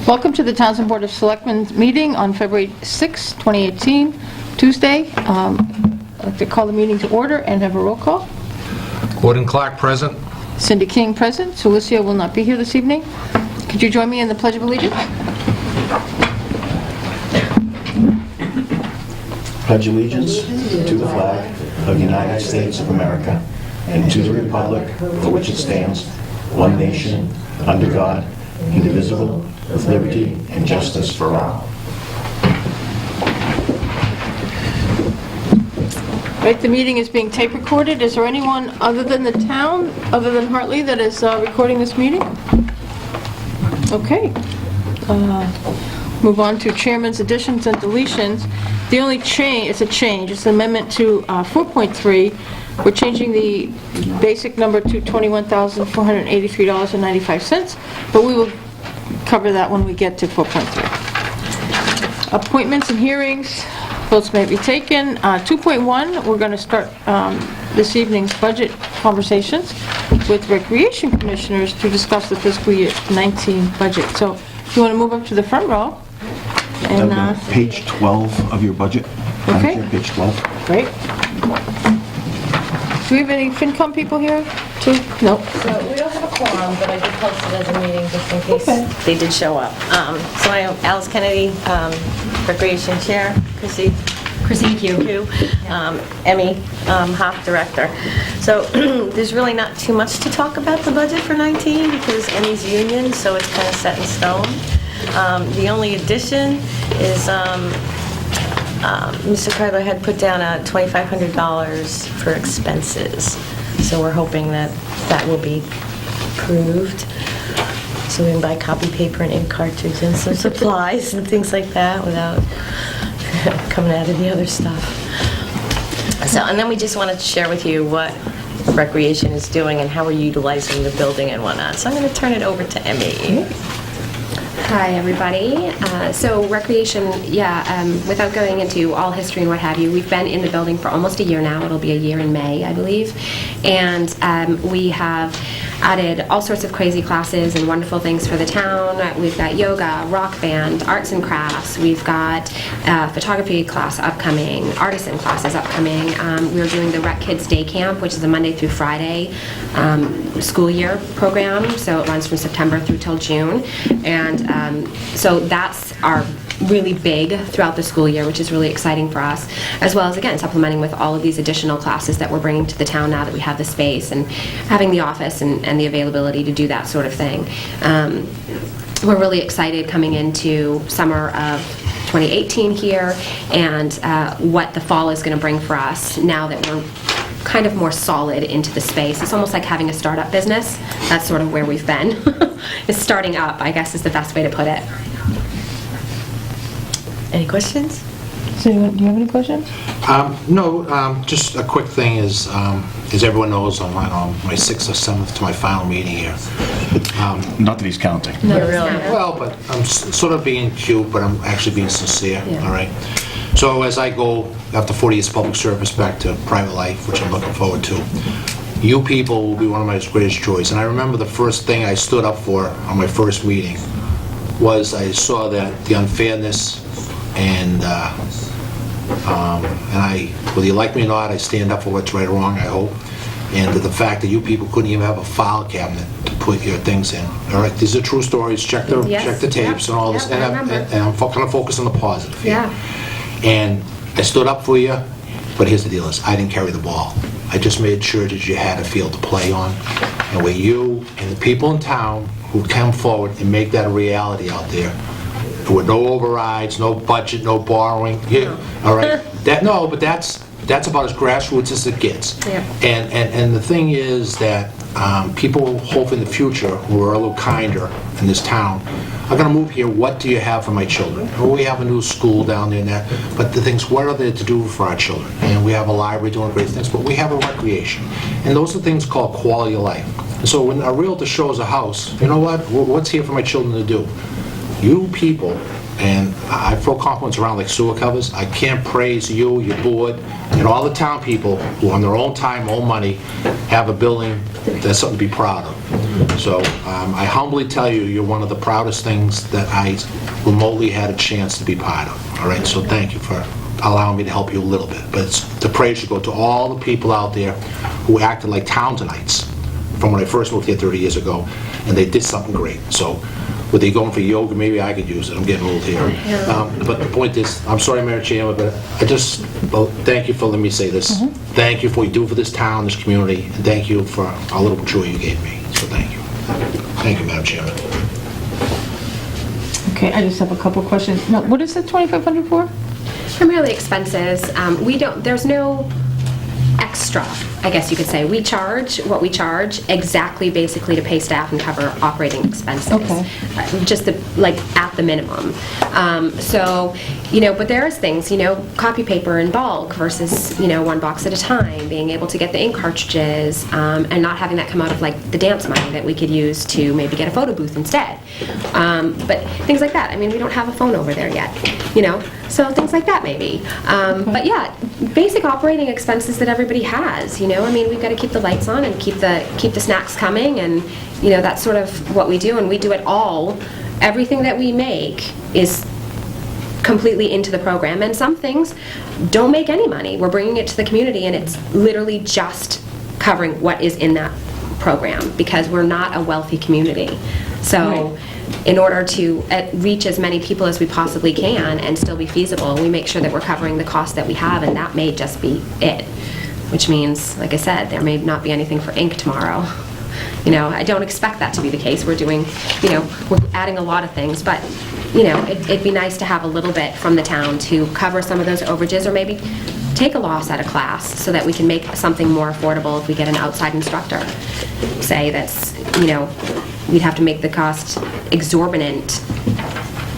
Welcome to the Townsend Board of Selectmen meeting on February 6, 2018, Tuesday. I'd like to call the meeting to order and have a roll call. Gordon Clark, present. Cindy King, present. Celicia will not be here this evening. Could you join me in the Pledge of Allegiance? Pledge allegiance to the flag of the United States of America and to the republic for which it stands, one nation, under God, indivisible, with liberty and justice for all. Right, the meeting is being tape recorded. Is there anyone other than the town, other than Hartley, that is recording this meeting? Okay. Move on to Chairman's additions and deletions. The only change, it's an amendment to 4.3. We're changing the basic number to $21,483.95, but we will cover that when we get to 4.3. Appointments and hearings, votes may be taken. 2.1, we're going to start this evening's budget conversations with Recreation Commissioners to discuss the fiscal year 19 budget. So if you want to move up to the front row. And Page 12 of your budget. Okay. Page 12. Great. Do we have any FinCom people here too? No. So we don't have a quorum, but I did post it as a meeting just in case they did show up. So I am Alice Kennedy, Recreation Chair, Chrissy Q, Emmy Hoff, Director. So there's really not too much to talk about the budget for 19 because Emmy's union, so it's kind of set in stone. The only addition is Mr. Cradler had put down $2,500 for expenses. So we're hoping that that will be approved. So we can buy copy paper and ink cartridges and some supplies and things like that without coming out of the other stuff. So, and then we just wanted to share with you what Recreation is doing and how we're utilizing the building and whatnot. So I'm going to turn it over to Emmy. Hi, everybody. So Recreation, without going into all history and what have you, we've been in the building for almost a year now. It'll be a year in May, I believe. And we have added all sorts of crazy classes and wonderful things for the town. We've got yoga, rock band, arts and crafts. We've got photography class upcoming, artisan classes upcoming. We're doing the Rec Kids Day Camp, which is a Monday through Friday school year program. So it runs from September through till June. And so that's our really big throughout the school year, which is really exciting for us, as well as, again, supplementing with all of these additional classes that we're bringing to the town now that we have the space and having the office and the availability to do that sort of thing. We're really excited coming into summer of 2018 here and what the fall is going to bring for us now that we're kind of more solid into the space. It's almost like having a startup business. That's sort of where we've been. It's starting up, I guess, is the best way to put it. Any questions? So do you have any questions? No, just a quick thing is, as everyone knows, I'm on my 6th or 7th to my final meeting here. Not that he's counting. No, really. Well, but I'm sort of being cute, but I'm actually being sincere, Yeah. all right? So as I go, after 40 years of public service, back to private life, which I'm looking forward to, you people will be one of my greatest joys. And I remember the first thing I stood up for on my first meeting was I saw that the unfairness and I, whether you like me or not, I stand up for what's right or wrong, I hope. And the fact that you people couldn't even have a file cabinet to put your things in. All right, these are true stories. Check the tapes and all this. Yep, And I'm kind of focused on the positive here. Yeah. And I stood up for you, but here's the deal is, I didn't carry the ball. I just made sure that you had a field to play on. And where you and the people in town who come forward and make that a reality out there, with no overrides, no budget, no borrowing. Yeah, all right. But that's about as grassroots as it gets. Yeah. And the thing is that people hope in the future who are a little kinder in this town are going to move here. What do you have for my children? Well, we have a new school down there and that, but the things, what are there to do for our children? And we have a library doing great things, but we have a recreation. And those are things called quality of life. And so when a realtor shows a house, you know what? What's here for my children to do? You people and I throw compliments around like sewer covers. I can't praise you, your board, and all the town people who on their own time, own money, have a building that's something to be proud of. So I humbly tell you, you're one of the proudest things that I remotely had a chance to be part of. All right, so thank you for allowing me to help you a little bit. But the praise should go to all the people out there who acted like Townsenites from when I first moved here 30 years ago, and they did something great. So were they going for yoga? Maybe I could use it. I'm getting old here. But the point is, I'm sorry, Mayor Chairman, but I just, well, thank you for letting me say this. Thank you for what you do for this town, this community, and thank you for a little joy you gave me. So thank you. Thank you, Madam Chairman. Okay, I just have a couple questions. Now, what is the 2,500 for? Primarily expenses. There's no extra, I guess you could say. We charge what we charge exactly basically to pay staff and cover operating expenses. Okay. Just at the minimum. So, but there is things, copy paper in bulk versus, one box at a time, being able to get the ink cartridges, and not having that come out of the dance money that we could use to maybe get a photo booth instead. But things like that. I mean, we don't have a phone over there yet, so things like that maybe. But yeah, basic operating expenses that everybody has, I mean, we've got to keep the lights on and keep the snacks coming, and that's sort of what we do, and we do it all. Everything that we make is completely into the program, and some things don't make any money. We're bringing it to the community, and it's literally just covering what is in that program, because we're not a wealthy community. So in order to reach as many people as we possibly can and still be feasible, we make sure that we're covering the costs that we have, and that may just be it. Which means, like I said, there may not be anything for ink tomorrow. I don't expect that to be the case. We're doing, we're adding a lot of things, but, it'd be nice to have a little bit from the town to cover some of those overages, or maybe take a loss at a class so that we can make something more affordable if we get an outside instructor. Say that's, we'd have to make the cost exorbitant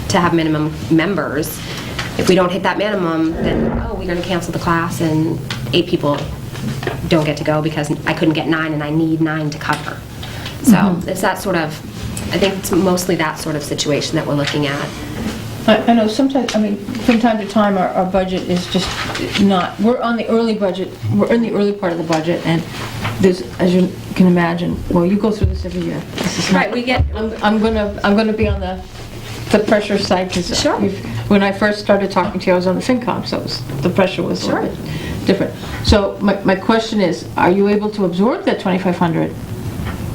to have minimum members. If we don't hit that minimum, then, we're going to cancel the class and 8 people don't get to go because I couldn't get 9 and I need 9 to cover. So it's that sort of, I think it's mostly that sort of situation that we're looking at. I know sometimes, from time to time, our budget is just not, we're on the early budget, we're in the early part of the budget, and there's, as you can imagine, well, you go through this every year. This is not, Right, we get... I'm gonna be on the pressure side, because Sure. when I first started talking to you, I was on the FinCom, so the pressure was a little bit different. So my question is, are you able to absorb that 2,500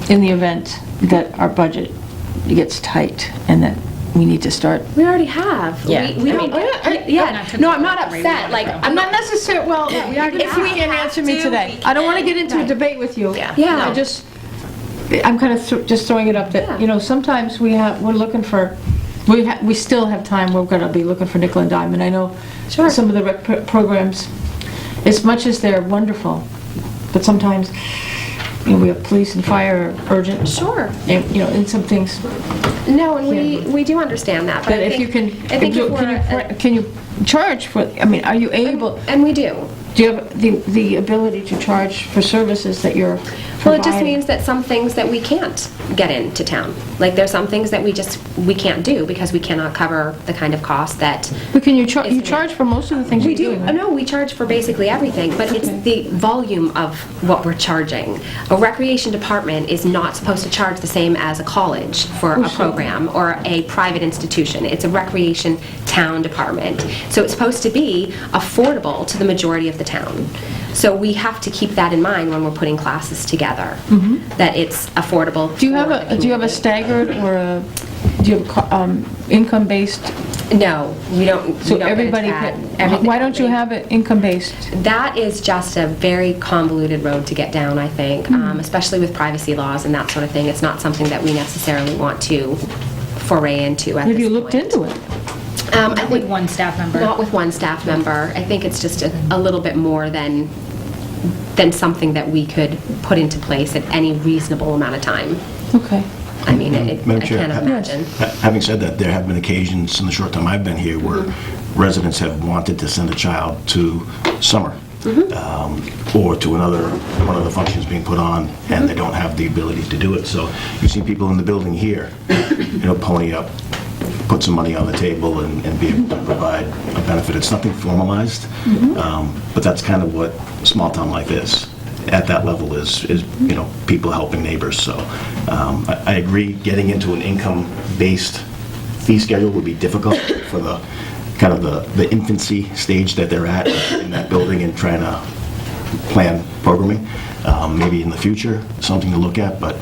in the event that our budget gets tight and that we need to start? We already have. Yeah. We don't... No, I'm not upset. I'm not necessarily, well, we already if you have. can't answer me today, I don't want to get into a debate with you. Yeah. I'm kind of just throwing it up that, sometimes we're looking for, we still have time, we're going to be looking for nickel and dime, and I know some of the rec programs, as much as they're wonderful, but sometimes, we have police and fire urgent. Sure. And, in some things. No, and we do understand that. But But if you can, can you charge for, are you able? And we do. Do you have the ability to charge for services that you're providing? Well, it just means that some things that we can't get into town. There's some things that we can't do because we cannot cover the kind of cost that... But can you charge for most of the things We you're do. doing? No, we charge for basically everything, but it's the volume of what we're charging. A recreation department is not supposed to charge the same as a college for a program or a private institution. It's a recreation town department. So it's supposed to be affordable to the majority of the town. So we have to keep that in mind when we're putting classes together, that it's affordable. Do you have a staggered or do you have income-based? No, we don't. So everybody why don't you have it income-based? That is just a very convoluted road to get down, I think, especially with privacy laws and that sort of thing. It's not something that we necessarily want to foray into at this point. Have you looked into it? Not with one staff member. Not with one staff member. I think it's just a little bit more than something that we could put into place at any reasonable amount of time. Okay. I mean, Madam I Chair, can't imagine. Having said that, there have been occasions in the short time I've been here where residents have wanted to send a child to summer or to one of the functions being put on, and they don't have the ability to do it. So you see people in the building here, pony up put some money on the table and be able to provide a benefit. It's nothing formalized, but that's kind of what a small town life is. At that level is people helping neighbors. So I agree, getting into an income-based fee schedule would be difficult for the kind of the infancy stage that they're at in that building and trying to plan programming. Maybe in the future, something to look at, but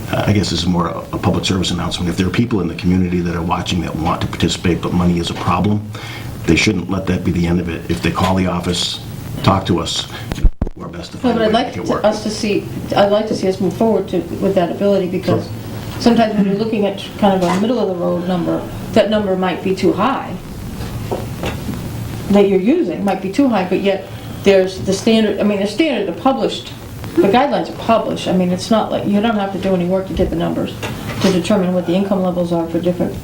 I guess this is more a public service announcement. If there are people in the community that are watching that want to participate, but money is a problem, they shouldn't let that be the end of it. If they call the office, talk to us, we'll do our best to No, find but a I'd way to like make it work. I'd like to see us move forward with that ability, because sometimes when you're looking at kind of a middle-of-the-road number, that number might be too high, that you're using might be too high, but yet there's the standard, the standard are published, the guidelines are published. It's not like, you don't have to do any work to get the numbers, to determine what the income levels are for different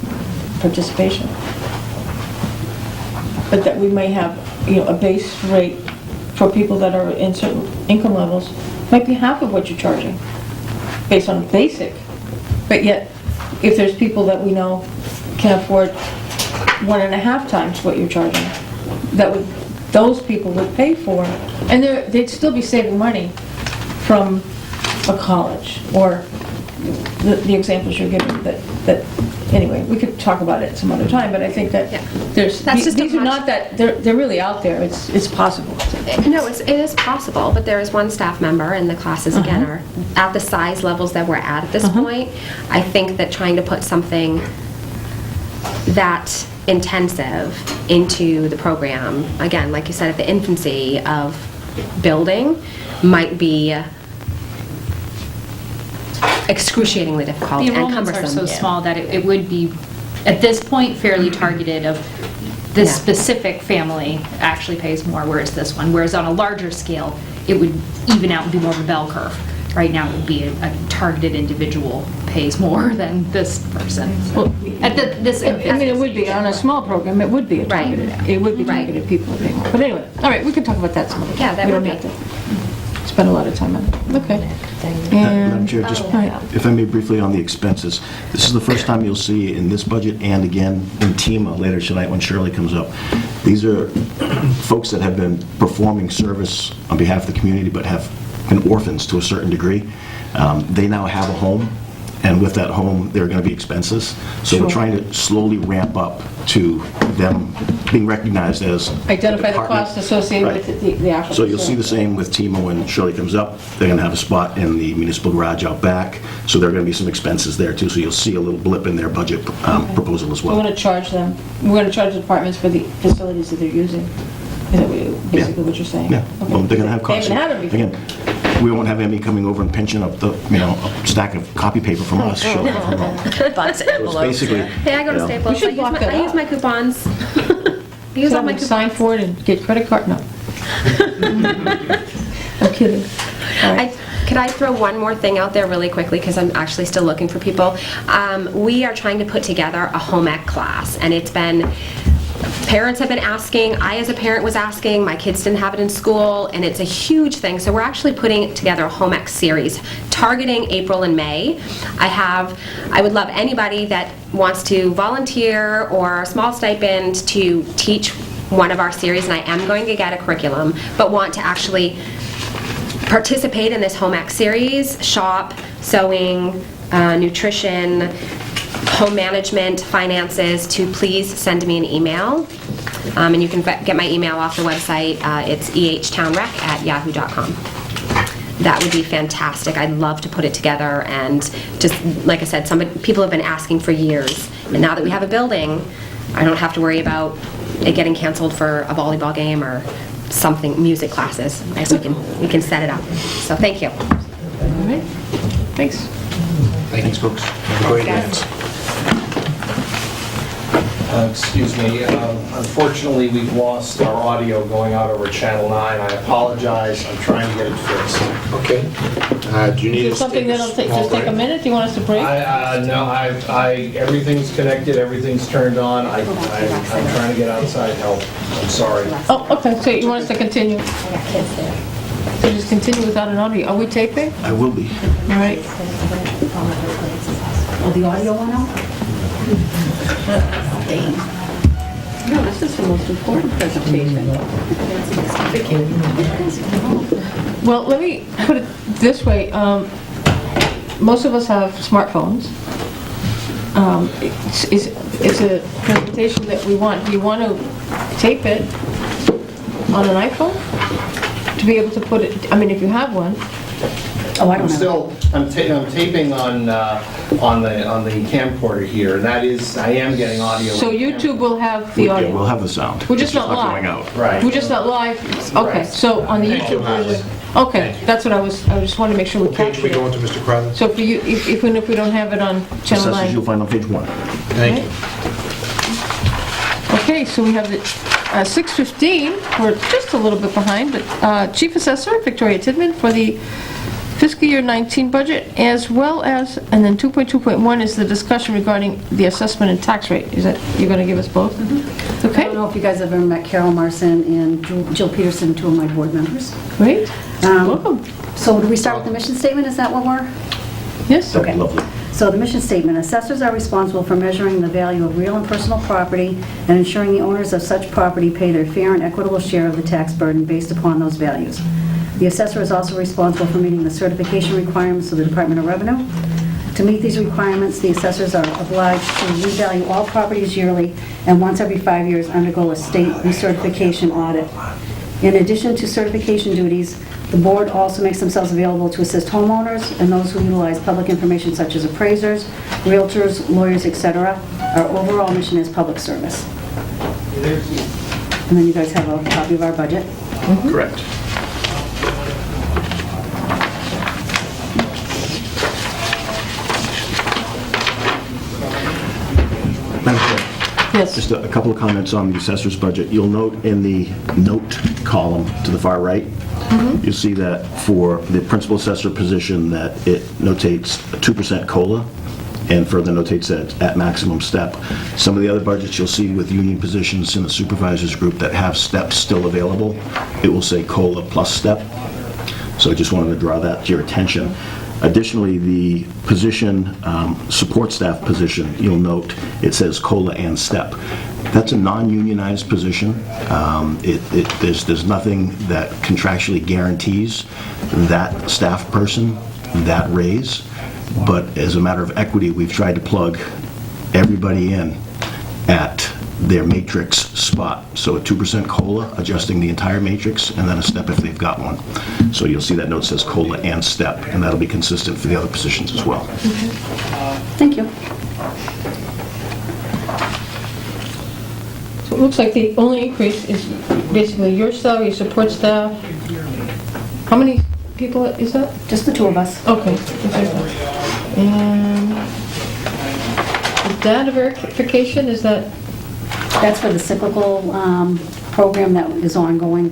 participation. But that we may have, a base rate for people that are in certain income levels, might be half of what you're charging, based on basic. But yet, if there's people that we know can afford 1.5 times what you're charging, those people would pay for, and they'd still be saving money from a college, or the examples you're giving, that anyway, we could talk about it some other time, but I think that these are not that, they're really out there, it's possible. No, it is possible, but there is one staff member, and the classes, again, are at the size levels that we're at this point. I think that trying to put something that intensive into the program, again, like you said, at the infancy of building, might be excruciatingly difficult The and enrollments cumbersome. are so small that it would be, at this point, fairly targeted of this Yeah. specific family actually pays more, whereas this one, whereas on a larger scale, it would even out and be more of a bell curve. Right now, it would be a targeted individual pays more than this person. Well, At this. it would be, on a small program, it would be a Right. targeted, it would be Right. targeted people. But anyway, all right, we can talk about that some other time. Yeah, that We would don't be. have to spend a lot of time on it. Okay. Madam Chair, just Right. if I may briefly on the expenses, this is the first time you'll see in this budget and again in TEMA later tonight when Shirley comes up. These are folks that have been performing service on behalf of the community but have been orphans to a certain degree. They now have a home, and with that home, there are going to be expenses. So we're trying to slowly ramp up to them being recognized as a Identify the department. costs associated Right. with the actual. So you'll see the same with TEMA when Shirley comes up. They're going to have a spot in the municipal garage out back, so there are going to be some expenses there too. So you'll see a little blip in their budget proposal as We're well. going to charge them, we're going to charge the departments for the facilities that they're using. Is that basically what you're saying? Yeah, Okay. well, they're going to have costs. They haven't had it before. Again, we won't have Emmy coming over and pinching up the, a stack of copy paper from us. She'll have her own. Box So it's envelopes. basically, Hey, I go to you know, Staples. We should I use block that I use out. my coupons. I use all my Someone sign coupons. for it and get credit card? No. I'm kidding. All right. Could I throw one more thing out there really quickly, because I'm actually still looking for people? We are trying to put together a home ec class, and it's been, parents have been asking, I as a parent was asking, my kids didn't have it in school, and it's a huge thing. So we're actually putting together a home ec series targeting April and May. I would love anybody that wants to volunteer or a small stipend to teach one of our series, and I am going to get a curriculum, but want to actually participate in this home ec series, shop, sewing, nutrition, home management, finances, to please send me an email. And you can get my email off the website. It's ehtownrec@yahoo.com. That would be fantastic. I'd love to put it together, and just, like I said, people have been asking for years. And now that we have a building, I don't have to worry about it getting canceled for a volleyball game or something, music classes. I guess we can set it up. So thank you. All right. Thanks. Thanks, folks. Have a great night. Excuse me, unfortunately, we've lost our audio going out over Channel 9. I apologize, I'm trying to get it fixed. Okay. Do you need Is us it to something that'll take, just take a minute? Do you want us to break? No, everything's connected, everything's turned on. I'm trying to get outside help. I'm sorry. Oh, okay, so you want us to continue? So just continue without an audio. Are we taping? I will be. All right. Oh, the audio went out? No, this is the most important presentation. Well, let me put it this way. Most of us have smartphones. It's a presentation that we want. Do you want to tape it on an iPhone? To be able to put it, I mean, if you have one. Oh, I I'm don't know. still, I'm taping on the camcorder here, and that is, I am getting audio. So on the YouTube camcorder. will have the Yeah, we'll audio. have the sound. We're just It's not live. going out. Right. We're just not live. Okay, Right. so on the Thank you, YouTube Harlan. version. Okay, that's what I just wanted to make sure we What page captured we going it. to, Mr. Crowley? So for you, even if we don't have it on Channel Assessors 9. you'll find on page 1. Thank you. Okay, so we have the 6:15, we're just a little bit behind, but Chief Assessor Victoria Tidman for the fiscal year 19 budget, as well as, and then 2.2.1 is the discussion regarding the assessment and tax rate. Is that, you're going to give us both? I Okay, don't know if you guys have ever met Carol Marson and Jill Peterson, two of my board members. great. Welcome. So do we start with the mission statement? Is that what we're? Yes? That'd be lovely. So the mission statement, assessors are responsible for measuring the value of real and personal property and ensuring the owners of such property pay their fair and equitable share of the tax burden based upon those values. The assessor is also responsible for meeting the certification requirements of the Department of Revenue. To meet these requirements, the assessors are obliged to revalue all properties yearly and once every 5 years undergo a state recertification audit. In addition to certification duties, the board also makes themselves available to assist homeowners and those who utilize public information such as appraisers, realtors, lawyers, etc. Our overall mission is public service. And then you guys have a copy of our budget. Correct. Madam Chair, Yes. just a couple of comments on the assessor's budget. You'll note in the note column to the far right, you'll see that for the principal assessor position that it notates a 2% COLA and further notates that at maximum step. Some of the other budgets you'll see with union positions in the supervisors group that have steps still available, it will say COLA plus step. So I just wanted to draw that to your attention. Additionally, the position, support staff position, you'll note it says COLA and step. That's a non-unionized position. There's nothing that contractually guarantees that staff person that raise, but as a matter of equity, we've tried to plug everybody in at their matrix spot. So a 2% COLA, adjusting the entire matrix, and then a step if they've got one. So you'll see that note says COLA and step, and that'll be consistent for the other positions as well. Thank you. So it looks like the only increase is basically your salary, your support staff. How many people is that? Just the two of us. Okay. And the data verification, is that? That's for the cyclical program that is ongoing.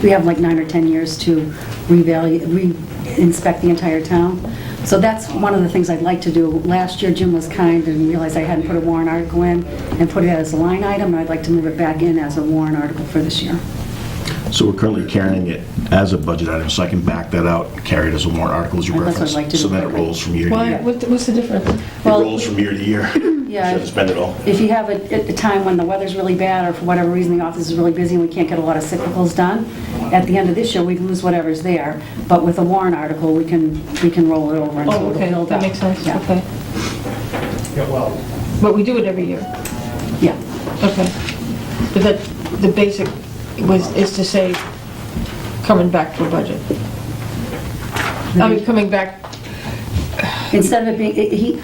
We have like 9 or 10 years to re-inspect the entire town. So that's one of the things I'd like to do. Last year, Jim was kind and realized I hadn't put a warrant article in and put it as a line item, and I'd like to move it back in as a warrant article for this year. So we're currently carrying it as a budget item, so I can back that out, carry it as a warrant article as you That's what I'd referenced, like to do. so then it rolls from year to Why, year. what's the difference? It rolls from year to year. Yeah. Shouldn't spend it all. If you have a time when the weather's really bad, or for whatever reason the office is really busy and we can't get a lot of cyclicals done, at the end of this year, we'd lose whatever's there. But with a warrant article, we can roll it over and so Oh, it'll okay, build that up. makes sense, Yeah. okay. But we do it every year, Yeah. okay. But that, the basic is to say, coming back to a budget. I mean, coming back, Instead of it being,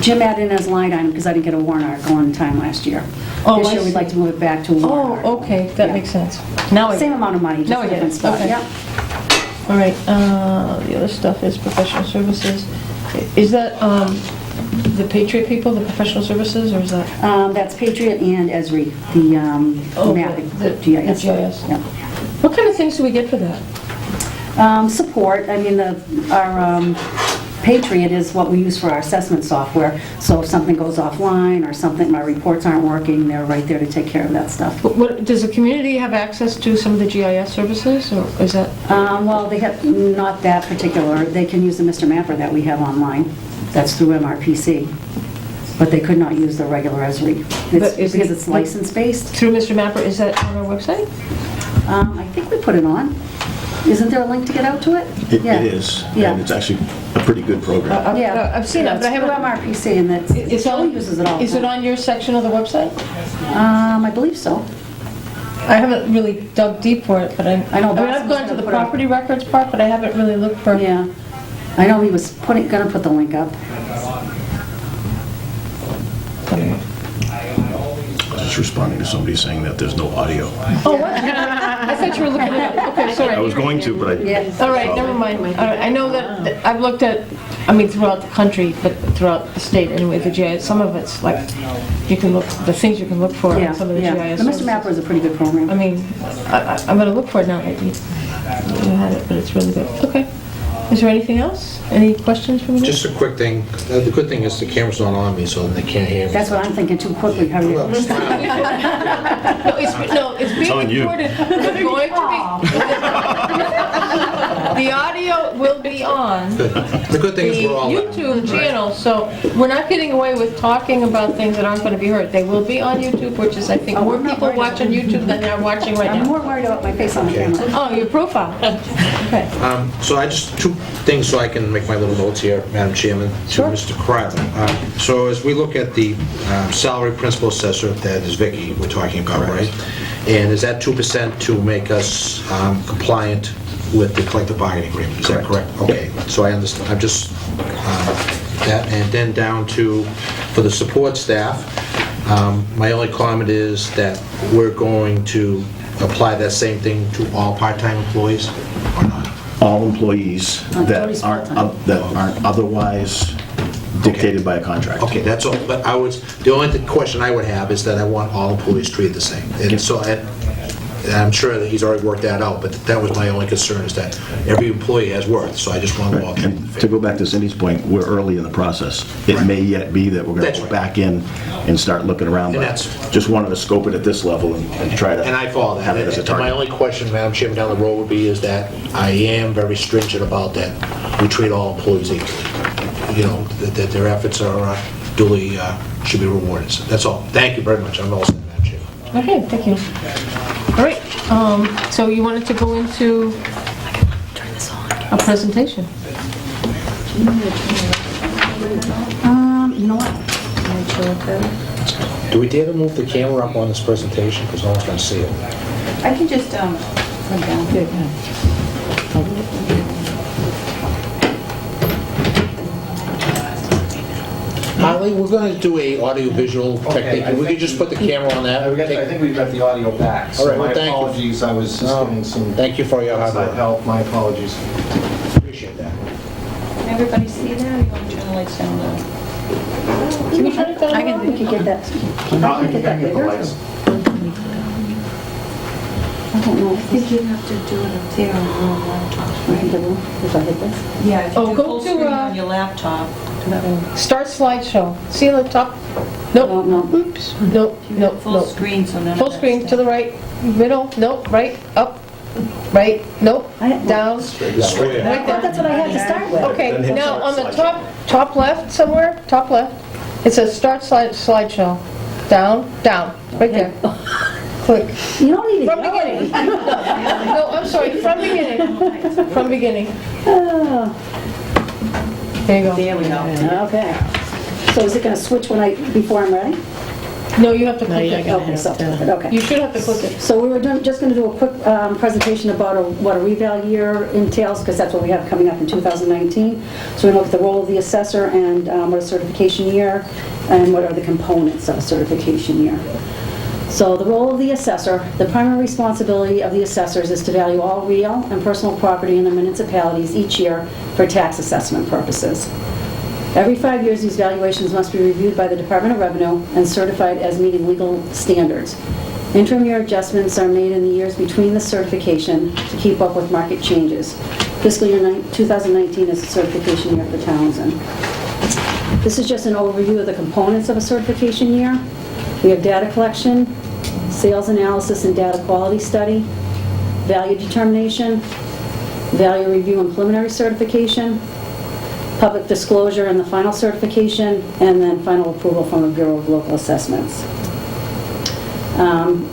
Jim added in as a line item because I didn't get a warrant article in time last year. Oh, This I year, we'd see. like to move it back to a warrant oh, article. okay, that Yeah. makes sense. Now I Same amount of money, Now I just a get it. different spot. Okay. Yeah. All right, the other stuff is professional services. Is that the Patriot people, the professional services, or is that? That's Patriot and Esri, the Oh, mapping, the GIS. GIS. Yeah. What kind of things do we get for that? Support, I mean, our Patriot is what we use for our assessment software, so if something goes offline or something, my reports aren't working, they're right there to take care of that stuff. What, does the community have access to some of the GIS services, or is that? Well, they have, not that particular, they can use the Mr. Mapper that we have online. That's through MRPC. But they could not use the regular ESRI. But is Because it- it's license-based. Through Mr. Mapper, is that on our website? I think we put it on. Isn't there a link to get out to it? It Yeah. is, Yeah. and it's actually a pretty good program. Yeah. I've seen it, but I haven't... It's through MRPC, and that's, It's Joe on, uses it all the is it time. on your section of the website? I believe so. I haven't really dug deep for it, but I I know mean, I've Boston's gone to gonna the put it- property records part, but I haven't really looked for... Yeah. I know he was gonna put the link up. I was just responding to somebody saying that there's no audio. Oh, what? I thought you were looking at it. Okay, sorry. I was going to, but I... Yeah. All right, never mind. All right, I know that I've looked at, I mean, throughout the country, but throughout the state anyway, the GIS, some of it's like, you can look, the things you can look for Yeah, in some of the yeah. GIS. The Mr. services. Mapper is a pretty good program. I mean, I'm gonna look for it now that you had it, but it's really good. Okay. Is there anything else? Any questions from you? Just a quick thing. The good thing is the camera's not on me, so they can't hear me. That's what I'm thinking too quickly. How are Look, you? smile. No, it's being on you. recorded. It's going to be... The audio will be on the The good thing is we're all... YouTube channel, so we're not getting away with talking about things that aren't going to be heard. They will be on YouTube, which is, I think, Oh, more I'm not people worried. watch on YouTube than they're watching right I'm now. more worried about my face on the camera. Oh, your profile. Okay. So I just, two things so I can make my little notes here, Madam Chairman, to Sure. Mr. Kryler. So as we look at the salary principal assessor, that is Vicky we're talking about, right? And is that 2% to make us compliant with the collective bargaining agreement? Is that correct? Okay, so I understand. I'm just, that, and then down to, for the support staff, my only comment is that we're going to apply that same thing to all part-time employees, or not? All employees Jody's that aren't full-time. that aren't otherwise dictated by a contract. Okay, that's all, but the only question I would have is that I want all employees treated the same. And so, I'm sure that he's already worked that out, but that was my only concern, is that every employee has worth, so I just want to walk in. And to go back to Cindy's point, we're early in the process. It may yet be that we're going That's to go right. back in and start looking around, And but that's- just wanted to scope it at this level and try to And I follow that. have it as a And my target. only question, Madam Chairman, down the road would be is that I am very stringent about that. We treat all employees equally. You know, that their efforts are duly, should be rewarded. So that's all. Thank you very much. I'm all set, Madam Chairman. Okay, thank you. All right, so you wanted to go into a presentation? You know what? Do we dare to move the camera up on this presentation? Because no one's going to see it. I can just, come down. Holly, we're going to do a audio-visual technique. I We could think- just put the camera on that. I think we've got the audio back, All so right, well, my thank you. apologies, I was just getting some Thank you for your hard outside work. help, my apologies. Appreciate that. Can everybody see that, or you want to turn the lights down low? Can we turn it down? I can get that. I can get that bigger. I don't know. I think you have to do it up there on your laptop. If I hit this? Yeah, if Oh, you go do full to, screen on your laptop, Start slideshow. See on the top? Nope. No. Oops. Nope, nope, full nope. screen, so none of Full that screen, stuff. to the right, middle, nope, right, up, right, nope, down, Square. right there. That's what I had to start with. Okay, Then hit now start on the slideshow. top left somewhere, top left, it says start slideshow. Down, down, right there. Click. You don't need to From yell at beginning. me. No, I'm sorry, from beginning. From beginning. Oh, There you go. There we go. Okay. So is it going to switch before I'm ready? No, you have to click it. Okay, so, okay. You should have to click it. So we were just going to do a quick presentation about what a reval year entails, because that's what we have coming up in 2019. So we look at the role of the assessor and what a certification year, and what are the components of a certification year. So the role of the assessor, the primary responsibility of the assessors is to value all real and personal property in the municipalities each year for tax assessment purposes. Every 5 years, these valuations must be reviewed by the Department of Revenue and certified as meeting legal standards. Interim year adjustments are made in the years between the certification to keep up with market changes. Fiscal year 2019 is a certification year for Townsend. This is just an overview of the components of a certification year. We have data collection, sales analysis and data quality study, value determination, value review and preliminary certification, public disclosure and the final certification, and then final approval from the Bureau of Local Assessments.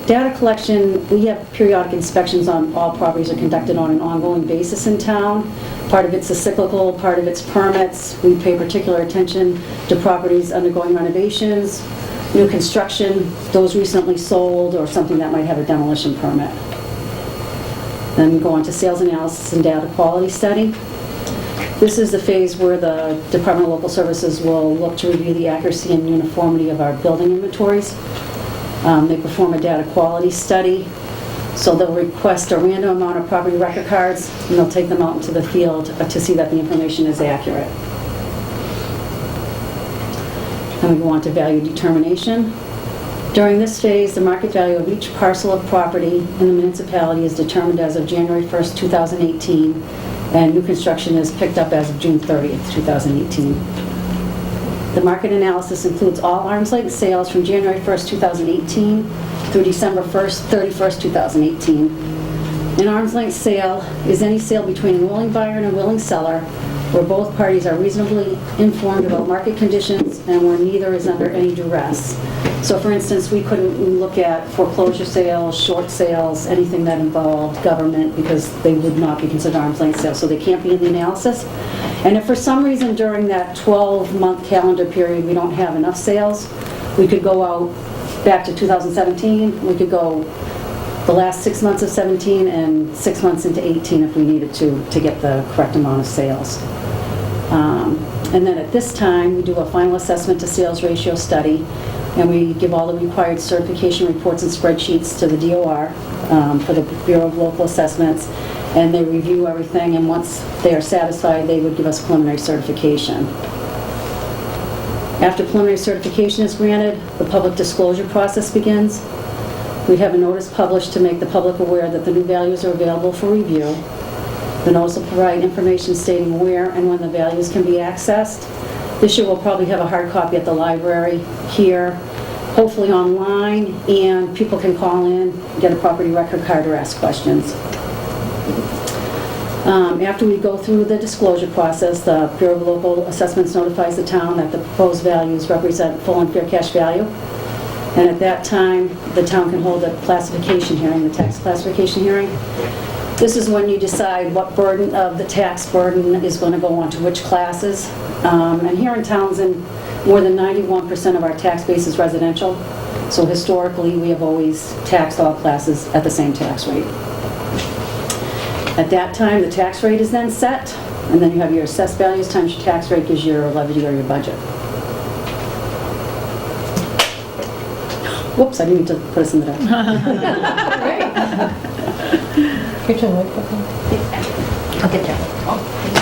Data collection, we have periodic inspections on all properties are conducted on an ongoing basis in town. Part of it's a cyclical, part of it's permits. We pay particular attention to properties undergoing renovations, new construction, those recently sold, or something that might have a demolition permit. Then we go on to sales analysis and data quality study. This is the phase where the Department of Local Services will look to review the accuracy and uniformity of our building inventories. They perform a data quality study, so they'll request a random amount of property record cards, and they'll take them out into the field to see that the information is accurate. Then we go on to value determination. During this phase, the market value of each parcel of property in the municipality is determined as of January 1st, 2018, and new construction is picked up as of June 30th, 2018. The market analysis includes all arm's length sales from January 1st, 2018 through December 31st, 2018. An arm's length sale is any sale between a willing buyer and a willing seller where both parties are reasonably informed about market conditions and where neither is under any duress. So for instance, we couldn't look at foreclosure sales, short sales, anything that involved government because they would not be considered arm's length sales, so they can't be in the analysis. And if for some reason during that 12-month calendar period we don't have enough sales, we could go out back to 2017, we could go the last 6 months of 17 and 6 months into 18 if we needed to get the correct amount of sales. And then at this time, we do a final assessment to sales ratio study, and we give all the required certification reports and spreadsheets to the DOR for the Bureau of Local Assessments, and they review everything, and once they are satisfied, they would give us preliminary certification. After preliminary certification is granted, the public disclosure process begins. We have a notice published to make the public aware that the new values are available for review. The notice will provide information stating where and when the values can be accessed. This year we'll probably have a hard copy at the library here, hopefully online, and people can call in, get a property record card, or ask questions. After we go through the disclosure process, the Bureau of Local Assessments notifies the town that the proposed values represent full and fair cash value. And at that time, the town can hold a classification hearing, the tax classification hearing. This is when you decide what burden of the tax burden is going to go on to which classes. And here in Townsend, more than 91% of our tax base is residential. So historically, we have always taxed all classes at the same tax rate. At that time, the tax rate is then set, and then you have your assessed values times your tax rate gives your levy or your budget. Whoops, I didn't mean to put us in the dark. Your turn, right? I'll get that.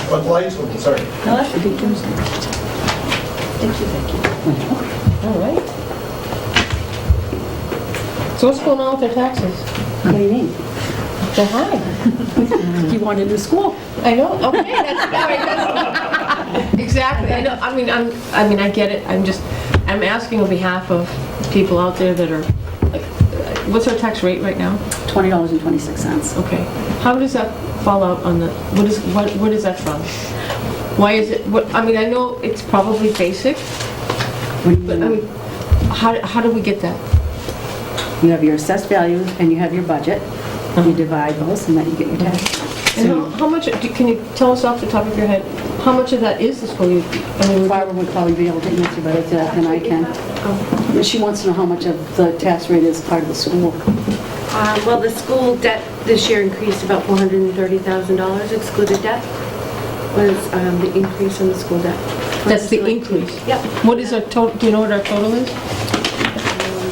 But the lights, sorry. No, that should be Tuesday. Thank you. All right. So what's going on with their taxes? What do you mean? They're high. You want to do school? I know, okay, that's exactly, I know, I mean, I get it, I'm asking on behalf of people out there that are, like, what's our tax rate right now? $20.26. Okay, how does that fall out on the, where does that from? Why is it, I know it's probably basic, but how do we get that? You have your assessed values and you have your budget. You divide those and then you get your tax. And how much, can you tell us off the top of your head, how much of that is the school? Barbara would probably be able to answer better than I can. She wants to know how much of the tax rate is part of the school. Well, the school debt this year increased about $430,000. Excluded debt was the increase in the school debt. That's the increase? Yep. What is our total, do you know what our total is?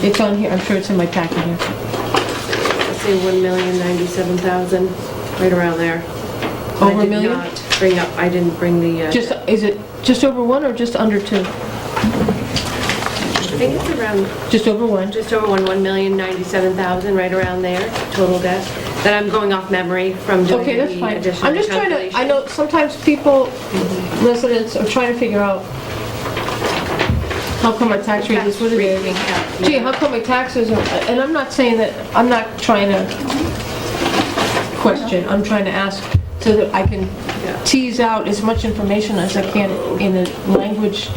It's on here, I'm sure it's in my packet here. Let's say $1,097,000, right around there. Over a million? I didn't bring the... Is it just over one or just under two? I think it's around... Just over one? Just over $1,097,000, right around there, total debt. That I'm going off memory from doing Okay, that's the fine. additional I'm just trying to, I know sometimes people, residents are trying to figure out how come our tax rate is what it is. Gee, how come my taxes are, and I'm not saying that, I'm not trying to question, I'm trying to ask so that I can tease out as much information as I can in a language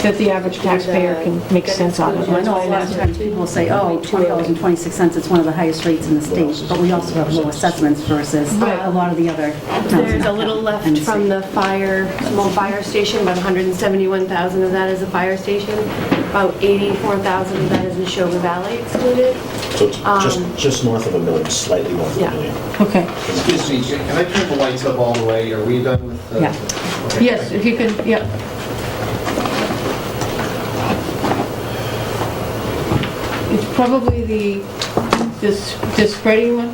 that the average taxpayer can make sense out of. I That's know why a I'm lot of asking. times people will say, oh, $20.26, it's one of the highest rates in the state, but we also have low assessments versus a lot of the other towns. There's a little left from the fire, small fire station, about 171,000 of that is a fire station. About 84,000 of that is Neshoba Valley excluded. So it's just north of $1 million, slightly north of Yeah. $1 million. Okay. Excuse me, can I turn the lights up all the way? Are we done with? Yeah. Okay. Yes, if you can, yeah. It's probably this spreading one,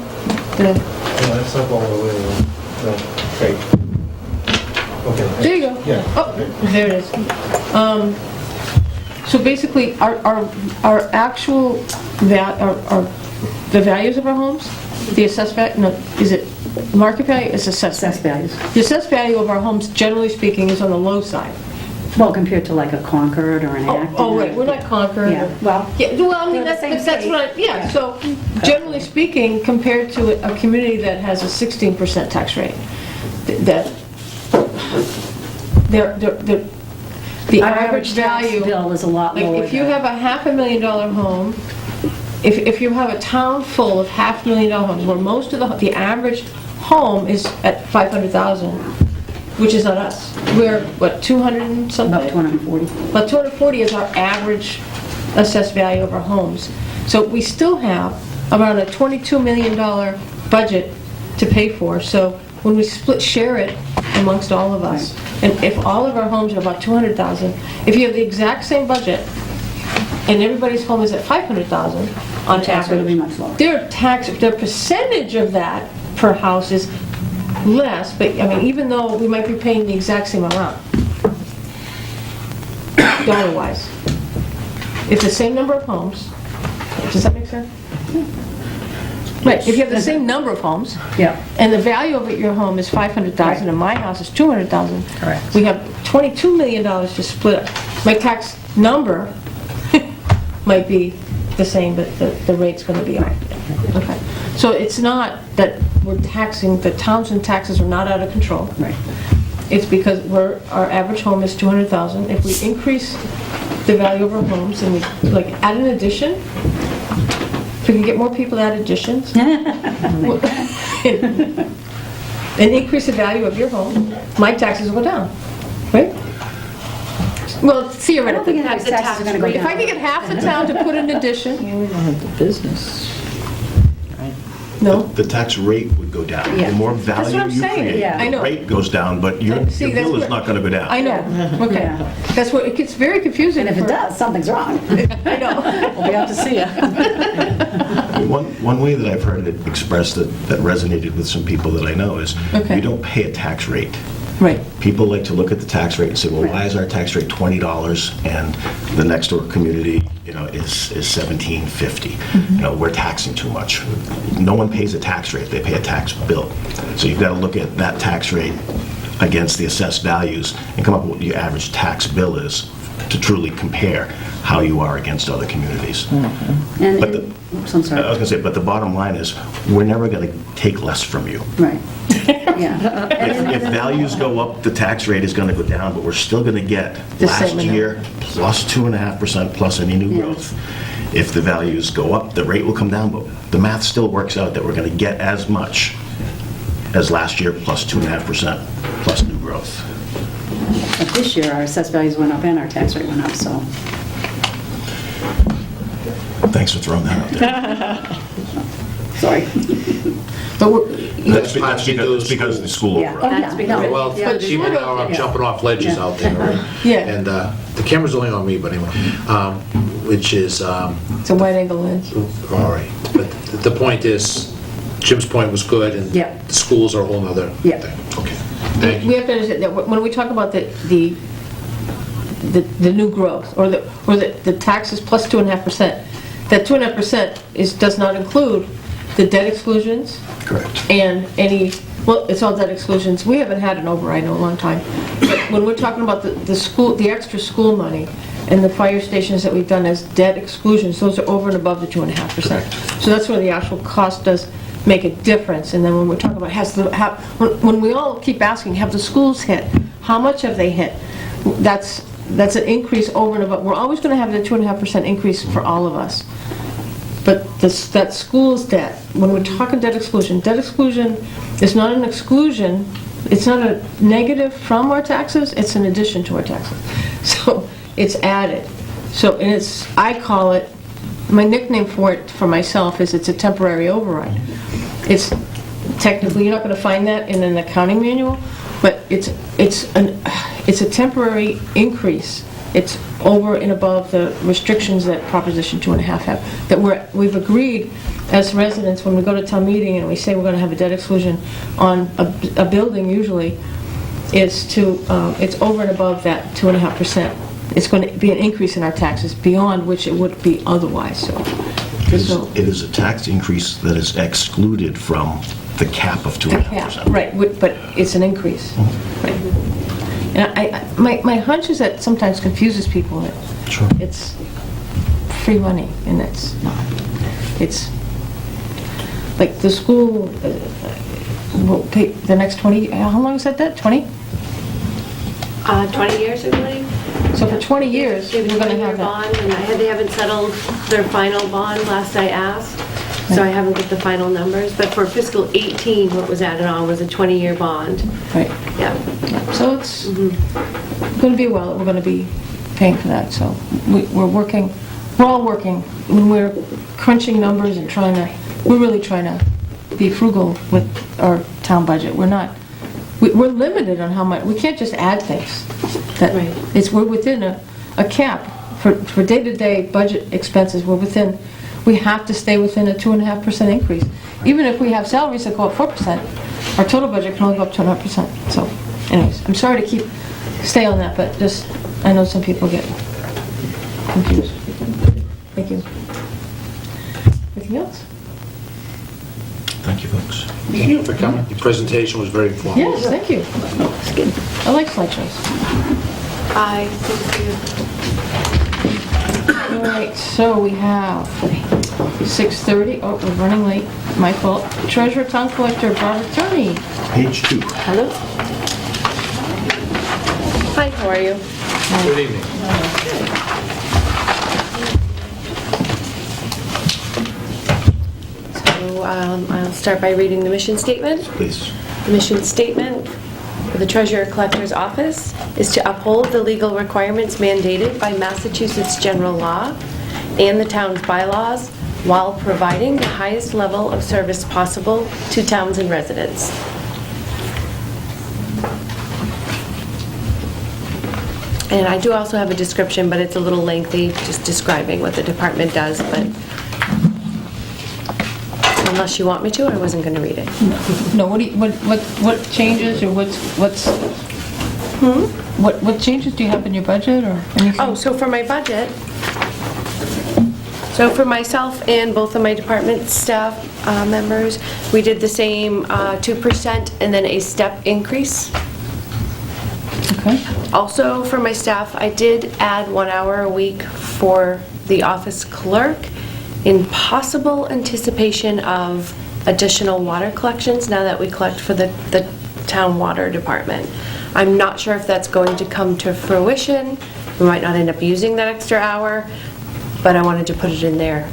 No, that's up all the way. No, great. Okay. there you go. Yeah. Oh, there it is. So basically, our actual, the values of our homes, the assessed value, no, is it market value? It's assessed Assessed value. values. The assessed value of our homes, generally speaking, is on the low side. Well, compared to like a Concord or an Acton. Oh, right, we're not Concord. Yeah, well, Yeah, well, I mean, They're the that's same what yeah, so generally speaking, compared to a community that has a 16% tax rate, that, the our average tax value, bill is a lot like, lower if you than- have a $500,000 home, if you have a town full of $500,000 homes, where most of the average home is at 500,000, which is not us. We're, what, 200 and something? About 240. About 240 is our average assessed value of our homes. So we still have around a $22 million budget to pay for. So when we share it amongst all of us, and if all of our homes are about 200,000, if you have the exact same budget, and everybody's home is at 500,000 on Tax rate will be average, much lower. their percentage of that per house is less, but, I mean, even though we might be paying the exact same amount, dollar-wise. It's the same number of homes. Does that make sense? Right, if you have the same number of homes, Yeah. and the value of your home is 500,000, and my house is 200,000. Correct. We have $22 million to split up. My tax number might be the same, but the rate's gonna be up. Okay. So it's not that we're taxing, the Townsend taxes are not out of control. Right. It's because our average home is 200,000. If we increase the value of our homes and we, like, add an addition, if we can get more people to add additions, and increase the value of your home, my taxes will go down, right? Well, theoretically. I don't think anybody's taxes are gonna go If I down. could get half the town to put an addition, We don't have the business. no? The tax rate would go down. Yeah. The more That's what value I'm you saying. create, Yeah. I know. the rate goes down, but your See, that's bill is where- not going to go down. I know, okay. Yeah. That's what, it gets very confusing. And if it for- does, something's wrong. I know. We'll be out to see you. One way that I've heard it expressed that resonated with some people that I know is, Okay. you don't pay a tax rate. Right. People like to look at the tax rate and say, well, why is our tax rate $20 and the next door community, is $17.50? We're taxing too much. No one pays a tax rate, they pay a tax bill. So you've got to look at that tax rate against the assessed values and come up with what your average tax bill is to truly compare how you are against other communities. And, But oops, I'm I sorry. was going to say, but the bottom line is, we're never going to take less from you. Right. Yeah. If values go up, the tax rate is going to go down, but we're still going to get The last same amount. year plus 2.5% plus any new Yeah. growth. If the values go up, the rate will come down, but the math still works out that we're going to get as much as last year plus 2.5% plus new growth. But this year, our assessed values went up and our tax rate went up, so. Thanks for throwing that out there. Sorry. But we're, That's because of the school Yeah. overall. Oh, yeah, no. Well, Yeah, even now I'm jumping off ledges out there, right? Yeah. And the camera's only on me, but anyway, which is, all it's a wide angle lens. right. But the point is, Jim's point was good, and Yeah. the schools are a whole nother Yeah. thing. Okay, thank We you. have to understand that when we talk about the new growth, or the taxes plus 2.5%, that 2.5% does not include the debt exclusions Correct. and any, well, it's all debt exclusions. We haven't had an override in a long time. But when we're talking about the extra school money and the fire stations that we've done as debt exclusions, those are over and above the 2.5%. So that's where the actual cost does make a difference. And then when we're talking about, when we all keep asking, have the schools hit? How much have they hit? That's an increase over and above. We're always going to have the 2.5% increase for all of us. But that school's debt, when we're talking debt exclusion is not an exclusion, it's not a negative from our taxes, it's an addition to our taxes. So it's added. So, and I call it, my nickname for it for myself is it's a temporary override. It's technically, you're not going to find that in an accounting manual, but it's a temporary increase. It's over and above the restrictions that Proposition 2.5 have, that we've agreed as residents when we go to town meeting and we say we're going to have a debt exclusion on a building usually, it's over and above that 2.5%. It's going to be an increase in our taxes beyond which it would be otherwise, so. It is a tax increase that is excluded from the cap of 2.5%. Right, but it's an increase. Right. And my hunch is that sometimes confuses people that Sure. it's free money, and it's not. It's like the school will pay the next 20, how long is that, 20? 20 years, I believe. So for 20 years, we're They going to their have that. bond, and they haven't settled their final bond last I asked, so I haven't got the final numbers. But for fiscal 18, what was added on was a 20-year bond. Right. Yeah. Yeah. So it's going to be well, we're going to be paying for that, so we're all working. When we're crunching numbers and we're really trying to be frugal with our town budget. We're limited on how much, we can't just add things. Right. We're within a cap for day-to-day budget expenses. We have to stay within a 2.5% increase. Even if we have salaries that go up 4%, our total budget can only go up 2.5%. So anyways, I'm sorry to stay on that, but I know some people get confused. Thank you. Anything else? Thank you, folks. Thank you for coming. Your presentation was very informative. Yes, thank you. It's good. I like slideshows. Thank you. All right, so we have 6:30. Oh, we're running late. My fault. Treasurer, Town Collector, Bob Attorney. Page 2. Hello. Hi, how are you? Good evening. So I'll start by reading the mission statement. Please. The mission statement for the Treasurer Collector's Office is to uphold the legal requirements mandated by Massachusetts general law and the town's bylaws while providing the highest level of service possible to Townsend residents. And I do also have a description, but it's a little lengthy, just describing what the department does, but unless you want me to, I wasn't going to read it. No, what changes or what changes do you have in your budget or anything? Oh, so for my budget, so for myself and both of my department staff members, we did the same 2% and then a step increase. Okay. Also, for my staff, I did add 1 hour a week for the office clerk in possible anticipation of additional water collections now that we collect for the town water department. I'm not sure if that's going to come to fruition. We might not end up using that extra hour, but I wanted to put it in there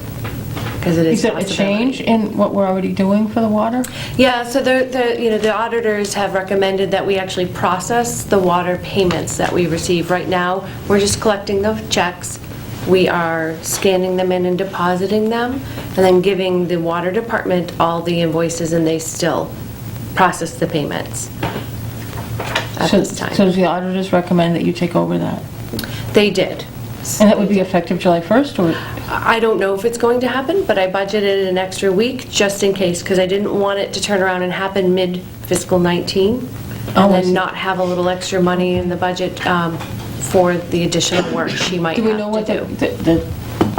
because it is Is it a change in what we're already doing for the water? Yeah, so the auditors have recommended that we actually process the water payments that we receive. Right now, we're just collecting the checks. We are scanning them in and depositing them, and then giving the water department all the invoices, and they still process the payments at this time. So does the auditors recommend that you take over that? They did. And that would be effective July 1st, or? I don't know if it's going to happen, but I budgeted an extra week just in case, because I didn't want it to turn around and happen mid-fiscal 19, and I see. then not have a little extra money in the budget for the additional work she might have to do. Do we know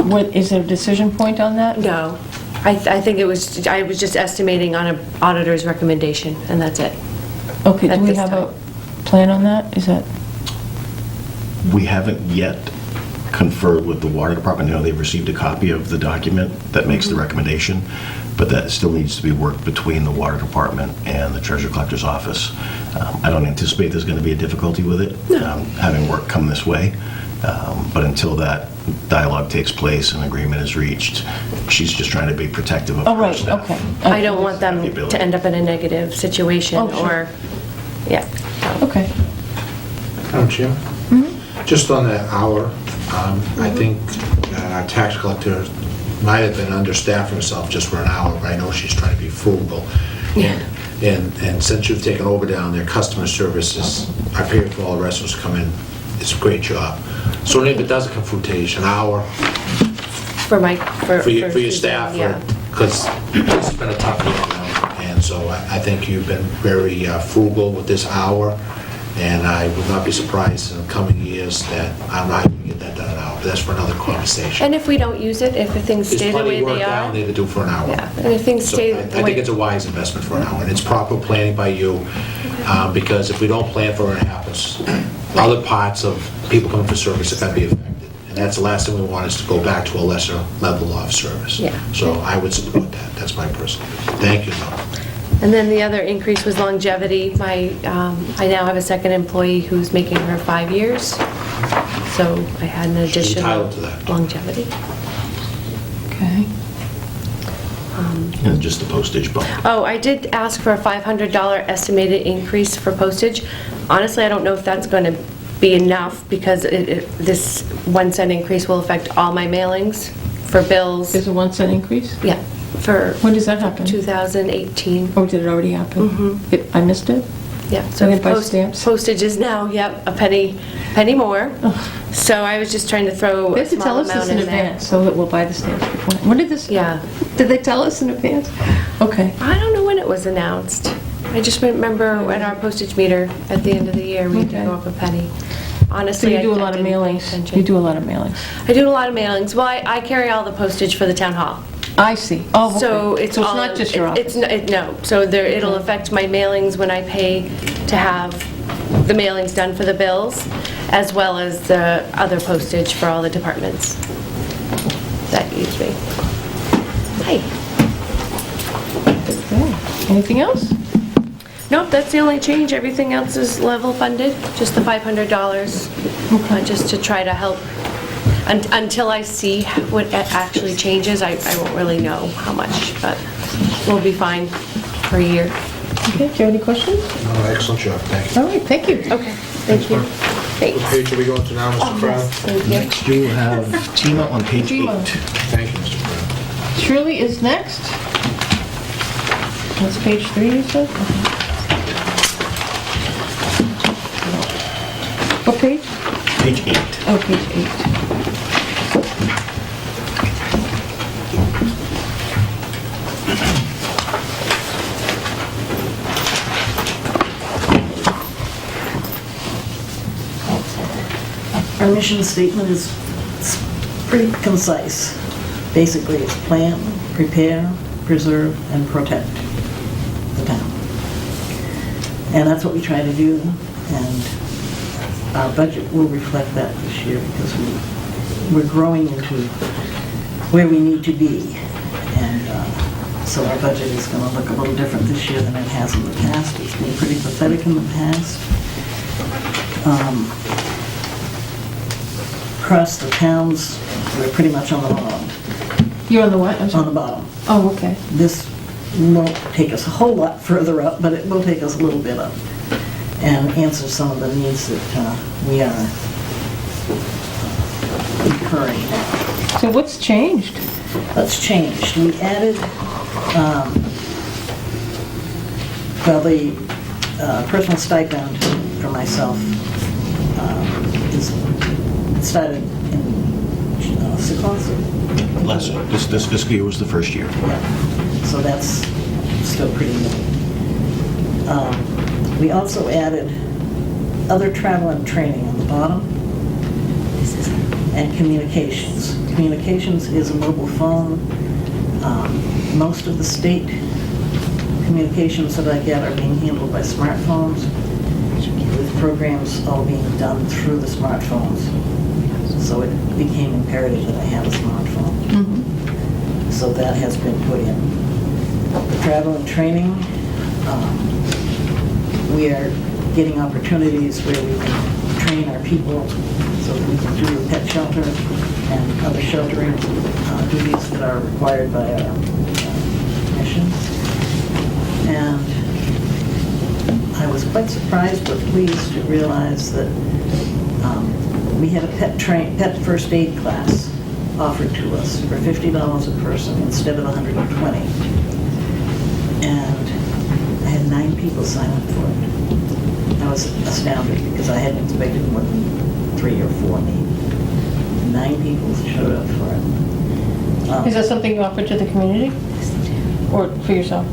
what is there a decision point on that? No. I think I was just estimating on an auditor's recommendation, and that's it. Okay, At do we this have time. a plan on that? Is that? We haven't yet conferred with the water department. I know they've received a copy of the document that makes the recommendation, but that still needs to be worked between the water department and the treasurer collector's office. I don't anticipate there's going to be a difficulty with it, having work come this way. But until that dialogue takes place and agreement is reached, she's just trying to be protective of Oh, her right, staff. okay. I don't want them to end up in a negative situation Oh, sure. or, yeah. Okay. Madam Chair? Just on that hour, I think our tax collector might have been understaffed herself just for an hour, but I know she's trying to be frugal. And since you've taken over down there, customer services, I pay for all the restaurants to come in. It's a great job. So if it doesn't come through to you, an hour For for your staff, yeah. because it's been a tough week now. And so I think you've been very frugal with this hour, and I would not be surprised in the coming years that I don't know how you can get that done in an hour, but that's for another conversation. And if we don't use it, if things There's stay the plenty way of work they down are. there to do for an hour. Yeah, and if things So stay I the way. think it's a wise investment for an hour, and it's proper planning by you, because if we don't plan for it, it happens. Other parts of people coming for service are going to be affected, and that's the last thing we want, is to go back to a lesser level of service. Yeah. So I would support that. That's my personal view. Thank you, though. And then the other increase was longevity. I now have a second employee who's making her 5 years, so I had an She's additional entitled to that. longevity. Okay. And just the postage bump. Oh, I did ask for a $500 estimated increase for postage. Honestly, I don't know if that's going to be enough, because this 1 cent increase will affect all my mailings for bills. There's a 1 cent increase? Yeah, for When does that happen? 2018. Oh, did it already happen? I missed it? Yeah, So so they buy stamps? postage is now, yep, a penny more. So I was just trying to throw They a have to small tell us amount this in in there. advance, so that we'll buy the stamps before. When did this? Yeah. Did they tell us in advance? Okay. I don't know when it was announced. I just remember at our postage meter at the end of the year, we had to Okay. go up a penny. So Honestly, you do a I lot of didn't pay mailings? attention. You do a lot of mailings? I do a lot of mailings. Well, I carry all the postage for the town hall. I see. Oh, okay. So it's all... not just your office? No. So it'll affect my mailings when I pay to have the mailings done for the bills, as well as the other postage for all the departments that use me. Hi. Okay. Anything else? Nope, that's the only change. Everything else is level funded, just the $500, just to try to help. Until I see what actually changes, I won't really know how much, but we'll be fine for a year. Okay, do you have any questions? No, excellent job. Thank you. All right, thank you. Okay, thank you. What Thanks. page are we going to now, Mr. Brown? Thank you. Next, you have Tima on page 8. Thank you, Mr. Brown. Shirley is next. That's page 3, you said? What page? Page 8. Oh, page 8. Our mission statement is pretty concise. Basically, it's plan, prepare, preserve, and protect the town. And that's what we try to do, and our budget will reflect that this year, because we're growing into where we need to be. And so our budget is going to look a little different this year than it has in the past. It's been pretty pathetic in the past. Across the towns, we're pretty much on the bottom. You're on the what? I'm On sorry. the bottom. Oh, okay. This won't take us a whole lot further up, but it will take us a little bit up and answer some of the needs that we are incurring now. So what's changed? What's changed? We added, well, the personal stipend for myself is started in 6 months. Last, this fiscal year was the first year. Yeah, so that's still pretty new. We also added other travel and training on the bottom, and communications. Communications is a mobile phone. Most of the state communications that I get are being handled by smartphones, with programs all being done through the smartphones. So it became imperative that I have a smartphone. So that has been put in. The travel and training, we are getting opportunities where we can train our people so that we can do the pet shelter and other sheltering duties that are required by our missions. And I was quite surprised but pleased to realize that we had a pet first aid class offered to us for $50 a person instead of $120. And I had 9 people sign up for it. I was astounded because I hadn't expected more than 3 or 4 maybe. 9 people showed up for it. Is that something you offer to the community? Or for yourself?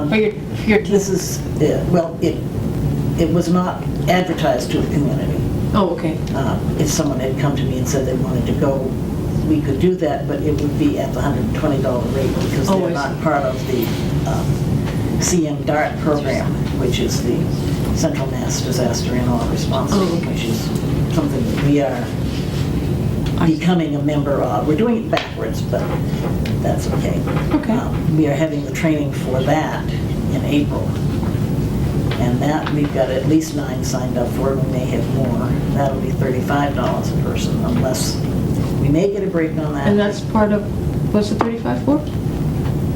For your team? This is, well, it was not advertised to the community. Oh, okay. If someone had come to me and said they wanted to go, we could do that, but it would be at the $120 rate because Oh, they're I not see. part of the CM DART program, which is the Central Mass Disaster and All Response Oh, Team, okay. which is something that we are becoming a member of. We're doing it backwards, but that's okay. Okay. We are having the training for that in April. And that, we've got at least 9 signed up for, we may have more. That'll be $35 a person, unless we may get a break on that. And that's part of, what's the 35 for?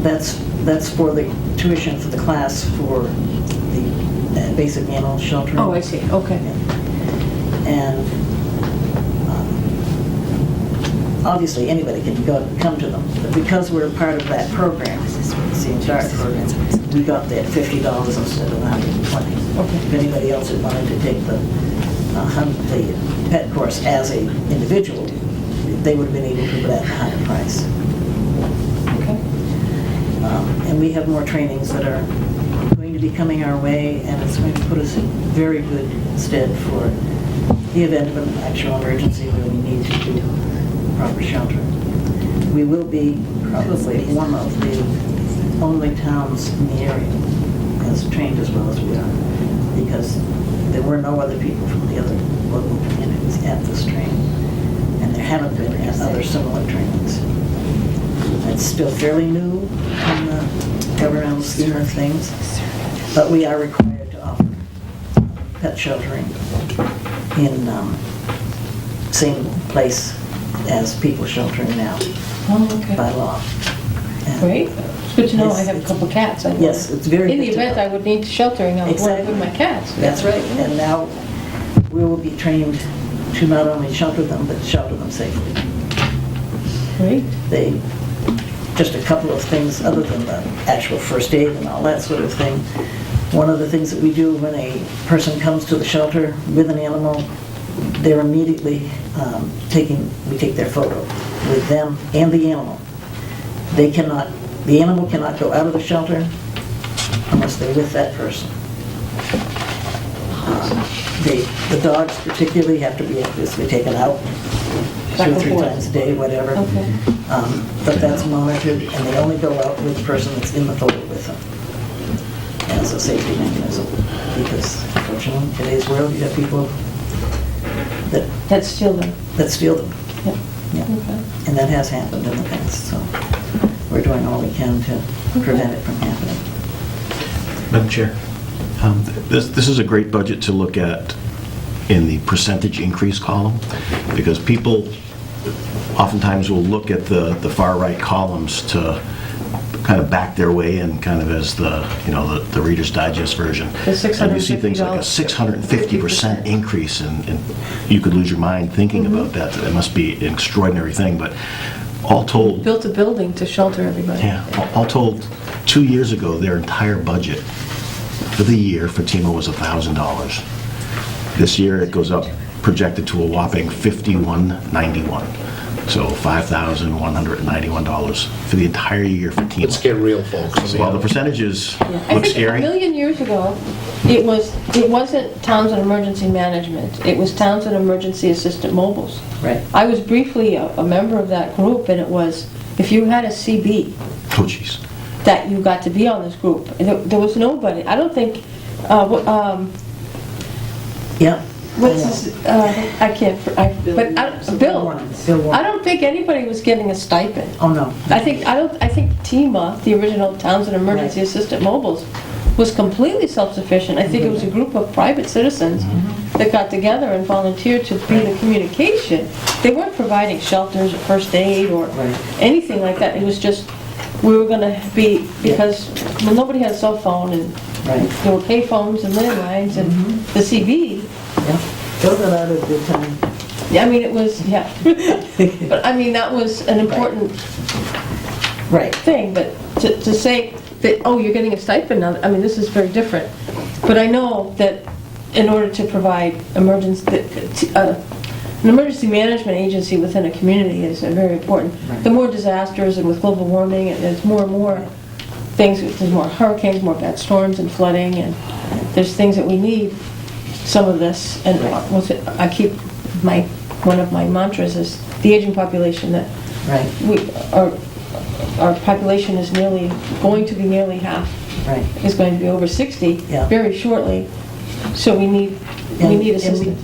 That's for the tuition for the class for the basic animal sheltering. Oh, I see, okay. And obviously, anybody can come to them, but because we're part of that program, the CMDART program, we got that $50 instead of $120. Okay. If anybody else had wanted to take the pet course as an individual, they would have been able to, but at a higher price. Okay. And we have more trainings that are going to be coming our way, and it's going to put us in very good stead for the event of an actual emergency where we need to do proper shelter. We will be probably one of the only towns in the area as trained as well as we are, because there were no other people from the other local communities at this training, and there haven't been at other similar trainings. It's still fairly new in the governmental scheme of things, but we are required to offer pet sheltering in same place as people sheltering now Oh, okay. by law. And Great. It's good to know I have a couple cats. I know. Yes, it's very In the good to event know. I would need sheltering, I would want to Exactly. with my cats. That's right, and now we will be trained to not only shelter them, but shelter them safely. Great. Just a couple of things other than the actual first aid and all that sort of thing. One of the things that we do when a person comes to the shelter with an animal, they're immediately we take their photo with them and the animal. The animal cannot go out of the shelter unless they're with that person. The dogs particularly have to be obviously taken out 2 or 3 times a day, whatever. Okay. But that's monitored, and they only go out with the person that's in the photo with them as a safety mechanism. Because unfortunately, in today's world, you have people That's still there. that steal them. Yeah. Yeah. Okay. And that has happened in the past, so we're doing all we can to prevent it from happening. Madam Chair, this is a great budget to look at in the percentage increase column, because people oftentimes will look at the far right columns to kind of back their way in, kind of as the Reader's Digest version. The And you see things like a $650. 650% increase, and you could lose your mind thinking about that. It must be an extraordinary thing, but all told, Built a building to shelter everybody. yeah, all told, 2 years ago, their entire budget for the year for TEMA was $1,000. This year, it goes up, projected to a whopping $5,191. So $5,191 for the entire year for TEMA. Let's get real, folks. While the percentages I look think a scary, million years ago, it wasn't Townsend Emergency Management, it was Townsend Emergency Assistant Mobiles. Right. I was briefly a member of that group, and it was, if you had a CB, oh geez. that you got to be on this group. And there was nobody, I don't think, Yeah, What's his, I can't, but, Bill, I don't think anybody was getting a stipend. Oh, no. I think TEMA, the original Townsend Emergency Assistant Mobiles, was completely self-sufficient. I think it was a group of private citizens that got together and volunteered to be the communication. They weren't providing shelters or first aid or anything like that. It was just, we were gonna be, because well, nobody had a cell phone, and there were pay phones and landlines and the CB. Yeah, Bill got out at a good time. Yeah, I mean, it was, yeah. But I mean, that was an important thing, but to say that, oh, you're getting a stipend now, I mean, this is very different. But I know that in order to provide an emergency management agency within a community is very important. The more disasters, and with global warming, and there's more and more things, there's more hurricanes, more bad storms and flooding, and there's things that we need some of this. And I keep one of my mantras is the aging population, that our population is going to be nearly half, is going to be over 60 very shortly. So we need assistance.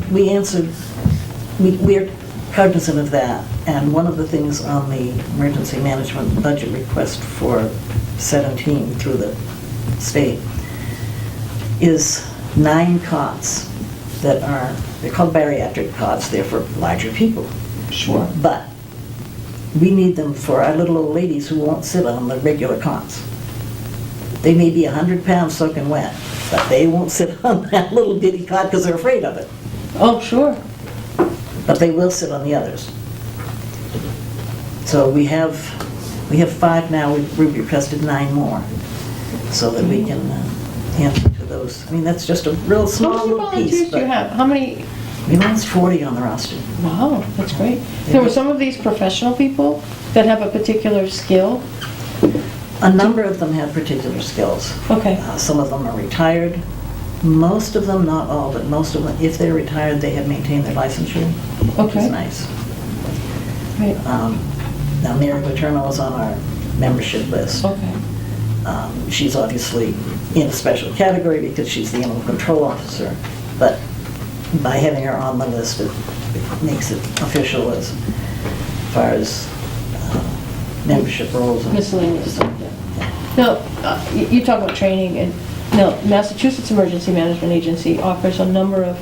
We're cognizant of that, and one of the things on the emergency management budget request for 17 through the state is 9 cots that they're called bariatric cots, they're for larger people. Sure. But we need them for our little old ladies who won't sit on the regular cots. They may be 100 pounds soaking wet, but they won't sit on that little bitty cot because they're afraid of it. Oh, sure. But they will sit on the others. So we have 5 now, we've requested 9 more, so that we can answer to those. I mean, that's just a real small little piece. How many volunteers do you have? How many? We lost 40 on the roster. Wow, that's great. There were some of these professional people that have a particular skill? A number of them have particular skills. Okay. Some of them are retired. Most of them, not all, but most of them, if they're retired, they have maintained their licensure, which is nice. Right. Now, Mary Paterno is on our membership list. Okay. She's obviously in a special category because she's the animal control officer, but by having her on the list, it makes it official as far as membership roles. Miscellaneous. Now, you talk about training, and now Massachusetts Emergency Management Agency offers a number of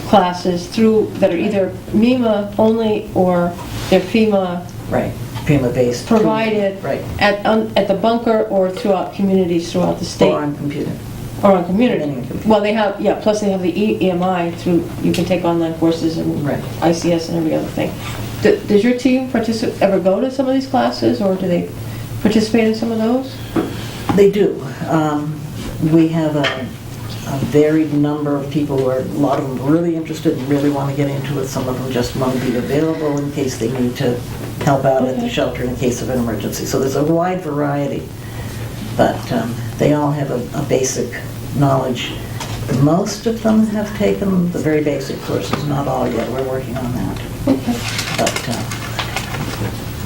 classes that are either MEMA only or they're FEMA. FEMA-based. Provided at the bunker or throughout communities throughout the state. Or on computer. Or on community. Well, they have, plus they have the EMI through, you can take online courses and ICS and every other thing. Does your team ever go to some of these classes, or do they participate in some of those? They do. We have a varied number of people who are, a lot of them really interested and really want to get into it. Some of them just want to be available in case they need to help out at the shelter in case of an emergency. So there's a wide variety, but they all have a basic knowledge. Most of them have taken the very basic courses, not all yet. We're working on that. But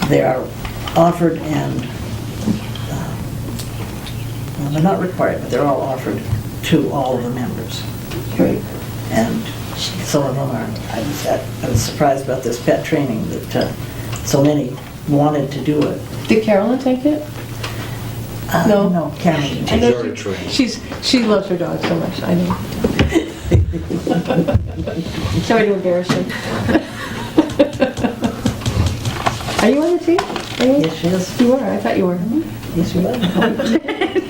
they are offered, and well, they're not required, but they're all offered to all of the members. Great. And some of them are, I was surprised about this pet training, that so many wanted to do it. Did Carolyn take it? No. No, Carolyn didn't. I know she loves her dog so much, I know. Sorry to embarrass you. Are you on the team? Yes, she is. You were, I thought you were. Yes, you are.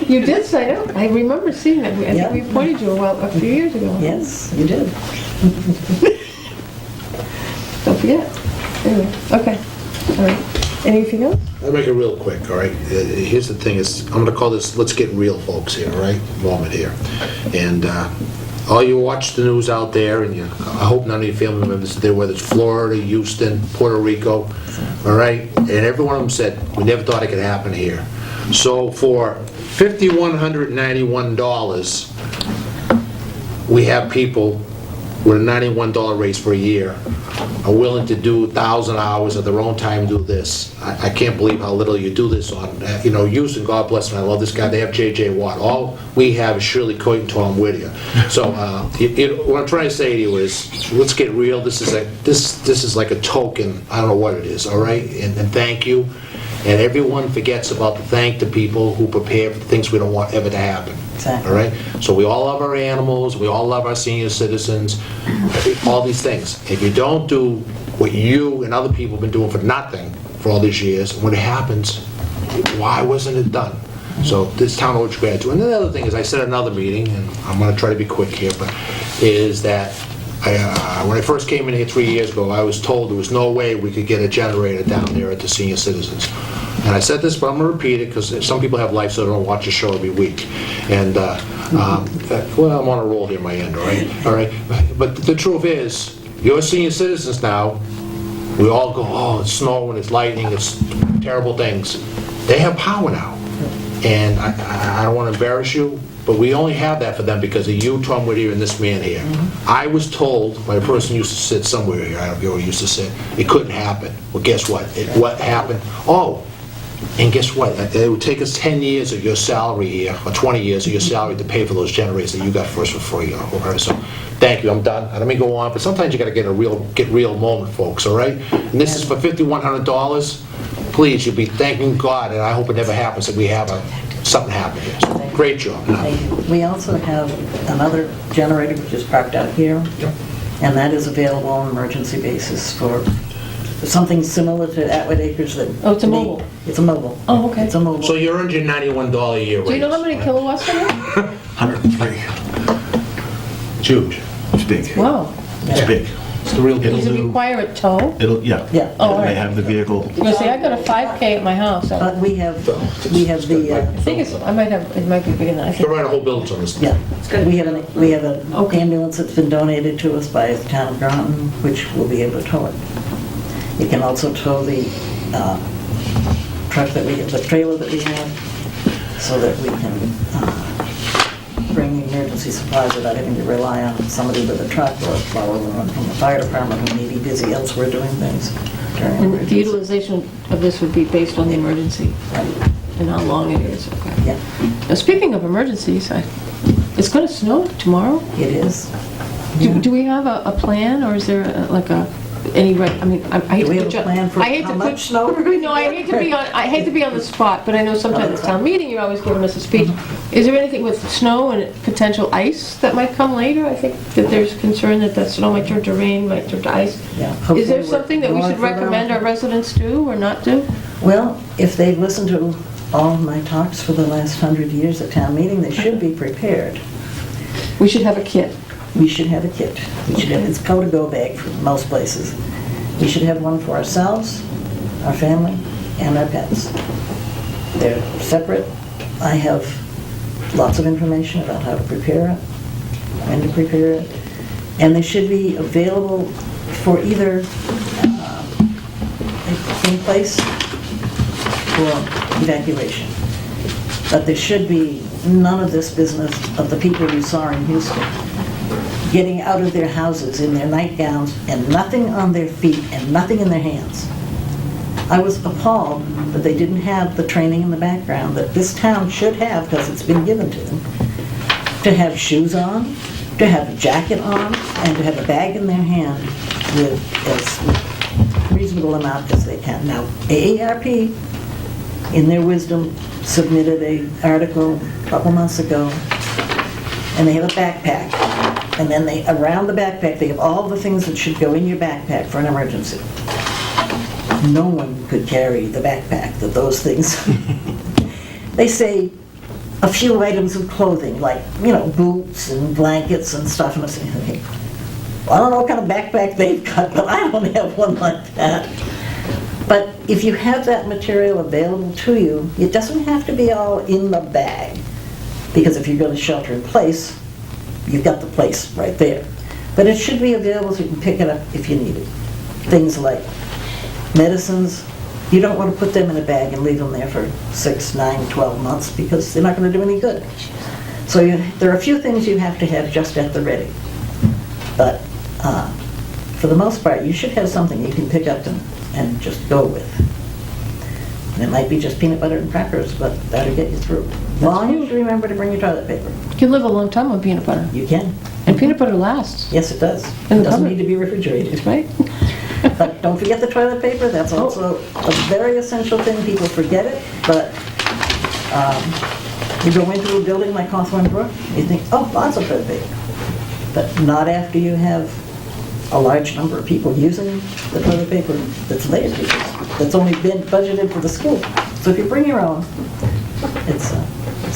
You did sign up. I remember seeing that. I think we appointed you a few years ago. Yes, you did. Don't forget. Anyway, okay. All right. Anything else? I'll make it real quick, all right? Here's the thing, I'm going to call this, let's get real, folks, here, all right? Moment here. And all you watch the news out there, and I hope none of your family members are there, whether it's Florida, Houston, Puerto Rico, all right? And every one of them said, we never thought it could happen here. So for $5,191, we have people with a $91 raise per year, are willing to do 1,000 hours of their own time to do this. I can't believe how little you do this on, Houston, God bless them, I love this guy, they have J.J. Watt. All we have is Shirley Coit and Tom Whittier. So, what I'm trying to say to you is, let's get real, this is like a token, I don't know what it is, all right? And thank you. And everyone forgets about to thank the people who prepare for the things we don't want ever to happen. Exactly. All right? So we all love our animals, we all love our senior citizens, all these things. If you don't do what you and other people have been doing for nothing for all these years, when it happens, why wasn't it done? So this town owes gratitude. And the other thing is, I said at another meeting, and I'm going to try to be quick here, but is that when I first came in here 3 years ago, I was told there was no way we could get a generator down there at the senior citizens. And I said this, but I'm going to repeat it, because some people have life, so they don't watch the show every week. And, well, I'm on a roll here, my end, all right? But the truth is, you're senior citizens now. We all go, oh, it's snowing, it's lightning, it's terrible things. They have power now. And I don't want to embarrass you, but we only have that for them because of you, Tom Whittier, and this man here. I was told by a person who used to sit somewhere here, I don't know where he used to sit, it couldn't happen. Well, guess what? What happened? Oh, and guess what? It would take us 10 years of your salary here, or 20 years of your salary to pay for those generators that you got for us for free. Okay, so, thank you, I'm done. I don't mean go on, but sometimes you got to get real moment, folks, all right? And this is for $5,100. Please, you'll be thanking God, and I hope it never happens, that we have something happen here. So, great job. We also have another generator which is parked out here, and that is available on an emergency basis for something similar to Atwood Acres that... Oh, it's a mobile? It's a mobile. Oh, okay. It's a mobile. So you earned your $91 a year raise. Do you know how many kilowatts it is? 103. It's huge. It's big. Wow. It's big. It's the real deal. Does it require a tow? Yeah. Yeah. Oh, all right. They have the vehicle. You see, I got a 5K at my house. I We have the... think it's, it might be bigger than I You think. can write a whole building on this. Yeah, we have an ambulance that's been donated to us by the town of Groton, which will be able to tow it. It can also tow the truck that the trailer that we have, so that we can bring emergency supplies without having to rely on somebody with a truck or borrow one from the fire department who may be busy elsewhere doing things during And the emergency. utilization of this would be based on the emergency and how long it is, okay. Yeah, Now, speaking of emergencies, it's going to snow tomorrow? it is. Do we have a plan, or is there I mean, I hate Do we to have put a plan for I hate how to much put snow we're going to No, I hate to be on the spot, but I know sometimes that's at town meeting, you're always giving us a speech. Is there anything with snow and potential ice that might come later? I think that there's concern that the snow might turn to rain, might turn to ice. Yeah, Is there hopefully something that we we're should going further recommend our residents do or not do? Well, if they've listened to all of my talks for the last 100 years at town meeting, they should be prepared. We should have a kit. We should have a kit. We should have, it's go-to-go bag for most places. We should have one for ourselves, our family, and our pets. They're separate. I have lots of information about how to prepare it, when to prepare it, and they should be available for either in place or evacuation. But there should be none of this business of the people you saw in Houston getting out of their houses in their nightgowns and nothing on their feet and nothing in their hands. I was appalled that they didn't have the training in the background that this town should have, because it's been given to them, to have shoes on, to have a jacket on, and to have a bag in their hand with as reasonable amount as they can. Now, AARP, in their wisdom, submitted an article a couple months ago, and they have a backpack. And then around the backpack, they have all the things that should go in your backpack for an emergency. No one could carry the backpack, those things. They say a few items of clothing, like, boots and blankets and stuff. And I say, okay, well, I don't know what kind of backpack they've got, but I don't have one like that. But if you have that material available to you, it doesn't have to be all in the bag. Because if you're going to shelter in place, you've got the place right there. But it should be available so you can pick it up if you need it. Things like medicines, you don't want to put them in a bag and leave them there for 6, 9, 12 months because they're not going to do any good. So there are a few things you have to have just at the ready. But for the most part, you should have something you can pick up and just go with. And it might be just peanut butter and crackers, but that'll get you through. As long as you remember to bring your toilet paper. You can live a long time on peanut butter. You can. And peanut butter lasts. Yes, it does. In It the doesn't cupboard. need to be refrigerated. Right? But don't forget the toilet paper, that's also a very essential thing, people forget it, but you go into a building like Hawthorne Brook, you think, oh, lots of toilet paper. But not after you have a large number of people using the toilet paper that's there, that's only been budgeted for the school. So if you bring your own, it's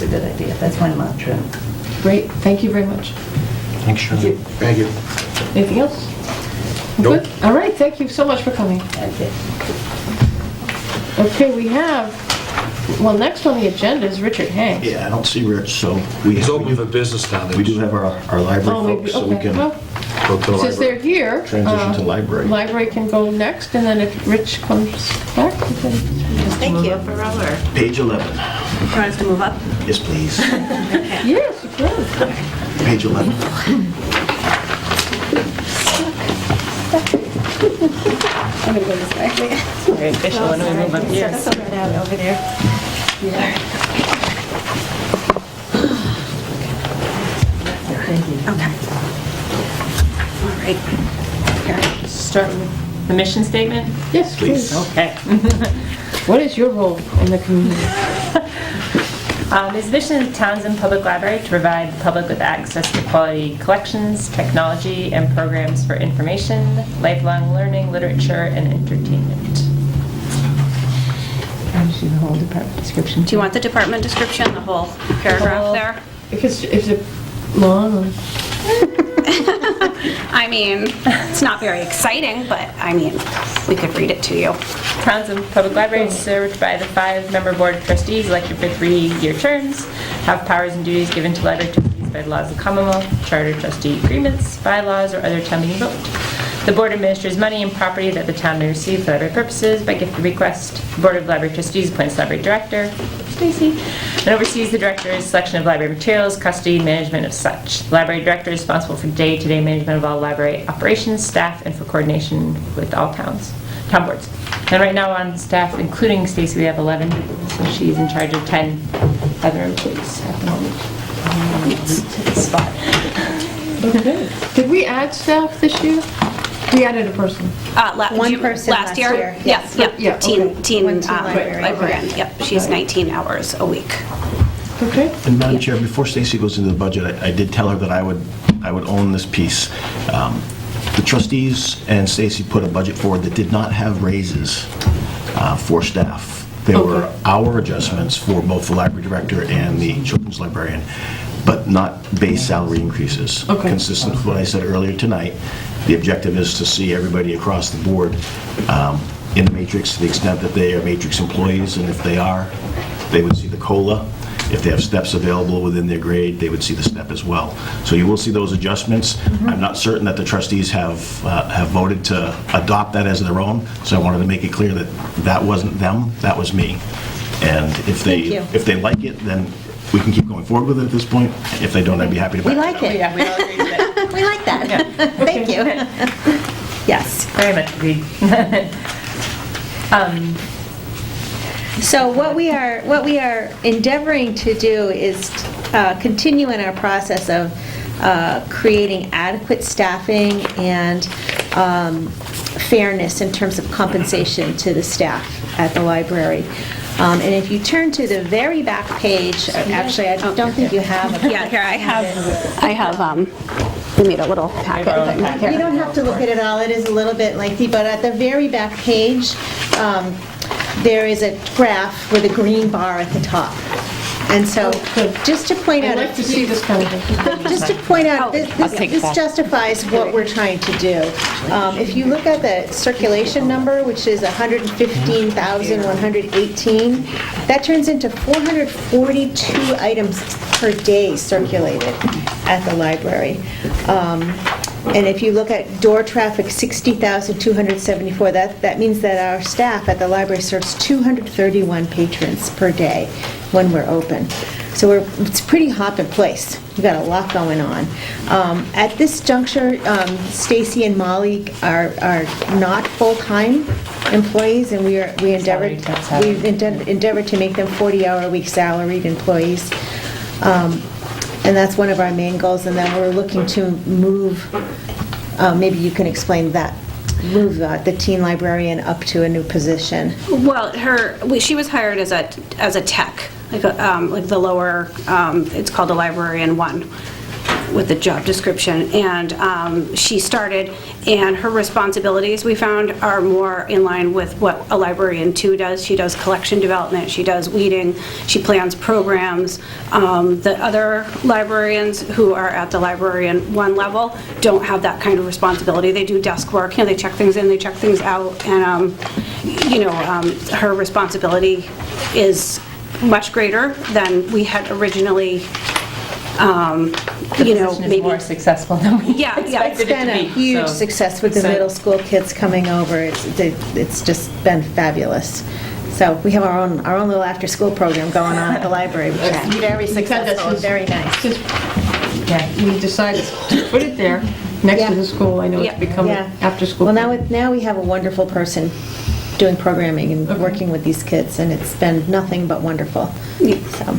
a good idea, that's my mantra. Great, thank you very much. Thanks, Shirley. Thank you. Anything else? Nope. Good? All right, thank you so much for coming. Okay. Okay, we have, well, next on the agenda is Richard Hanks. Yeah, I don't see Rich, so we He's open for business down there. we do have our Oh, library maybe, folks, so we okay, can well, Go to the since they're library. here. transition to library. Library can go next, and then if Rich comes back, we can... Thank you. Page 11. You want us to move up? Yes, please. Yes, you can. Page 11. I'm gonna go this way. Very official when we move up here. Over there. Okay. All right. Start with the mission statement? Yes, please. Okay. What is your role in the community? Its mission is Townsend Public Library to provide the public with access to quality collections, technology, and programs for information, lifelong learning, literature, and entertainment. I just see the whole department description. Do you want the department description, the whole paragraph there? Because is it long or? I mean, it's not very exciting, but I mean, we could read it to you. Townsend Public Library is served by the 5-member board of trustees elected for 3-year terms, have powers and duties given to library trustees by the laws of the Commonwealth, charter trustee agreements, bylaws, or other town meeting vote. The board administers money and property that the town may receive for library purposes by gift or bequest. The board of library trustees appoints library director, Stacy, and oversees the director's selection of library materials, custody, and management of such. The library director is responsible for day-to-day management of all library operations, staff, and for coordination with all town boards. And right now on staff, including Stacy, we have 11 people, so she's in charge of 10 other employees at the moment. Spot. Okay. Did we add staff this year? We added a person. One person last year. Yes, yep. Yeah, okay. Teen librarian. librarian. Yep, she's 19 hours a week. Okay. And Madam Chair, before Stacy goes into the budget, I did tell her that I would own this piece. The trustees and Stacy put a budget forward that did not have raises for staff. There were hour adjustments for both the library director and the children's librarian, but not base salary increases. Okay. Consistent with what I said earlier tonight, the objective is to see everybody across the board in the matrix to the extent that they are matrix employees, and if they are, they would see the COLA. If they have steps available within their grade, they would see the step as well. So you will see those adjustments. I'm not certain that the trustees have voted to adopt that as their own, so I wanted to make it clear that that wasn't them, that was me. And if they like it, then we can keep going forward with it at this point. If they don't, I'd be happy to back We like it. Yeah, we all agree with it. We like that. Thank you. Yes. Very much agreed. So what we are endeavoring to do is continue in our process of creating adequate staffing and fairness in terms of compensation to the staff at the library. And if you turn to the very back page, actually, I don't think you have. Yeah, here, I have, we made a little packet thing. Here. You don't have to look at it all, it is a little bit lengthy, but at the very back page, there is a graph with a green bar at the top. And so, just to point out... I'd like to see this kind of thing. Just to point out, I'll take this that. justifies what we're trying to do. If you look at the circulation number, which is 115,118, that turns into 442 items per day circulated at the library. And if you look at door traffic, 60,274, that means that our staff at the library serves 231 patrons per day when we're open. So it's pretty hop in place. We've got a lot going on. At this juncture, Stacy and Molly are not full-time employees, and we endeavored to make them 40-hour-a-week salaried employees. And that's one of our main goals, and then we're looking to move, maybe you can explain that, move the teen librarian up to a new position. Well, she was hired as a tech, like the lower, it's called a librarian 1 with the job description, and she started, and her responsibilities, we found, are more in line with what a librarian 2 does. She does collection development, she does weeding, she plans programs. The other librarians who are at the librarian 1 level don't have that kind of responsibility. They do desk work, they check things in, they check things out, and her responsibility is much greater than we had originally maybe more successful than we expected it's been a huge success with the middle school kids coming over. It's just been fabulous. So we have our own little after-school program going on at the library, which is very successful and very nice. Yeah, we decided to put it there next to the school. I know it's become after-school. Well, now we have a wonderful person doing programming and working with these kids, and it's been nothing but wonderful. So.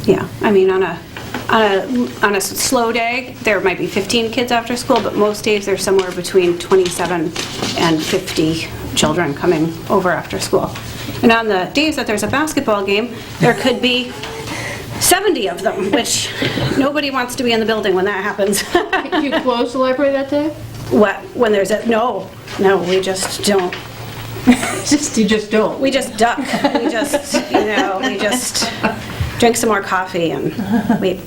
Yeah, I mean, on a slow day, there might be 15 kids after school, but most days there's somewhere between 27 and 50 children coming over after school. And on the days that there's a basketball game, there could be 70 of them, which nobody wants to be in the building when that happens. Do you close the library that day? What? When there's a... No, we just don't. You just don't? We just duck. We just drink some more coffee and wait.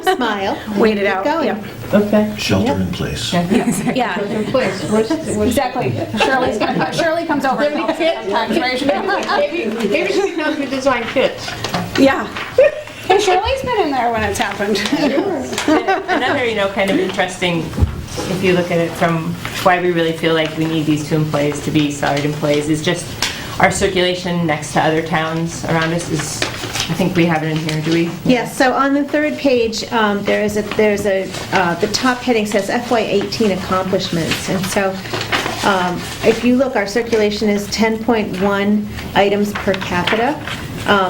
Smile. Wait it out. Going. Yep. Okay. Shelter in place. Yeah. In place. Exactly. Shirley comes over. Maybe she can help you design kits. Yeah. Hey, Shirley's been in there when it's happened. Another, kind of interesting, if you look at it from why we really feel like we need these 2 employees to be salaried employees, is just our circulation next to other towns around us is, I think we have it in here, do we? Yes, so on the third page, the top heading says FY18 accomplishments, and so if you look, our circulation is 10.1 items per capita,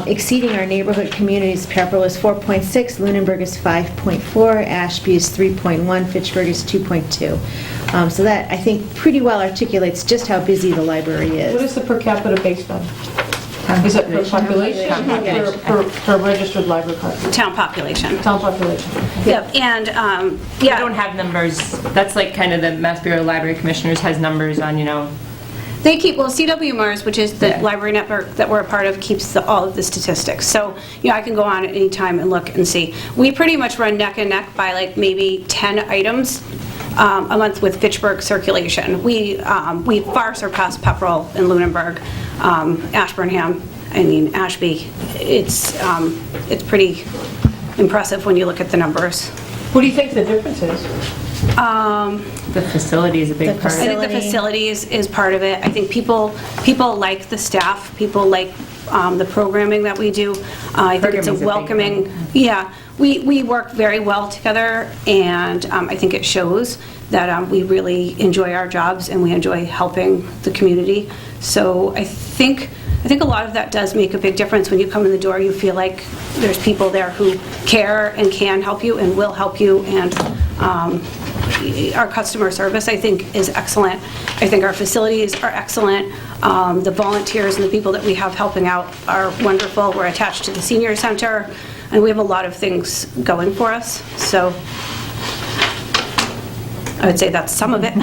exceeding our neighborhood communities. Pepperell is 4.6, Lunenburg is 5.4, Ashby is 3.1, Fitchburg is 2.2. So that, I think, pretty well articulates just how busy the library is. What is the per capita based on? Is it per population or per registered library card? Town population. Town population. Yep, and, We don't have numbers. That's like kind of the Mass Bureau of Library Commissioners has numbers on, they keep, CW Mars, which is the library network that we're a part of, keeps all of the statistics. So, I can go on at any time and look and see. We pretty much run neck and neck by like maybe 10 items a month with Fitchburg circulation. We far surpass Pepperell and Lunenburg, Ashburnham, Ashby. It's pretty impressive when you look at the numbers. What do you think the difference is? The facility is a big part of I it. think the facilities is part of it. I think people like the staff, people like the programming that we do. I think it's a welcoming, we work very well together, and I think it shows that we really enjoy our jobs and we enjoy helping the community. So I think a lot of that does make a big difference. When you come in the door, you feel like there's people there who care and can help you and will help you, and our customer service, I think, is excellent. I think our facilities are excellent. The volunteers and the people that we have helping out are wonderful. We're attached to the senior center, and we have a lot of things going for us. So I would say that's some of it.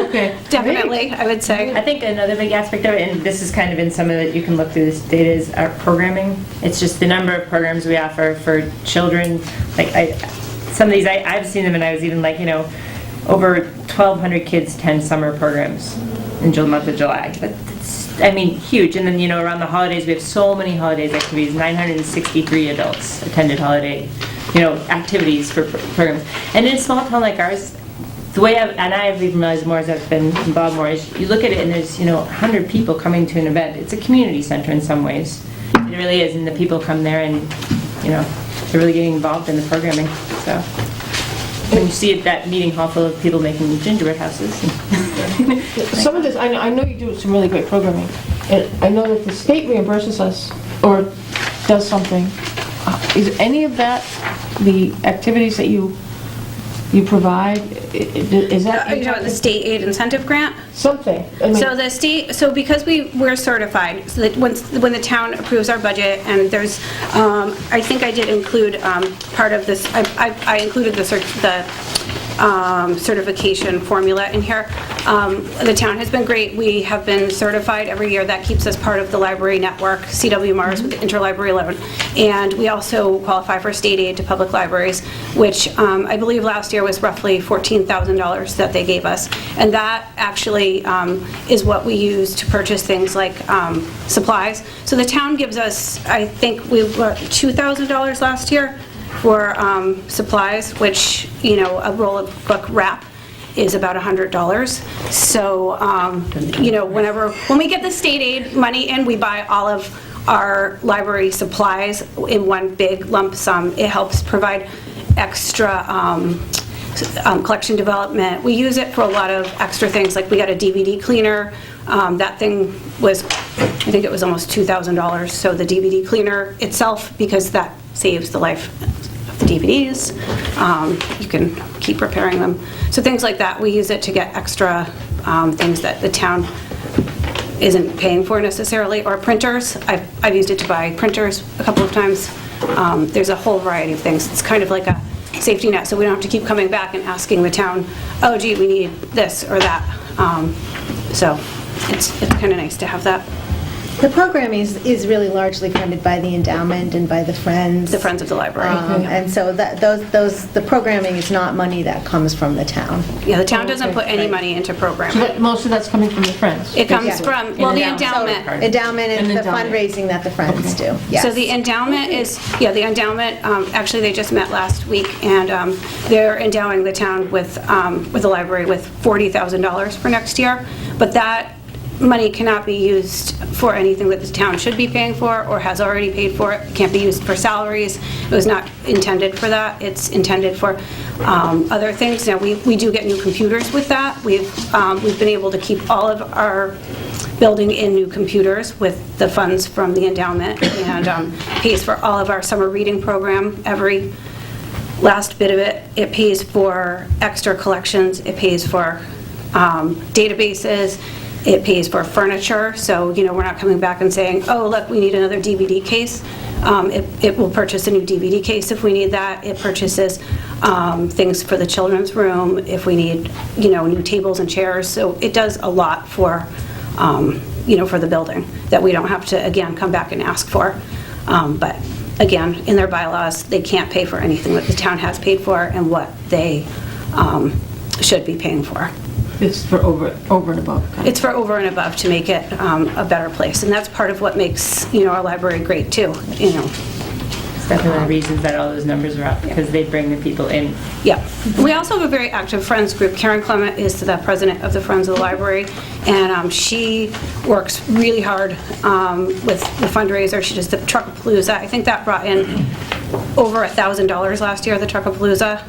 Okay. Definitely, I would say. I think another big aspect of it, and this is kind of in some of it, you can look through this data, is our programming. It's just the number of programs we offer for children. Like some of these, I've seen them, and I was even like, over 1,200 kids attend summer programs in the month of July. But it's, huge. And then, around the holidays, we have so many holidays activities. 963 adults attended holiday, activities for programs. And in a small town like ours, the way I've even realized more as I've been involved more, is you look at it and there's, 100 people coming to an event. It's a community center in some ways. It really is, and the people come there and, they're really getting involved in the programming, so. When you see that meeting hall full of people making gingerbread houses. Some of this, I know you do some really great programming, and I know that the state reimburses us, or does something. Is any of that the activities that you provide, is that? You know, the state aid incentive grant? Something. I mean- So the state, so because we're certified, so that when the town approves our budget, and there's, I think I did include part of this, I included the certification formula in here. The town has been great. We have been certified every year. That keeps us part of the library network, CWMRs with the interlibrary loan. And we also qualify for state aid to public libraries, which I believe last year was roughly $14,000 that they gave us. And that actually is what we use to purchase things like supplies. So the town gives us, I think we got $2,000 last year for supplies, which, you know, a roll of book wrap is about $100. So, you know, when we get the state aid money in, we buy all of our library supplies in one big lump sum. It helps provide extra collection development. We use it for a lot of extra things, like we got a DVD cleaner. That thing was, I think it was almost $2,000. So the DVD cleaner itself, because that saves the life of the DVDs, you can keep repairing them. So things like that, we use it to get extra things that the town isn't paying for necessarily, or printers. I've used it to buy printers a couple of times. There's a whole variety of things. It's kind of like a safety net, so we don't have to keep coming back and asking the town, oh gee, we need this or that. So it's kind of nice to have that. The program is really largely funded by the endowment and by the Friends. The Friends of the Library. And so the programming is not money that comes from the town. Yeah, the town doesn't put any money into So programming. that, most of that's coming from the Friends? It comes from, well, the endowment. Endowment and the endowment. fundraising that the Friends do, yes. So the endowment is, yeah, the endowment, actually, they just met last week, and they're endowing the town with the library with $40,000 for next year, but that money cannot be used for anything that the town should be paying for or has already paid for. It can't be used for salaries. It was not intended for that. It's intended for other things. Now, we do get new computers with that. We've been able to keep all of our building in new computers with the funds from the endowment, and pays for all of our summer reading program. Every last bit of it. It pays for extra collections. It pays for databases. It pays for furniture, so, you know, we're not coming back and saying, oh, look, we need another DVD case. It will purchase a new DVD case if we need that. It purchases things for the children's room if we need, you know, new tables and chairs. So it does a lot for, you know, for the building that we don't have to, again, come back and ask for. But again, in their bylaws, they can't pay for anything that the town has paid for and what they should be paying for. It's for over and above. It's for over and above to make it a better place, and that's part of what makes, you know, our library great too, you know. It's definitely one of the reasons that all those numbers are up, because they bring the people in. Yeah. We also have a very active Friends group. Karen Clement is the president of the Friends of the Library, and she works really hard with the fundraiser. She does the Truckapalooza. I think that brought in over $1,000 last year, the Truckapalooza.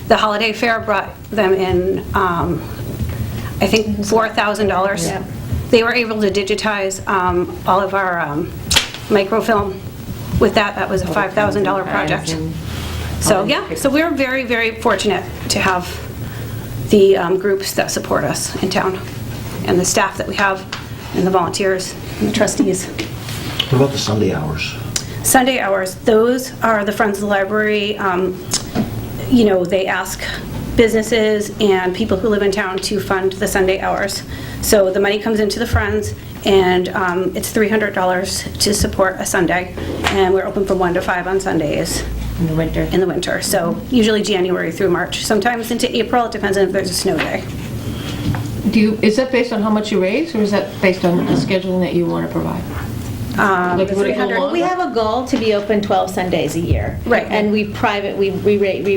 The holiday fair brought them in, I think, $4,000. Yeah. They were able to digitize all of our microfilm with that. That was a $5,000 project. So, yeah, so we're very, very fortunate to have the groups that support us in town, and the staff that we have, and the volunteers, and the trustees. What about the Sunday hours? Sunday hours, those are the Friends of the Library. You know, they ask businesses and people who live in town to fund the Sunday hours. So the money comes into the Friends, and it's $300 to support a Sunday, and we're open from 1 to 5 on Sundays. In the winter. In the winter, so usually January through March. Sometimes into April, it depends on if there's a snow day. Is that based on how much you raise, or is that based on the scheduling that you want to provide? Like, would it go 300. Well, we longer? have a goal to be open 12 Sundays a year. Right. And we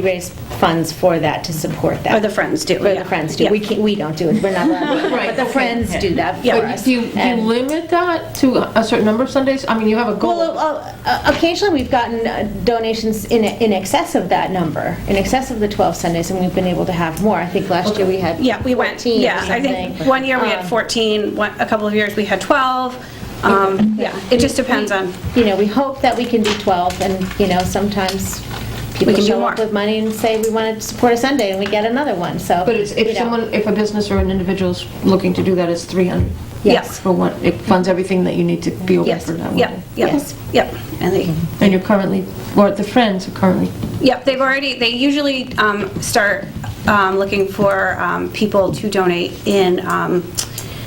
raise funds for that to support that. Or the Friends do, Or yeah. the Friends do. Yeah. We don't do it, we're not allowed, Right, but the okay. Friends do that Yeah. for But us. do you limit that to a certain number of Sundays? I mean, you have a goal. Well, occasionally, we've gotten donations in excess of that number, in excess of the 12 Sundays, and we've been able to have more. I think last year we had Yeah, we went, 14 or yeah, I think something. one year we had 14, a couple of years we had 12. Yeah, it just depends on, You know, we hope that we can do 12, and, you know, sometimes people can do show up more. with money and say, we want to support a Sunday, and we get another one, so. But it's, you if know. someone, if a business or an individual's looking to do that, it's 300. Yes. For what, it funds everything that you need to be open yes, for that one yep, day. yep, Yes. yep. And they, And you're currently, or the Friends are currently, yep, they usually start looking for people to donate in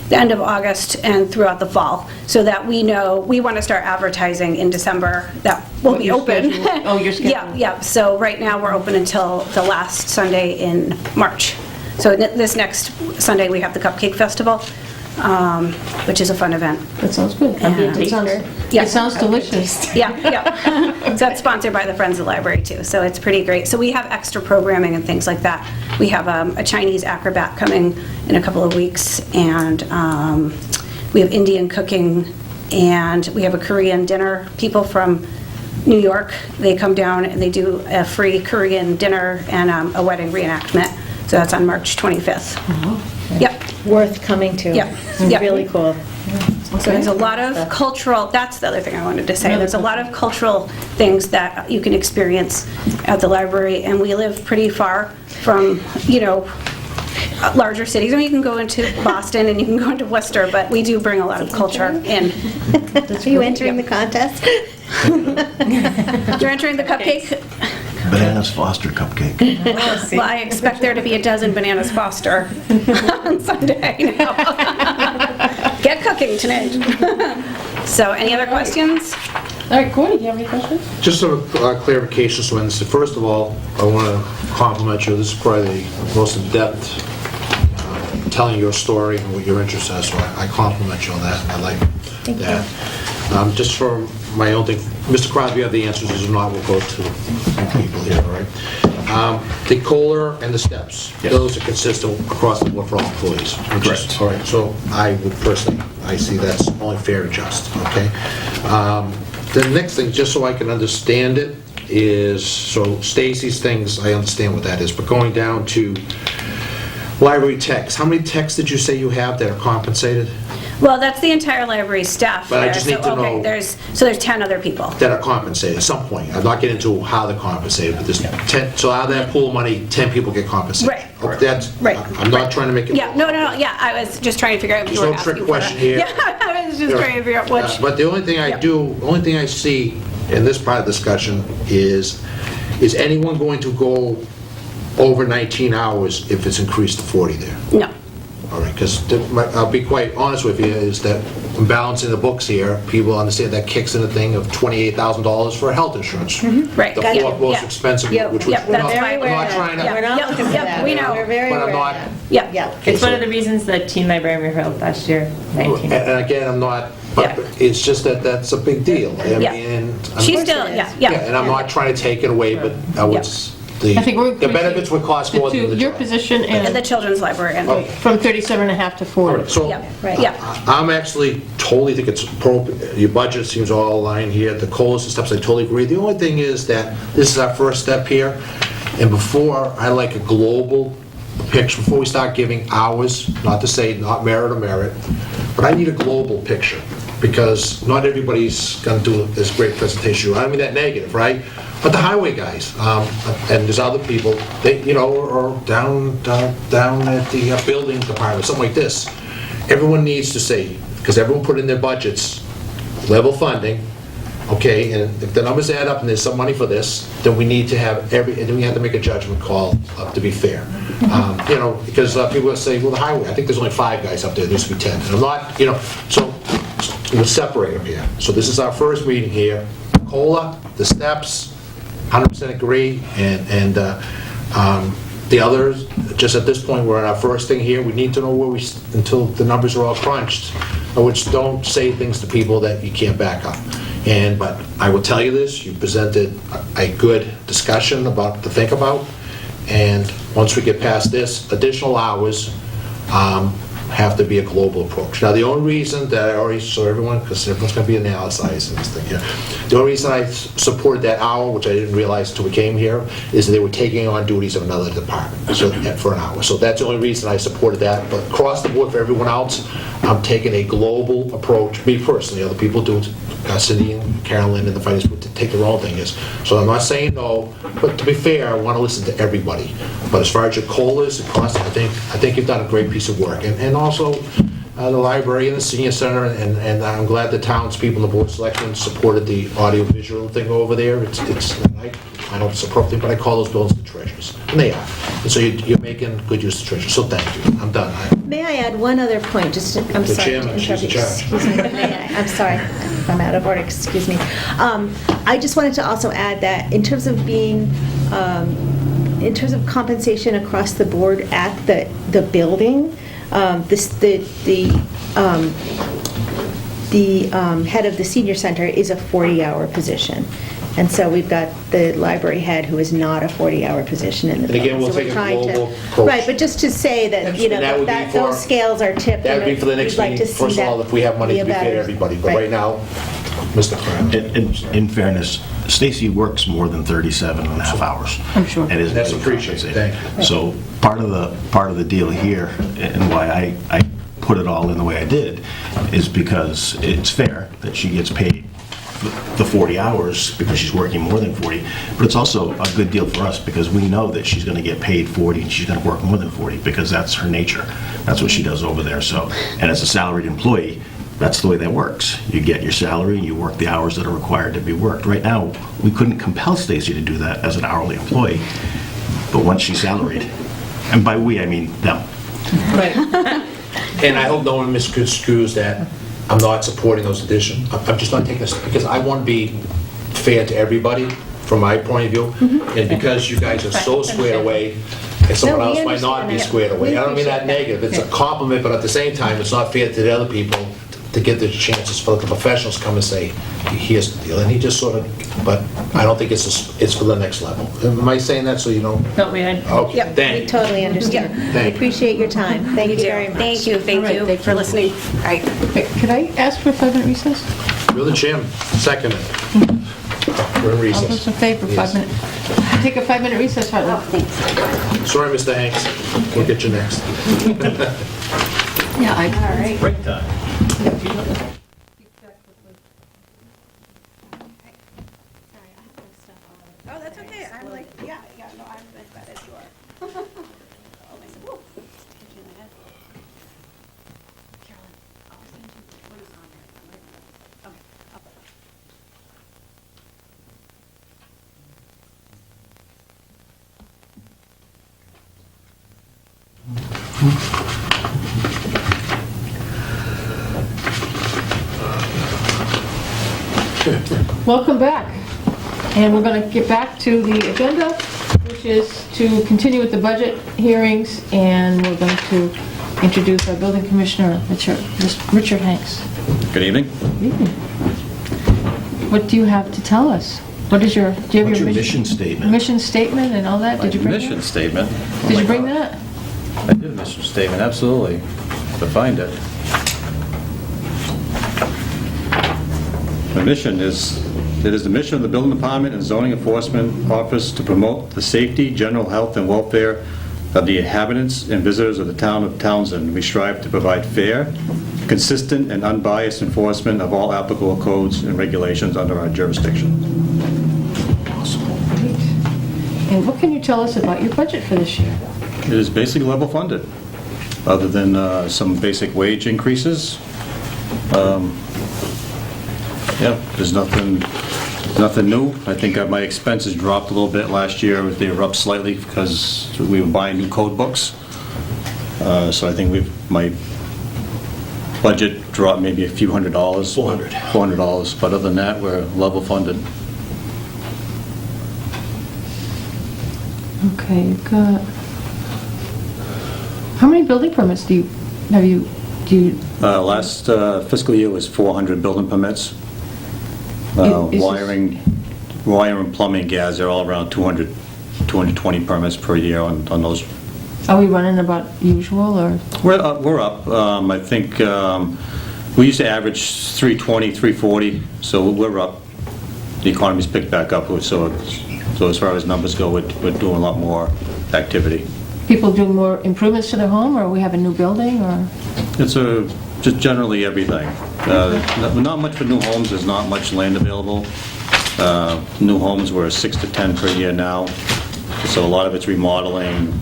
the end of August and throughout the fall, so that we know, we want to start advertising in December that we'll What be your open. schedule- oh, your schedule. Yeah, yeah, so right now we're open until the last Sunday in March. So this next Sunday, we have the Cupcake Festival, which is a fun event. that sounds good. And- It sounds, Yeah. it sounds delicious. Yeah, yeah. So that's sponsored by the Friends of the Library too, so it's pretty great. So we have extra programming and things like that. We have a Chinese acrobat coming in a couple of weeks, and we have Indian cooking, and we have a Korean dinner. People from New York, they come down and they do a free Korean dinner and a wedding reenactment. So that's on March 25th. Yep. Worth coming to. Yeah. It's Yeah. really cool. So there's a lot of cultural, that's the other thing I wanted to say, there's a lot of cultural things that you can experience at the library, and we live pretty far from, you know, larger cities. I mean, you can go into Boston and you can go into Worcester, but we do bring a lot of culture in. Are you entering the contest? You're entering the cupcake? Bananas Foster cupcake. Well, I expect there to be a dozen Bananas Foster on Sunday now. Get cooking tonight. So, any other questions? All right, Courtney, do you have any questions? Just some clarification, so first of all, I want to compliment you. This is probably the most in-depth telling your story and what your interests are, so I compliment you on that. I like that. Just for my own thing, Mr. Crosby, you have the answers. This is not, we'll go to people here, all right? The COLA and the steps, Yes. those are consistent across the board for all employees. which is- Correct. All right, so I would personally, I see that's only fair and just, okay? The next thing, just so I can understand it, is, so Stacy's things, I understand what that is, but going down to library techs, how many techs did you say you have that are compensated? Well, that's the entire library staff. But I there. just need So, to okay, know- there's 10 other people. That are compensated at some point. I'm not getting into how they're compensated, but there's 10, so out of that pool of money, 10 people get compensated. Right. Okay, that's, Right. I'm not trying to make it. Yeah, no, yeah, I was just trying to figure out if you There's were no asking trick for question that. here. Yeah, I was just trying to figure out which. But the only thing I Yeah. do, only thing I see in this part of the discussion is anyone going to go over 19 hours if it's increased to 40 there? No. All right, because I'll be quite honest with you, is that I'm balancing the books here. People understand that kicks in a thing of $28,000 for health insurance. Right, The gotcha, fourth most yeah. expensive, Yep, which yep, we're that's not, fine. I'm not trying to. Yeah. We're not Yep, looking for yep, that. we know. We're very But I'm aware not- of that. Yeah. Yeah. It's one of the reasons the teen librarian we held last year, 19. And again, I'm not, but Yeah. it's just that that's a big deal. I Yeah. mean, I'm- She's still, yeah. Yeah, and I'm not trying to take it away, but I was, the I think we're the benefits would cost more than the Your job. position And the and children's librarian. Okay. from 37 and a half to 40. So, Yeah, Right. yeah. I'm actually totally think it's appropriate. Your budget seems all aligned here. The COLAs and steps, I totally agree. The only thing is that this is our first step here, and before, I like a global picture, before we start giving hours, not to say not merit or merit, but I need a global picture, because not everybody's gonna do this great presentation. I don't mean that negative, right? But the highway guys, and there's other people, they, you know, or down at the building department, something like this. Everyone needs to say, because everyone put in their budgets, level funding, okay, and if the numbers add up and there's some money for this, then we need to have and then we have to make a judgment call to be fair. You know, because people will say, well, the highway, I think there's only 5 guys up there, there used to be 10. And I'm not, you know, so we'll separate them here. So this is our first meeting here. COLA, the steps, 100% agree, and the others, just at this point, we're on our first thing here, we need to know where until the numbers are all crunched, which don't say things to people that you can't back up. But I will tell you this, you presented a good discussion about to think about, and once we get past this, additional hours have to be a global approach. Now, the only reason that I already, so everyone, because everyone's going to be analyzed in this thing here, the only reason I supported that hour, which I didn't realize until we came here, is that they were taking on duties of another department for an hour. So that's the only reason I supported that. But across the board for everyone else, I'm taking a global approach. Me personally, other people do, Cindy and Carolyn and the finance group take their own thing is. So I'm not saying no, but to be fair, I want to listen to everybody. But as far as your COLAs, the cost, I think you've done a great piece of work. And also, the library and the senior center, and I'm glad the townspeople and the board of selectmen supported the audio-visual thing over there. I don't support them, but I call those buildings the treasures, and they are. And so you're making good use of treasures, so thank you. I'm done. May I add one other point? I'm The sorry to chairman, she's interrupt in you. charge. Excuse me. May I? I'm sorry if I'm out of order, excuse me. I just wanted to also add that in terms of compensation across the board at the building, the head of the senior center is a 40-hour position. And so we've got the library head who is not a 40-hour position in the And again, building. we'll So we're take a trying to- global approach. Right, but just to say that, you know, And that would be that for- those scales are tipped. That would be and for the next we'd like meeting. to see First of all, that if we have money be to be fair to better- everybody. But right. right now, Mr. Crown. In fairness, Stacy works more than 37 and a half hours. I'm sure. And isn't That's being appreciated. compensated. Thank you. So part of the deal here, and why I put it all in the way I did, is because it's fair that she gets paid the 40 hours because she's working more than 40, but it's also a good deal for us because we know that she's going to get paid 40 and she's going to work more than 40 because that's her nature. That's what she does over there. So, and as a salaried employee, that's the way that works. You get your salary and you work the hours that are required to be worked. Right now, we couldn't compel Stacy to do that as an hourly employee, but once she's salaried, and by we, I mean them. Right. And I hope no one misconstrues that I'm not supporting those additions. I'm just not taking this, because I want to be fair to everybody from my point of view. And because you guys are so squared away, and someone No, we else might not be understand that. squared away. We I don't mean that appreciate that. negative. It's a compliment, but at the same time, it's not fair to the other people to get the chances for the professionals to come and say, here's the deal. And he just sort of, but I don't think it's for the next level. Am I saying that so you know? No, we had, Okay, Yep, thank we you. totally understand. Thank We you. appreciate your time. Thank you very much. Thank you for listening. All right. could I ask for a 5-minute recess? You're the chairman. Second it. We're in All recess. those in favor, 5 minutes. Take a 5-minute recess, Hartley. Sorry, Mr. Hanks. We'll get you next. Yeah, I... Break time. Oh, that's okay. I'm like, yeah, no, I'm as bad as you are. Welcome back. And we're going to get back to the agenda, which is to continue with the budget hearings, and we're going to introduce our building commissioner, Richard Hanks. Good evening. What do you have to tell us? What is your, do you have What's your your mission statement? mission statement and all that? Did you bring Mission that? statement. Did you bring that? I did a mission statement, absolutely. To find it. My mission is, it is the mission of the Building Department and Zoning Enforcement Office to promote the safety, general health, and welfare of the inhabitants and visitors of the town of Townsend. We strive to provide fair, consistent, and unbiased enforcement of all applicable codes and regulations under our jurisdiction. Great. And what can you tell us about your budget for this year? It is basically level funded, other than some basic wage increases. Yeah, there's nothing new. I think my expenses dropped a little bit last year. They were up slightly because we were buying new code books. So I think my budget dropped maybe a few $100. $400. But other than that, we're level funded. Okay, you've got... How many building permits do you Do you, Last fiscal year was 400 building permits. Is Wiring, plumbing, gas, they're all around 200, 220 permits per year on those. are we running about usual, or? We're up. I think we used to average 320, 340, so we're up. The economy's picked back up, so as far as numbers go, we're doing a lot more activity. People doing more improvements to their home, or we have a new building, or? It's just generally everything. Not much for new homes, there's not much land available. New homes were 6 to 10 per year now, so a lot of it's remodeling,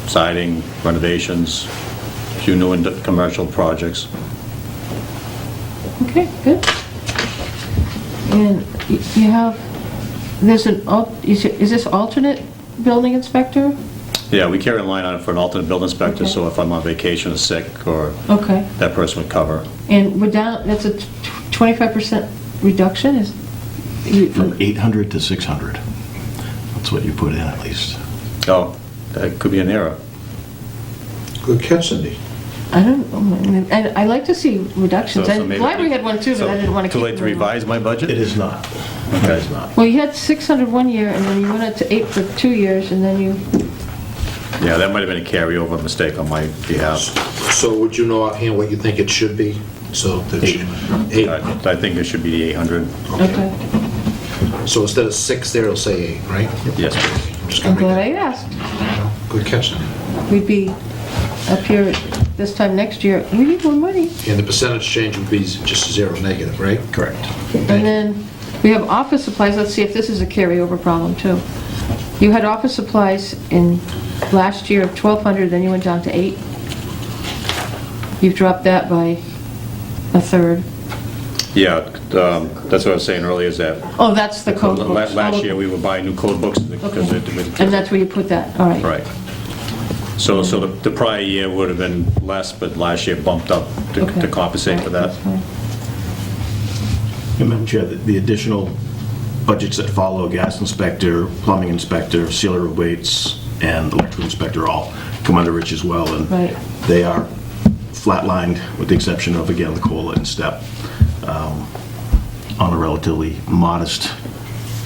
siding, renovations, a few new commercial projects. Okay, good. And you have, there's is this alternate building inspector? Yeah, we carry a line on it for an alternate building inspector, Okay. so if I'm on vacation or sick, or Okay. that person would cover. And we're down, that's a 25% reduction, is? From 800 to 600. That's what you put in, at least. Oh, that could be an error. Good catch, Cindy. I don't, and I like to see reductions. So And the maybe- library had one too, but I didn't want to keep. Too late to revise my budget? It is not. It is not. Well, you had 600 one year, and then you went up to 8 for 2 years, and then you, Yeah, that might have been a carryover mistake on my behalf. So would you know offhand what you think it should be? So that you- 8. I think it should be 800. okay. So instead of 6 there, it'll say 8, right? Yes, please. I'm just I'm gonna glad make I asked. that. Good catch, Cindy. We'd be up here this time next year, we need more money. And the percentage change would be just 0 negative, right? Correct. And then we have office supplies, let's see if this is a carryover problem too. You had office supplies in last year of 1,200, then you went down to 8. You've dropped that by a third. Yeah, that's what I was saying earlier, is that Oh, that's the code books. last year we were buying new code books because Okay. And that's where you put that, all right. Right. So the prior year would have been less, but last year bumped up Okay. to compensate for that. That's fine. And Madam Chair, the additional budgets that follow, gas inspector, plumbing inspector, sealer of weights, and electrical inspector all come under Rich as well. And Right. they are flatlined, with the exception of, again, the COLA and STEP, on a relatively modest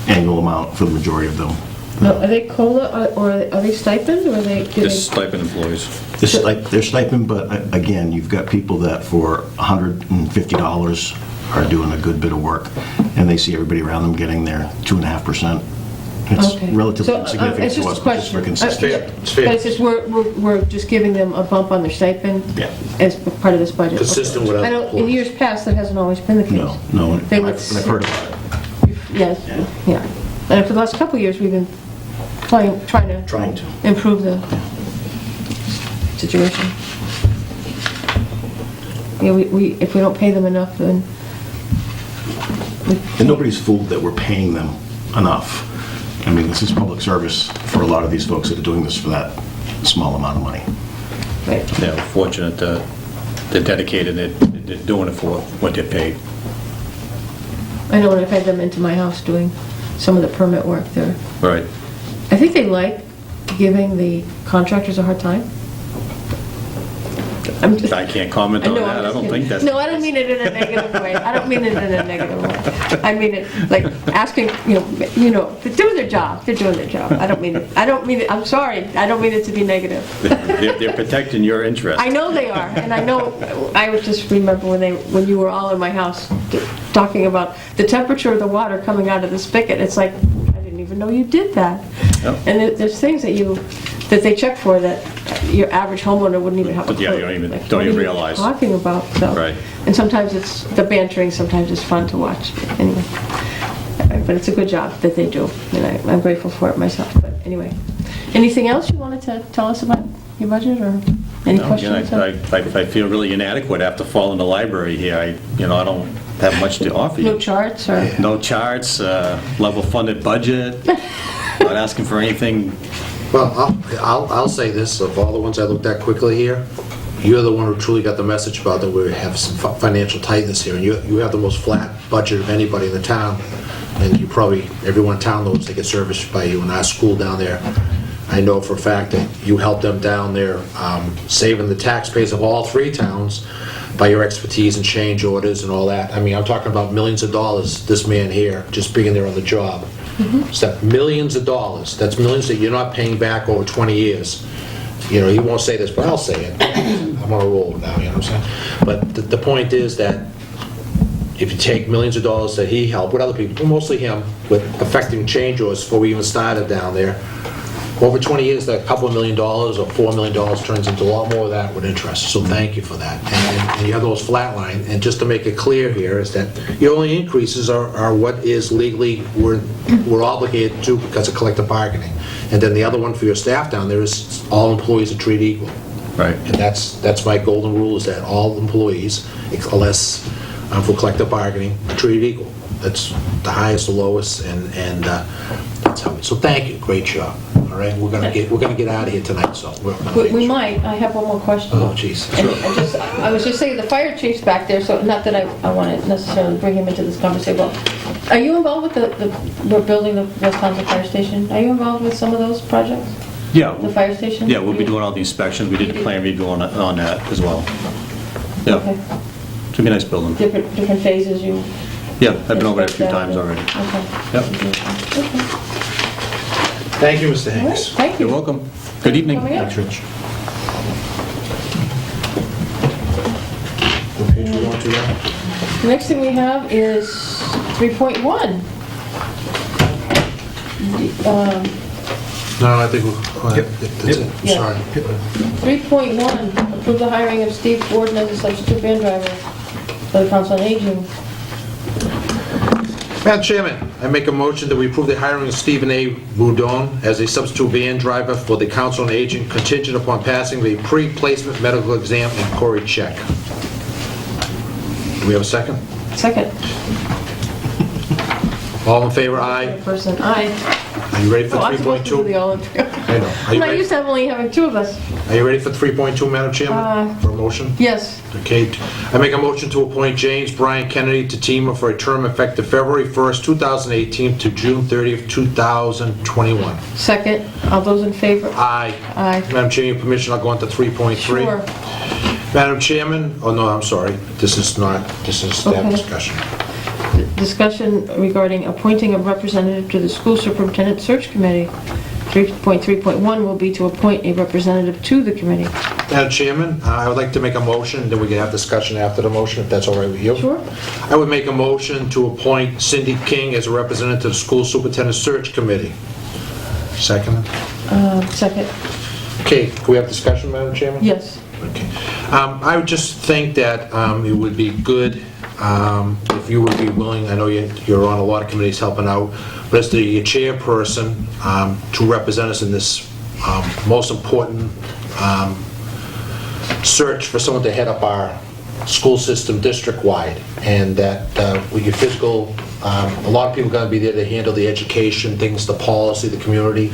annual amount for the majority of them. Now, are they COLA, or are they stipend, or are they? Just stipend employees. They're stipend, but again, you've got people that for $150 are doing a good bit of work, and they see everybody around them getting their 2.5%. It's Okay. relatively So, insignificant it's to just us, a but just for question. consistency. It's fair. But it's just, we're just giving them a bump on their stipend? Yeah. As part of this budget? Consistent with other I know, in employees. years past, that hasn't always been the case. No, and They would I've heard about it. Yes, yeah. And for the last couple of years, we've been trying to improve the situation. Yeah, if we don't pay them enough, then... And nobody's fooled that we're paying them enough. I mean, this is public service for a lot of these folks that are doing this for that small amount of money. Right. Yeah, we're fortunate that they're dedicated, they're doing it for what they're paid. I know when I've had them into my house doing some of the permit work there. Right. I think they like giving the contractors a hard time. I can't comment on that, I don't think that's... No, I don't mean it in a negative way. I don't mean it in a negative way. I mean it like asking, they're doing their job. They're doing their job. I don't mean it, I'm sorry, I don't mean it to be negative. They're protecting your interests. I know they are, and I know, I would just remember when you were all in my house talking about the temperature of the water coming out of the spigot. It's like, I didn't even know you did that. Yep. And there's things that they check for that your average homeowner wouldn't even have a clue. Yeah, you don't even realize. What are you talking about, so. Right. And sometimes it's, the bantering sometimes is fun to watch, anyway. But it's a good job that they do, and I'm grateful for it myself, but anyway. Anything else you wanted to tell us about your budget, or any questions? I feel really inadequate after following the library here. I don't have much to offer you. No charts, or? No charts, level funded budget, not asking for anything. Well, I'll say this, of all the ones I looked at quickly here, you're the one who truly got the message about that we have some financial tightness here, and you have the most flat budget of anybody in the town, and everyone in town knows they get serviced by you, and our school down there, I know for a fact that you helped them down there, saving the taxpayers of all three towns by your expertise and change orders and all that. I mean, I'm talking about millions of dollars, this man here, just being there on the job. So millions of dollars, that's millions that you're not paying back over 20 years. You know, he won't say this, but I'll say it. I'm on a roll now, you know what I'm saying? But the point is that if you take millions of dollars that he helped with other people, mostly him, with affecting change orders before we even started down there, over 20 years, that couple of $1 million or $4 million turns into a lot more of that with interest. So thank you for that. And you have those flat line. And just to make it clear here is that your only increases are what is legally we're obligated to because of collective bargaining. And then the other one for your staff down there is all employees are treated equal. Right. And that's my golden rule, is that all employees, unless for collective bargaining, are treated equal. That's the highest, the lowest, and that's how. So thank you, great job. All right, we're gonna get out of here tonight. So We might, I have one more question. Oh, jeez. And I was just saying, the fire chief's back there, so not that I want to necessarily bring him into this conversation, but are you involved with we're building the West Townsend Fire Station? Are you involved with some of those projects? Yeah. The fire station? Yeah, we'll be doing all the inspections. We did the plan review on that as well. Yeah. Okay. It's gonna be a nice building. Different phases you... Yeah, I've been over it a few times already. Okay. Yep. Okay. Thank you, Mr. Hanks. Thank you. You're welcome. Good evening. Coming up. Rich. What page we going to now? The next thing we have is 3.1. No, I think that's it. Yeah. Sorry. 3.1, approve the hiring of Steve Forden as a substitute van driver for the Council on Aging. Madam Chairman, I make a motion that we approve the hiring of Stephen A. Boudon as a substitute van driver for the Council on Aging, contingent upon passing the pre-placement medical exam and query check. Do we have a second? Second. All in favor, aye. Person, aye. Are you ready for Oh, I'm supposed to do the 3.2? all in three. I know. Are I'm you not ready? used to only having two of us. Are you ready for 3.2, Madam Chairman? For a motion? Yes. Okay, I make a motion to appoint James Brian Kennedy to TEMA for a term effective February 1st, 2018 to June 30th, 2021. Second. All those in favor? Aye. Aye. Madam Chair, your permission, I'll go on to 3.3. Sure. Madam Chairman, oh no, I'm sorry, this is staff Okay. discussion. Discussion regarding appointing a representative to the School Superintendent Search Committee. 3.3.1 will be to appoint a representative to the committee. Madam Chairman, I would like to make a motion, then we can have discussion after the motion, if that's all right with you. Sure. I would make a motion to appoint Cindy King as a representative to the School Superintendent Search Committee. Second? Second. Okay, can we have discussion, Madam Chairman? Yes. Okay. I would just think that it would be good if you would be willing, I know you're on a lot of committees helping out, but as the chairperson, to represent us in this most important search for someone to head up our school system district-wide, and that with your physical, a lot of people are going to be there to handle the education, things, the policy, the community,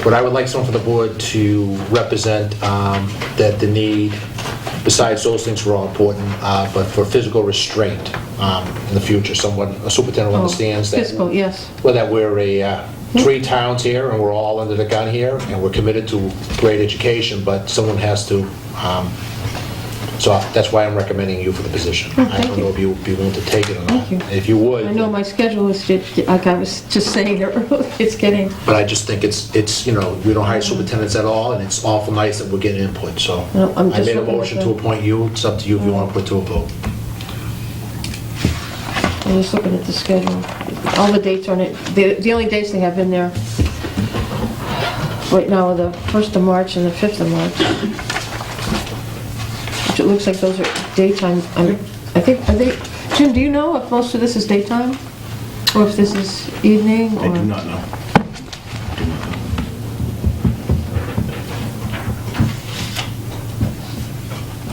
but I would like someone from the board to represent that the need, besides those things were all important, but for physical restraint in the future, a superintendent understands that. Fiscal, yes. Well, that we're three towns here, and we're all under the gun here, and we're committed to great education, but someone has to, so that's why I'm recommending you for the position. I don't know if you would be willing to take it or not. Thank you. If you would. I know my schedule is, like I was just saying earlier, it's getting... But I just think it's we don't hire superintendents at all, and it's awful nice that we're getting input, so. No, I'm I just made a looking at motion the- to appoint you, it's up to you if you want to put to a vote. I'm just looking at the schedule. All the dates are on it. The only dates they have in there right now are the 1st of March and the 5th of March. Which it looks like those are daytime. I think, are they, Jim, do you know if most of this is daytime? Or if this is evening? I do or- not know.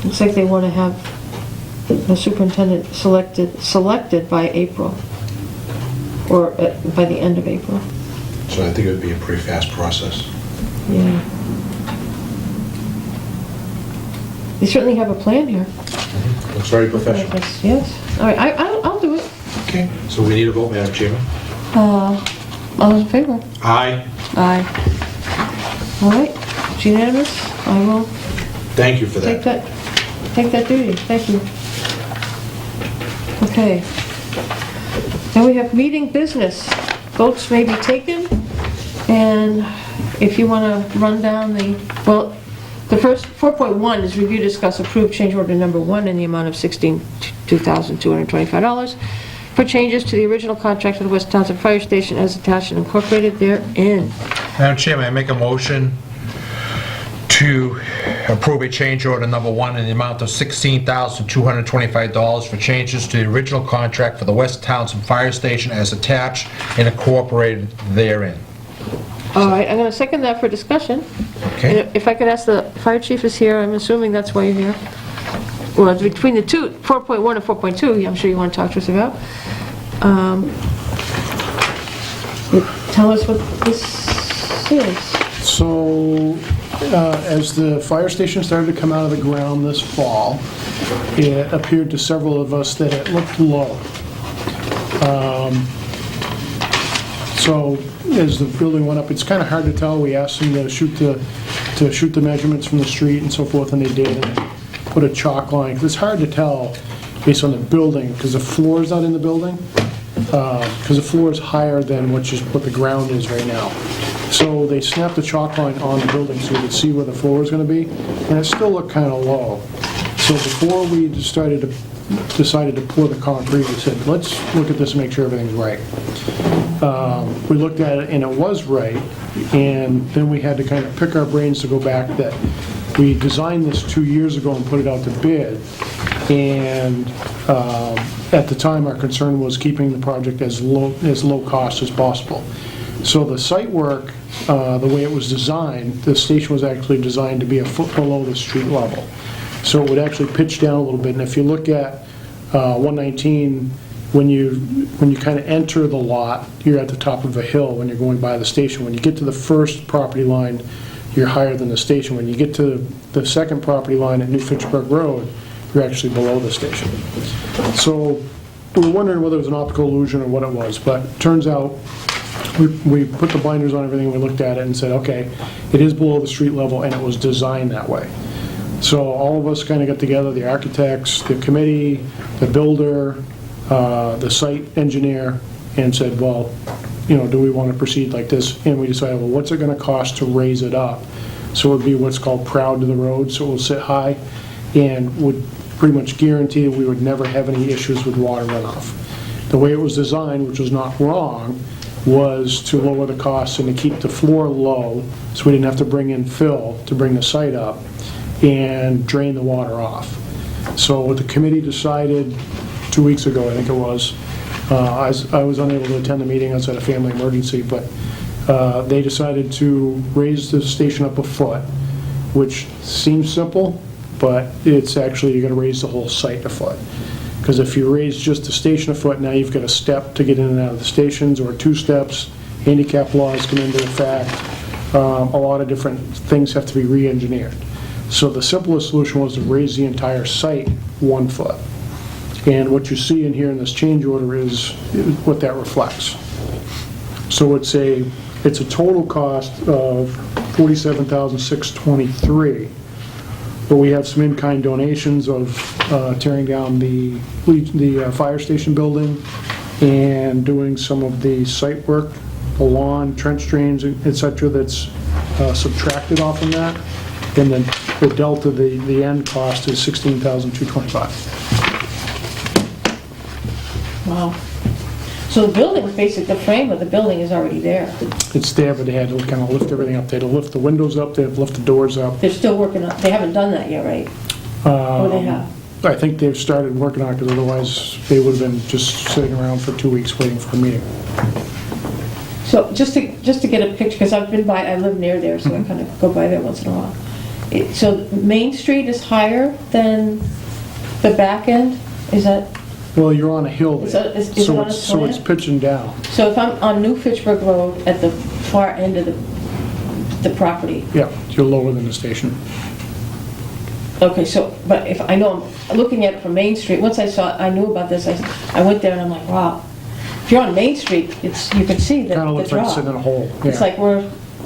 Looks like they want to have the superintendent selected by April, or by the end of April. So I think it would be a pretty fast process. Yeah. They certainly have a plan here. Looks very professional. Yes. All right, I'll do it. Okay, so we need a vote, Madam Chairman. All in favor? Aye. Aye. All right, it's unanimous. I will Thank you for take that. take that duty. Thank you. Okay. Then we have meeting business. Votes may be taken, and if you want to run down well, the first, 4.1 is review, discuss, approve change order number 1 in the amount of $62,225 for changes to the original contract of the West Townsend Fire Station as attached and incorporated therein. Madam Chairman, I make a motion to approve a change order number 1 in the amount of $16,225 for changes to the original contract for the West Townsend Fire Station as attached and incorporated therein. All right, I'm going to second that for discussion. Okay. And if I could ask, the fire chief is here, I'm assuming that's why you're here. Well, it's between the two, 4.1 and 4.2, I'm sure you want to talk to us about. Tell us what this is. So, as the fire station started to come out of the ground this fall, it appeared to several of us that it looked low. So, as the building went up, it's kind of hard to tell. We asked them to shoot the measurements from the street and so forth, and they did, and put a chalk line. 'Cause it's hard to tell based on the building, because the floor is not in the building, because the floor is higher than what the ground is right now. So they snapped the chalk line on the building so we could see where the floor is going to be, and it still looked kind of low. So before we decided to pour the concrete, we said, let's look at this and make sure everything's right. We looked at it and it was right, and then we had to kind of pick our brains to go back that we designed this 2 years ago and put it out to bid, and at the time our concern was keeping the project as low cost as possible. So the site work, the way it was designed, the station was actually designed to be a foot below the street level. So it would actually pitch down a little bit, and if you look at 119, when you kind of enter the lot, you're at the top of a hill when you're going by the station. When you get to the first property line, you're higher than the station. When you get to the second property line at New Fitchburg Road, you're actually below the station. So we were wondering whether it was an optical illusion or what it was, but it turns out we put the binders on everything, and we looked at it and said, okay, it is below the street level, and it was designed that way. So all of us kind of got together, the architects, the committee, the builder, the site engineer, and said, well, do we want to proceed like this? And we decided, well, what's it going to cost to raise it up? So it would be what's called proud to the road, so it will sit high, and would pretty much guarantee that we would never have any issues with water runoff. The way it was designed, which was not wrong, was to lower the costs and to keep the floor low, so we didn't have to bring in fill to bring the site up, and drain the water off. So what the committee decided 2 weeks ago, I think it was, I was unable to attend the meeting, I was at a family emergency, but they decided to raise the station up a foot, which seems simple, but it's actually, you're going to raise the whole site a foot. Because if you raise just the station a foot, now you've got a step to get in and out of the stations, or 2 steps, handicap laws come into effect, a lot of different things have to be re-engineered. So the simplest solution was to raise the entire site 1 foot. And what you see in here in this change order is what that reflects. So it's a total cost of $47,623, but we have some in-kind donations of tearing down the fire station building and doing some of the site work, the lawn, trench drains, etc. that's subtracted off from that. And then the delta, the end cost is $16,225. Wow. So the building, basically, the frame of the building is already there. It's there, but they had to kind of lift everything up. They had to lift the windows up, they had to lift the doors up. They're still working on, they haven't done that yet, right? Or they have? I think they've started working on it, because otherwise they would have been just sitting around for 2 weeks waiting for a meeting. So just to get a picture, because I've been by, I live near there, so I kind of go by there once in a while. So Main Street is higher than the back end? Is that? Well, you're on a hill there, Is it on a so it's pitching down. So if I'm on New Fitchburg Road at the far end of the property? Yeah, you're lower than the station. Okay, so, but if I know, I'm looking at it from Main Street, once I knew about this, I went there and I'm like, wow. If you're on Main Street, you can see the drop. Kind of looks like it's in a hole. It's like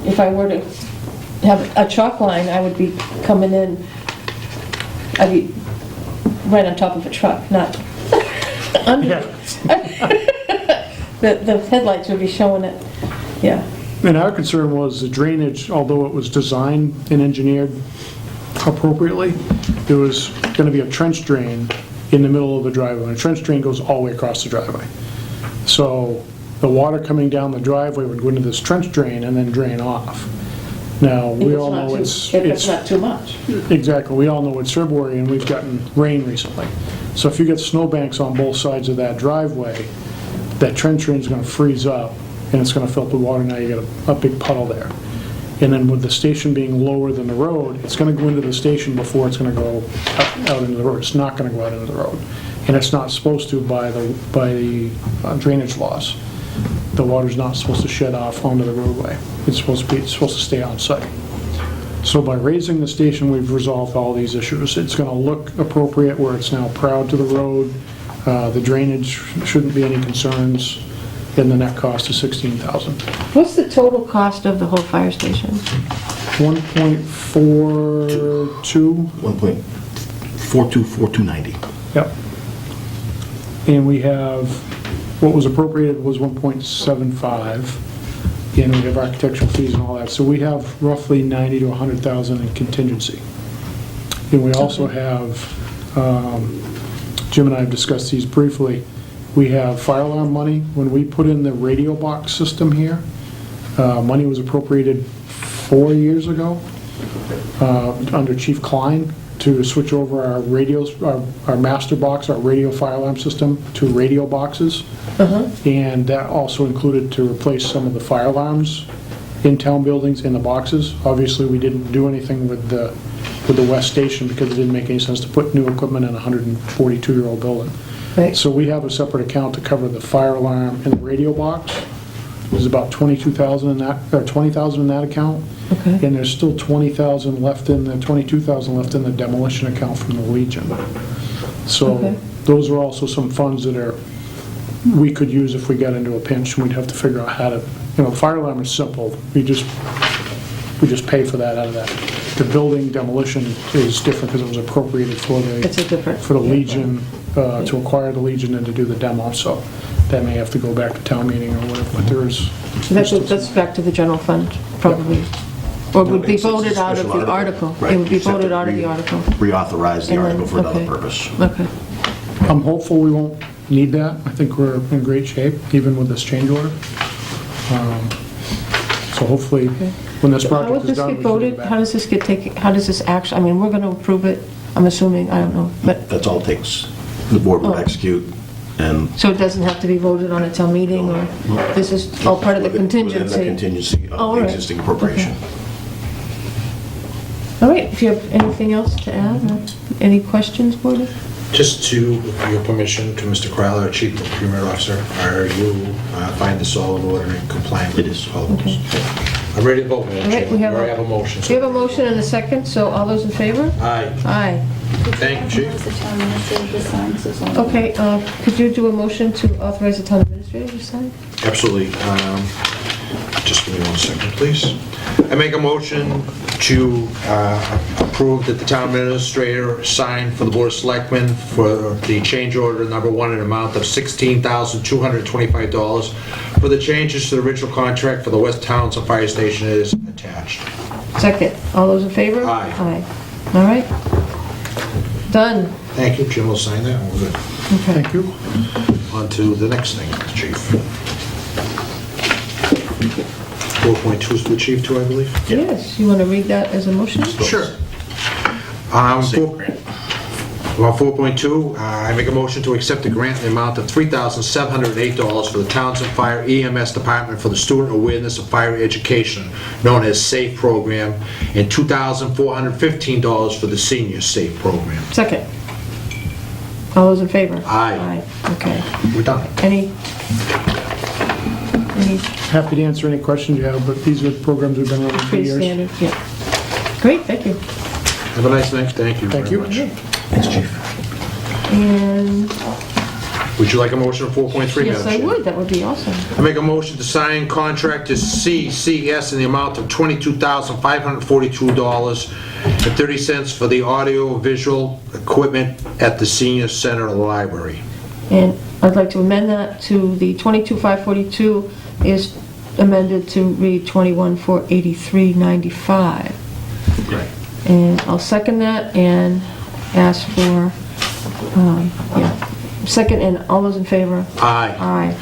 if I were to have a chalk line, I would be coming in, I'd be right on top of a truck, not under. The headlights would be showing it, yeah. And our concern was the drainage, although it was designed and engineered appropriately, there was going to be a trench drain in the middle of the driveway. And a trench drain goes all the way across the driveway. So the water coming down the driveway would go into this trench drain and then drain off. Now, we all know If it's not too much. Exactly. We all know it's February and we've gotten rain recently. So if you get snowbanks on both sides of that driveway, that trench drain is going to freeze up and it's going to fill up with water. Now you got a big puddle there. And then with the station being lower than the road, it's going to go into the station before it's going to go out into the road. It's not going to go out into the road. And it's not supposed to by the drainage laws. The water's not supposed to shed off onto the roadway. It's supposed to stay on site. So by raising the station, we've resolved all these issues. It's going to look appropriate where it's now proud to the road. The drainage shouldn't be any concerns. And the net cost is $16,000. What's the total cost of the whole fire station? 1.42. 1.424290. Yep. And we have, what was appropriated was 1.75, and we have architectural fees and all that. So we have roughly 90 to 100,000 in contingency. And we also have, Jim and I have discussed these briefly, we have fire alarm money. When we put in the radio box system here, money was appropriated 4 years ago under Chief Klein to switch over our radios, our master box, our radio fire alarm system to radio boxes. And that also included to replace some of the fire alarms in town buildings in the boxes. Obviously, we didn't do anything with the West Station because it didn't make any sense to put new equipment in a 142-year-old building. Right. So we have a separate account to cover the fire alarm and the radio box. There's about $22,000 in that, or $20,000 in that account. Okay. And there's still $20,000 left in the, $22,000 left in the demolition account from the Legion. So Okay. those are also some funds that we could use if we got into a pinch, and we'd have to figure out how to, the fire alarm is simple. We just pay for that out of that. The building demolition is different because it was appropriated for the Legion, to acquire the Legion and to do the demo, so that may have to go back to town meeting or whatever, but That's back to the general fund, probably. Or would be voted out of the article. Right. It would be voted out of the article. Reauthorize the And then- article for another okay. purpose. Okay. I'm hopeful we won't need that. I think we're in great shape, even with this change order. So hopefully, when this How project would is this done, get we can voted? get How back. does this get taken, how does this actually, we're going to approve it, I'm assuming, I don't know, but, That's all it takes. The board will Oh. execute, and so it doesn't have to be voted on at town meeting, or this is all part of the within contingency? the contingency Oh, of all the right. existing appropriation. All right, if you have anything else to add, or any questions, board? Just to, with your permission, to Mr. Crowler, our Chief Procurement Officer, are you find this all in order and compliant with this? All of this? I'm ready to vote, Madam All right, Chair. we have already have a motion. We have a motion and a second, so all those in favor? Aye. Aye. Thank you, Chief. The town administrator signs this on. Okay, could you do a motion to authorize the town administrator to sign? Absolutely. Just give me 1 second, please. I make a motion to approve that the town administrator sign for the Board of Selectmen for the change order number 1 in an amount of $16,225 for the changes to the original contract for the West Townsend Fire Station is attached. Second. All those in favor? Aye. Aye. All right. Done. Thank you. Jim will sign that. We're good. Thank you. On to the next thing, Chief. 4.2 is the Chief too, I believe? Yes, you want to read that as a motion? Sure. 4.2, I make a motion to accept a grant in the amount of $3,708 for the Townsend Fire EMS Department for the Student Awareness of Fire Education, known as SAFE Program, and $2,415 for the Senior SAFE Program. Second. All those in favor? Aye. Aye. Okay. We're done. Any? Happy to answer any questions you have, but these are programs we've been running for Pretty years. standard, yeah. Great, thank you. Have a nice night. Thank you Thank very you. much. Thanks, Chief. And Would you like a motion on 4.3, Yes, Madam I Chair? would, that would be awesome. I make a motion to sign contract to CCS in the amount of $22,542.30 for the audio-visual equipment at the senior center of the library. And I'd like to amend that to the 22,542 is amended to read 21,483.95. Great. And I'll second that and ask for, second, and all those in favor? Aye. Aye.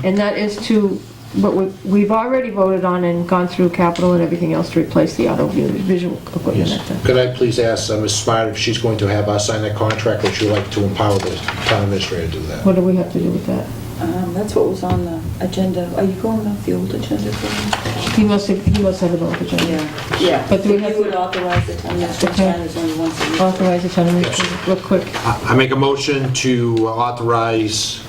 And that is to, what we've already voted on and gone through capital and everything else to replace the audio-visual equipment. Yes. Could I please ask Ms. Smart if she's going to have us sign that contract, or would you like to empower the town administrator to do that? What do we have to do with that? That's what was on the agenda. Are you going off the old agenda for He must have an old agenda. Yeah. But do we have You would authorize the town administrator to sign this only once a week. Authorize the town administrator, real quick. I make a motion to authorize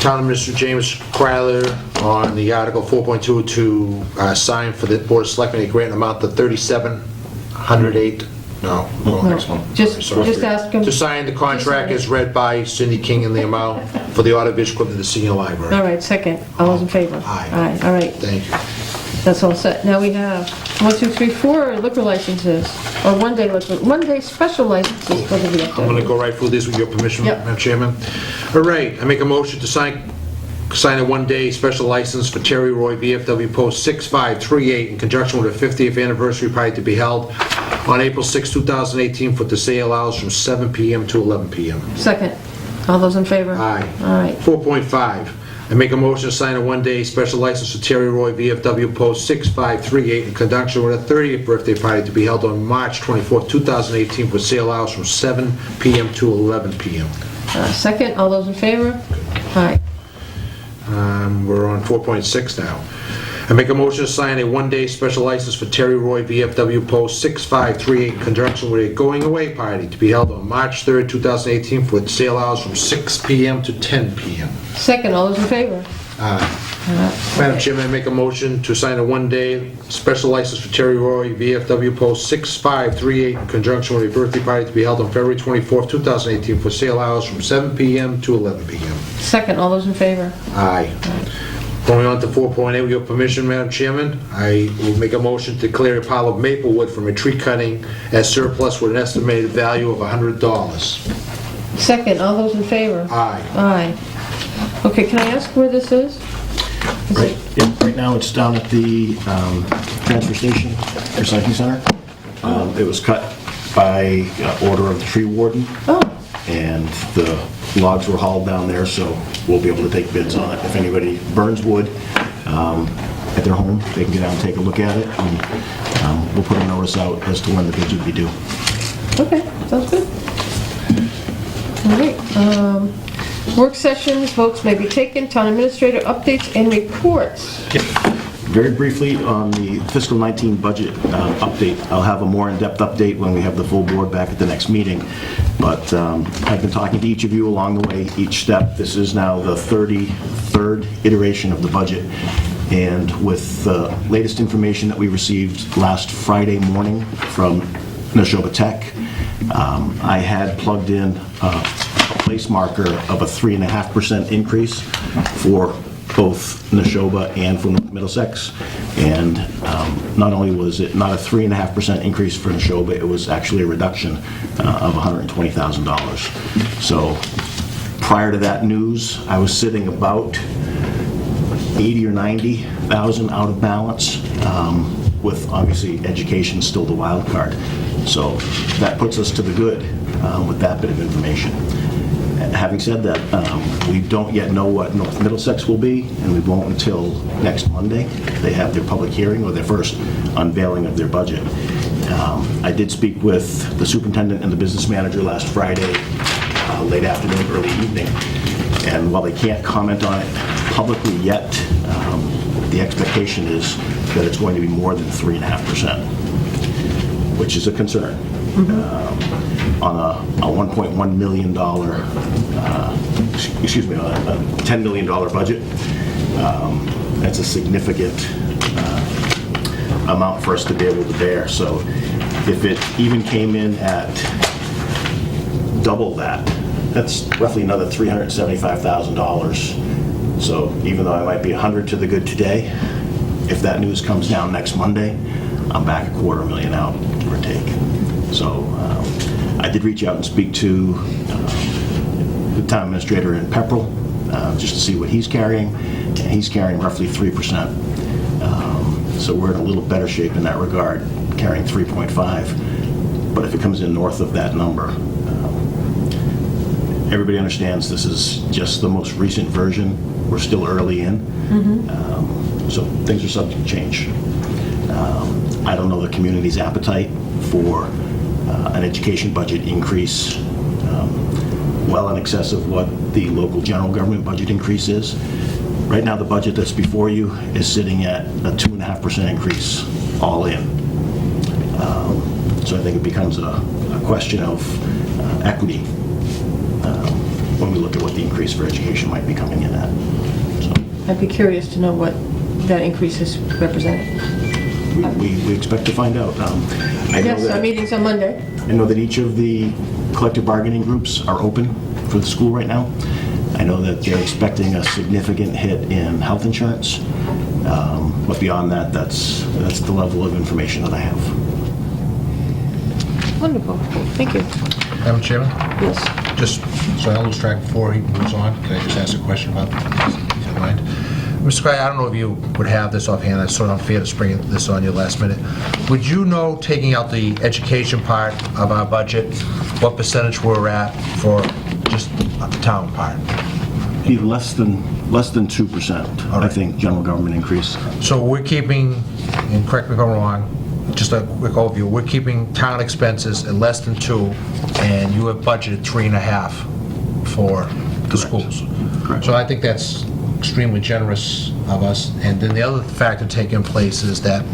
Town Administrator James Kryler on the Article 4.2 to sign for the Board of Selectmen a grant amount of $3,708. No, next one. Just Sorry. ask him. To sign the contract as read by Cindy King in the amount for the audio-visual equipment at the senior library. All right, second. All those in favor? Aye. Aye, all right. Thank you. That's all set. Now we have 1, 2, 3, 4 liquor licenses, or one-day special licenses for the VFW. I'm going to go right through this with your permission, Yep. Madam Chairman. All right, I make a motion to sign a one-day special license for Terry Roy, VFW Post 6538, in conjunction with a 50th anniversary party to be held on April 6, 2018, for the sale hours from 7 p.m. to 11 p.m. Second. All those in favor? Aye. All right. 4.5, I make a motion to sign a one-day special license for Terry Roy, VFW Post 6538, in conjunction with a 30th birthday party to be held on March 24, 2018, for sale hours from 7 p.m. to 11 p.m. Second. All those in favor? Aye. We're on 4.6 now. I make a motion to sign a one-day special license for Terry Roy, VFW Post 6538, in conjunction with a going-away party to be held on March 3rd, 2018, for sale hours from 6 p.m. to 10 p.m. Second. All those in favor? Madam Chairman, I make a motion to sign a one-day special license for Terry Roy, VFW Post 6538, in conjunction with a birthday party to be held on February 24th, 2018, for sale hours from 7 p.m. to 11 p.m. Second. All those in favor? Aye. Going on to 4.8, with your permission, Madam Chairman, I will make a motion to declare a pile of maplewood from a tree cutting as surplus with an estimated value of $100. Second. All those in favor? Aye. Aye. Okay, can I ask where this is? Right now, it's down at the transfer station recycling center. It was cut by order of the tree warden. Oh. And the logs were hauled down there, so we'll be able to take bids on it. If anybody burns wood at their home, they can get out and take a look at it, and we'll put a notice out as to when the bids would be due. Okay, sounds good. All right, work sessions, votes may be taken, town administrator updates and reports. Very briefly, on the fiscal 19 budget update, I'll have a more in-depth update when we have the full board back at the next meeting. But I've been talking to each of you along the way, each step. This is now the 33rd iteration of the budget. And with the latest information that we received last Friday morning from Neshoba Tech, I had plugged in a place marker of a 3.5% increase for both Neshoba and for Middlesex. And not only was it not a 3.5% increase for Neshoba, it was actually a reduction of $120,000. So prior to that news, I was sitting about 80 or 90,000 out of balance, with obviously education still the wild card. So that puts us to the good with that bit of information. Having said that, we don't yet know what North Middlesex will be, and we won't until next Monday. They have their public hearing, or their first unveiling of their budget. I did speak with the superintendent and the business manager last Friday, late afternoon, early evening, and while they can't comment on it publicly yet, the expectation is that it's going to be more than 3.5%, which is a concern. On a $1.1 million, a $10 million budget, that's a significant amount for us to be able to bear. So if it even came in at double that, That's roughly another $375,000. So even though I might be 100 to the good today, if that news comes down next Monday, I'm back $250,000 out, give or take. So I did reach out and speak to the town administrator in Pepperell, just to see what he's carrying, and he's carrying roughly 3%. So we're in a little better shape in that regard, carrying 3.5. But if it comes in north of that number, everybody understands this is just the most recent version. We're still early in, so things are subject to change. I don't know the community's appetite for an education budget increase well in excess of what the local general government budget increase is. Right now, the budget that's before you is sitting at a 2.5% increase all in. So I think it becomes a question of equity when we look at what the increase for education might be coming in at. So I'd be curious to know what that increase is representing. we expect to find out. I know Yes, our that- meeting's on Monday. I know that each of the collective bargaining groups are open for the school right now. I know that they're expecting a significant hit in health insurance, but beyond that, that's the level of information that I have. Wonderful, thank you. Madam Chairman? Yes. Just so I don't lose track before he moves on, can I just ask a question about this, if you don't mind? Mr. Cry, I don't know if you would have this offhand, it's sort of unfair to spring this on you last minute. Would you know, taking out the education part of our budget, what percentage we're at for just the town part? Be less than 2%, I think, general government increase. So we're keeping, and correct me if I'm wrong, just a quick overview, we're keeping town expenses at less than 2, and you have budgeted 3.5 for the schools. Correct. So I think that's extremely generous of us. And then the other factor taking place is that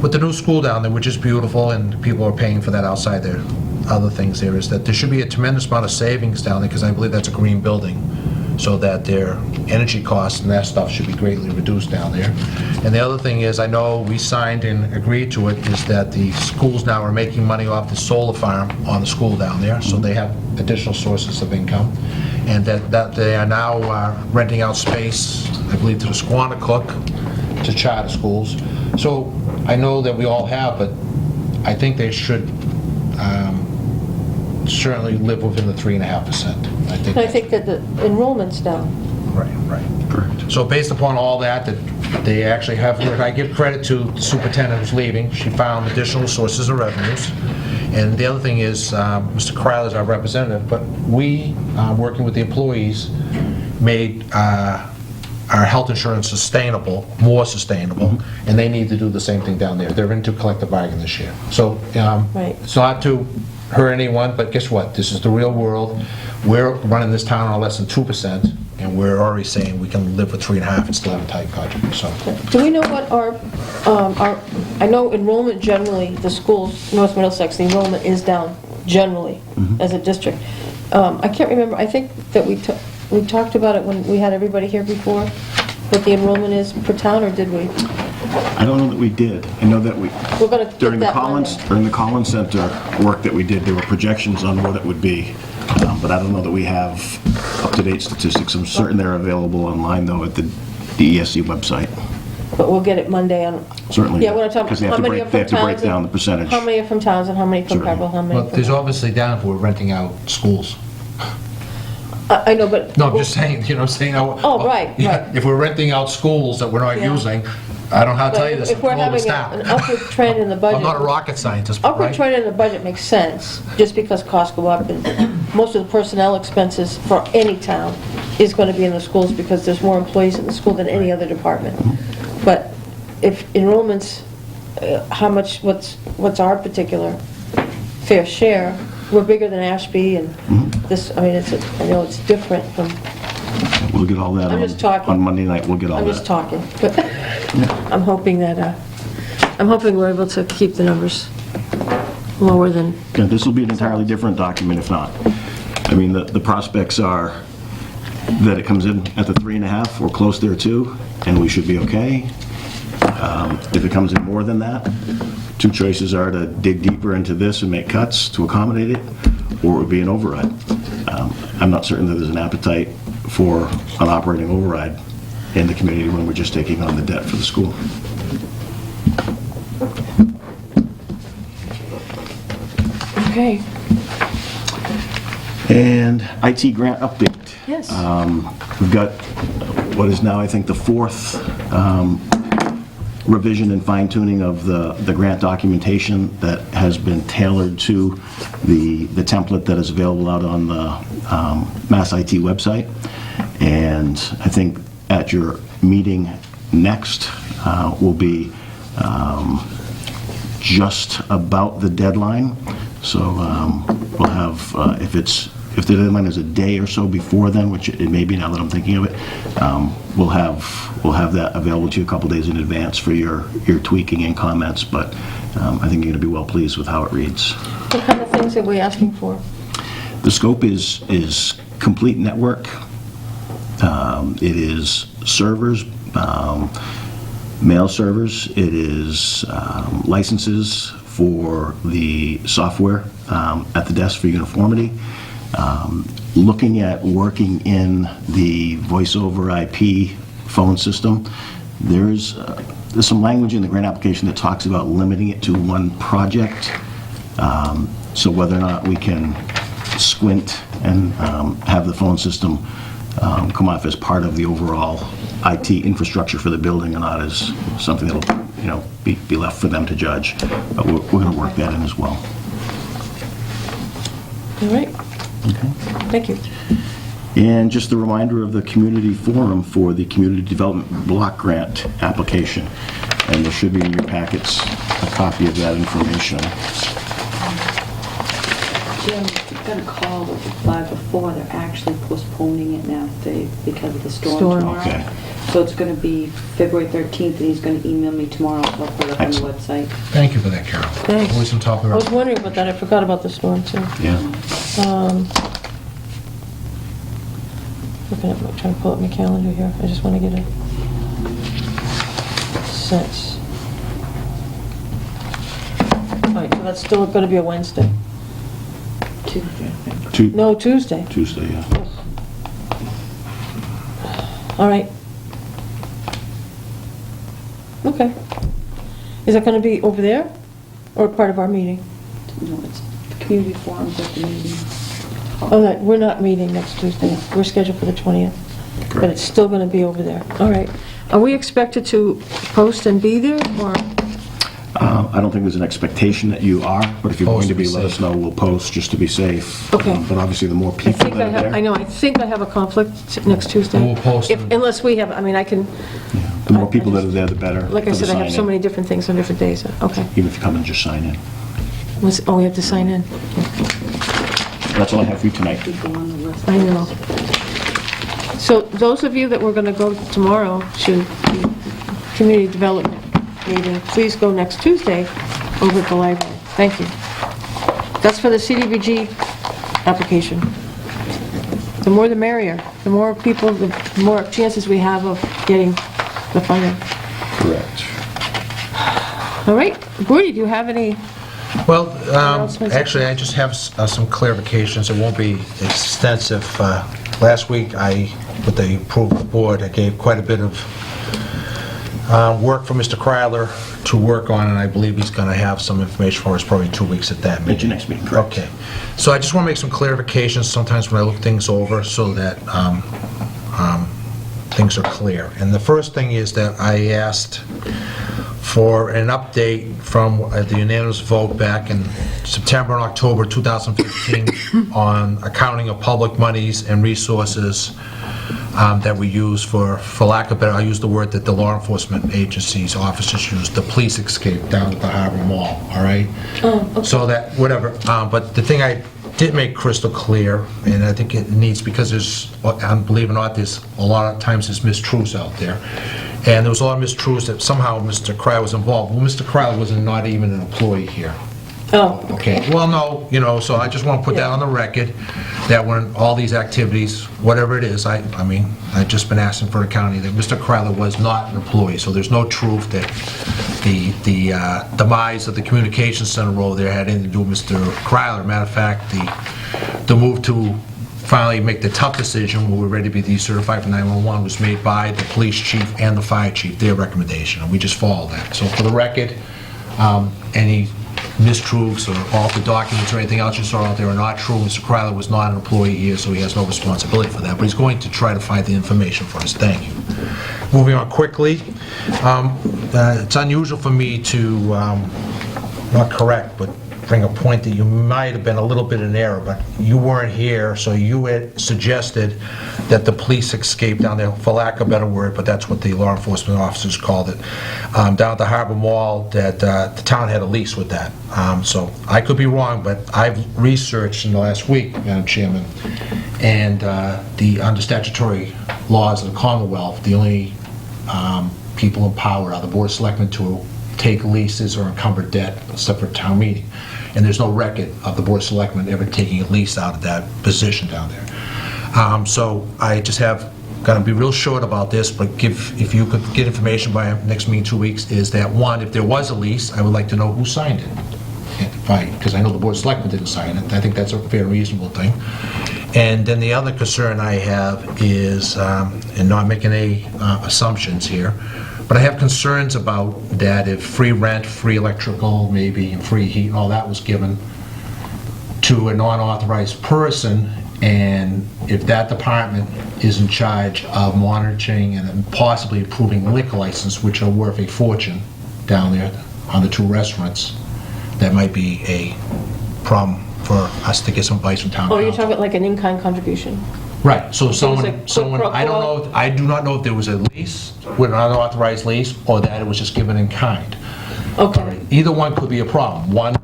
with the new school down there, which is beautiful, and people are paying for that outside there, other things there, is that there should be a tremendous amount of savings down there, because I believe that's a green building, so that their energy costs and that stuff should be greatly reduced down there. And the other thing is, I know we signed and agreed to it, is that the schools now are making money off the solar farm on the school down there, so they have additional sources of income. And that they are now renting out space, I believe, to the Squanicook, to charter schools. So I know that we all have, but I think they should certainly live within the 3.5%. And I think that the enrollment's down. Right. Correct. So based upon all that they actually have, I give credit to the superintendent who's leaving. She found additional sources of revenues. And the other thing is, Mr. Crowley is our representative, but we, working with the employees, made our health insurance sustainable, more sustainable, and they need to do the same thing down there. They're into collective bargaining this year. So it's not to hurt anyone, but guess what? This is the real world. We're running this town on less than 2%, and we're already saying we can live with 3.5 and still have a tight budget, so. Do we know what our, I know enrollment generally, the schools, North Middlesex, the enrollment is down generally as a district. I can't remember, I think that we talked about it when we had everybody here before, what the enrollment is per town, or did we? I don't know that we did. I know that We're going to during the Collins Center work that we did, there were projections on what it would be, but I don't know that we have up-to-date statistics. I'm certain they're available online, though, at the DESC website. But we'll get it Monday on... Certainly. Yeah, we're going to talk, Because they have how to many break- are they from have to break Townsend? down the percentage. How many are from Townsend, how many from Certainly. Pepperell, how many Well, from... there's obviously down if we're renting out schools. I know, but... No, I'm just saying, Oh, right. If we're renting out schools that we're not Yeah. using, I don't know how to tell you this, If we're all the having staff. an upward trend in the budget... I'm not a rocket scientist, but Upward right? trend in the budget makes sense, just because costs go up, and most of the personnel expenses for any town is going to be in the schools, because there's more employees in the school than any other department. But if enrollments, what's our particular fair share? We're bigger than Ashby, and this, I mean, I know it's different from... We'll get all that I'm just talking. on Monday night. We'll get all I'm that. just talking, but I'm hoping that, I'm hoping we're able to keep the numbers lower than... Yeah, this will be an entirely different document if not. I mean, the prospects are that it comes in at the 3.5 or close there too, and we should be okay. If it comes in more than that, two choices are to dig deeper into this and make cuts to accommodate it, or it would be an override. I'm not certain that there's an appetite for an operating override in the community when we're just taking on the debt for the school. Okay. And IT grant update. Yes. We've got what is now, I think, the fourth revision and fine-tuning of the grant documentation that has been tailored to the template that is available out on the Mass IT website. And I think at your meeting next will be just about the deadline. So we'll have, if the deadline is a day or so before then, which it may be now that I'm thinking of it, we'll have that available to you a couple days in advance for your tweaking and comments. But I think you're going to be well pleased with how it reads. What kind of things are we asking for? The scope is complete network. It is servers, mail servers. It is licenses for the software at the desk for uniformity. Looking at working in the voice over IP phone system, there's some language in the grant application that talks about limiting it to one project. So whether or not we can squint and have the phone system come off as part of the overall IT infrastructure for the building or not is something that'll be left for them to judge. But we're going to work that in as well. All right. Okay. Thank you. And just a reminder of the community forum for the community development block grant application. And there should be in your packets a copy of that information. Jim, you got a call with the flag before. They're actually postponing it now, Dave, because of the storm tomorrow. Okay. So it's going to be February 13th, and he's going to email me tomorrow. So I'll put it up on the website. Thank you for that, Carol. Thanks. Always on top of I was it. wondering about that. I forgot about the storm, too. Yeah. Looking at, trying to pull up my calendar here. I just want to get a sense. All right, so that's still going to be a Wednesday. Tuesday. No, Tuesday. Tuesday, yeah. All right. Okay. Is that going to be over there or part of our meeting? No, it's community forums at the meeting. Oh, that, we're not meeting next Tuesday. We're scheduled for the 20th. But it's still going to be over there. All right. Are we expected to post and be there, or? I don't think there's an expectation that you are, but if you're going to be, let us know. We'll post just to be safe. Okay. But obviously, the more people that are there, I think I have a conflict next Tuesday. We'll post them. Unless we have, I can, the more people that are there, the better. like I for the said, I have so sign-in. many different things on different days. Okay. Even if you come and just sign in. Oh, we have to sign in. That's all I have for you tonight. I know. So those of you that were going to go tomorrow to the community development meeting, please go next Tuesday over at the library. Thank you. That's for the CDBG application. The more the merrier. The more people, the more chances we have of getting the funding. Correct. All right. Gordy, do you have any? Well, actually, I just have some clarifications. It won't be extensive. Last week, with the approval of the board, I gave quite a bit of work for Mr. Kryler to work on, and I believe he's going to have some information for us probably 2 weeks at that meeting. At your next meeting, correct. Okay. So I just want to make some clarifications sometimes when I look things over so that things are clear. And the first thing is that I asked for an update from the unanimous vote back in September and October 2015 on accounting of public monies and resources that we use for lack of better, I'll use the word that the law enforcement agencies, officers use, the police escape down at the Harbor Mall, all right? Oh, okay. So that, whatever, but the thing I did make crystal clear, and I think it needs, because there's, believe it or not, there's a lot of times there's mistruths out there. And there was a lot of mistruths that somehow Mr. Kryler was involved. Well, Mr. Kryler was not even an employee here. Oh. Okay, well, no, so I just want to put that on the record, that when all these activities, whatever it is, I've just been asking for accounting, that Mr. Kryler was not an employee, so there's no truth that the demise of the communications center over there had anything to do with Mr. Kryler. Matter of fact, the move to finally make the tough decision when we're ready to be decertified for 911 was made by the police chief and the fire chief, their recommendation, and we just followed that. So for the record, any mistruths or altered documents or anything else you saw out there are not true. Mr. Crowley was not an employee here, so he has no responsibility for that, but he's going to try to find the information for us. Thank you. Moving on quickly, it's unusual for me to, not correct, but bring a point that you might have been a little bit in error, but you weren't here, so you had suggested that the police escaped down there, for lack of a better word, but that's what the law enforcement officers called it, down at the Harbor Mall, that the town had a lease with that. So I could be wrong, but I've researched in the last week, Madam Chairman, and under statutory laws of the Commonwealth, the only people in power are the Board of Selectmen to take leases or encumber debt, except for town meeting. And there's no record of the Board of Selectmen ever taking a lease out of that position down there. So I just have got to be real short about this, but if you could get information by next meeting 2 weeks, is that one, if there was a lease, I would like to know who signed it. Because I know the Board of Selectmen didn't sign it. I think that's a fair, reasonable thing. And then the other concern I have is, and not making any assumptions here, but I have concerns about that if free rent, free electrical, maybe, and free heat and all that was given to a non-authorized person, and if that department is in charge of monitoring and possibly approving liquor license, which are worth a fortune down there on the 2 restaurants, that might be a problem for us to get some advice from town Oh, you're council. talking about like an in-kind contribution? Right, so someone, pro I don't know, I do not know if there was a lease, with an unauthorized lease, or that it was just given in kind. Okay. Either one could be a problem. One,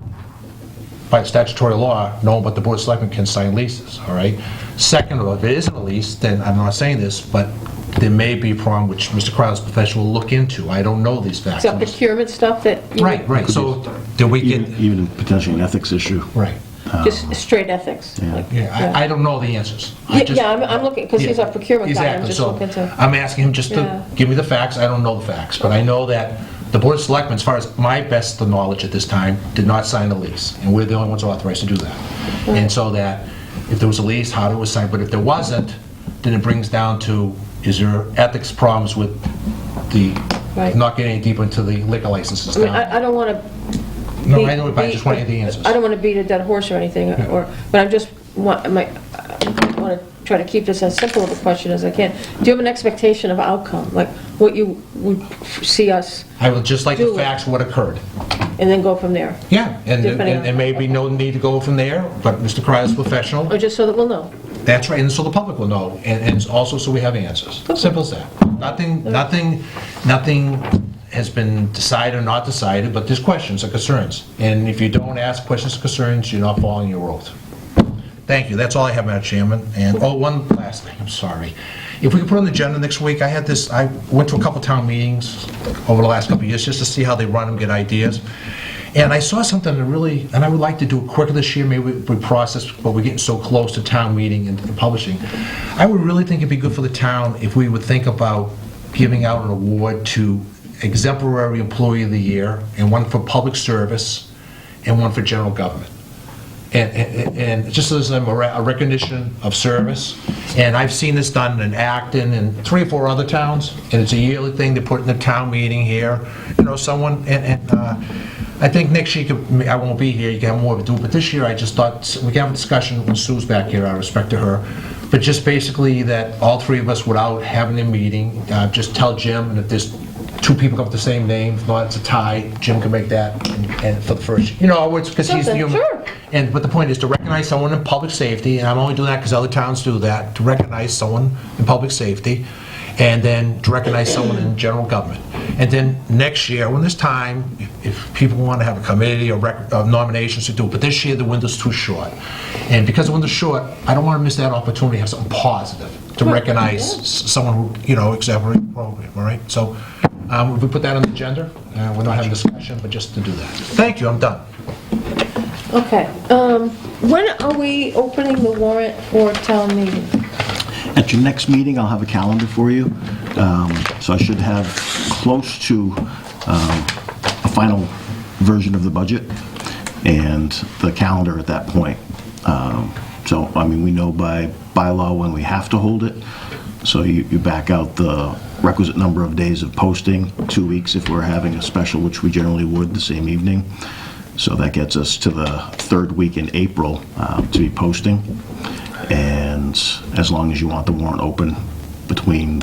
by statutory law, no one but the Board of Selectmen can sign leases, all right? Second of all, if it isn't a lease, then I'm not saying this, but there may be a problem which Mr. Crowder's profession will look into. I don't know these facts. Is that procurement stuff that? Right, so do we get... Even potentially an ethics issue. Right. Just straight ethics? like- I don't know the answers. Yeah, I'm looking, because he's our procurement guy, I'm Exactly, just so looking to... I'm asking him just to give me the facts. I don't know the facts, but I know that the Board of Selectmen, as far as my best of knowledge at this time, did not sign a lease, and we're the only ones authorized to do that. And so that if there was a lease, how it was signed, but if there wasn't, then it brings down to, is there ethics problems with the, not getting any deeper into the liquor licenses I mean, down? I don't want to... No, I know, but I just want the answers. I don't want to beat a dead horse or anything, but I just want to try to keep this as simple of a question as I can. Do you have an expectation of outcome, like what you would see us I would just like the facts, what occurred. and then go from there? Yeah, and Depending on- there may be no need to go from there, but Mr. Crowder's professional. Or just so that we'll know? That's right, and so the public will know, and also so we have answers. Simple as that. Nothing has been decided or not decided, but there's questions or concerns. And if you don't ask questions or concerns, you're not following your oath. Thank you, that's all I have, Madam Chairman. And, one last thing, I'm sorry. If we could put on the agenda next week, I went to a couple town meetings over the last couple of years just to see how they run them, get ideas. And I saw something that really, and I would like to do it quicker this year, maybe we process, but we're getting so close to town meeting and publishing. I would really think it'd be good for the town if we would think about giving out an award to exemplary employee of the year, and one for public service, and one for general government. And just as a recognition of service. And I've seen this done in Acton and 3 or 4 other towns, and it's a yearly thing they put in the town meeting here. You know, someone, I think next year, I won't be here, you can have more to do, but this year I just thought, we can have a discussion when Sue's back here, out of respect to her, but just basically that all 3 of us, without having a meeting, just tell Jim, and if there's 2 people come with the same name, if not, it's a tie, Jim can make that, and for the first, you know, because he's the human. Sure. But the point is to recognize someone in public safety, and I'm only doing that because other towns do that, to recognize someone in public safety, and then to recognize someone in general government. And then next year, when there's time, if people want to have a committee or nominations to do it, but this year the window's too short. And because the window's short, I don't want to miss that opportunity to have something positive, to recognize someone who, you know, exemplary program, all right? So if we put that on the agenda, we're not having a discussion, but just to do that. Thank you, I'm done. Okay. When are we opening the warrant for town meeting? At your next meeting, I'll have a calendar for you. So I should have close to a final version of the budget and the calendar at that point. So, I mean, we know by bylaw when we have to hold it. So you back out the requisite number of days of posting, 2 weeks if we're having a special, which we generally would the same evening. So that gets us to the third week in April to be posting. And as long as you want the warrant open between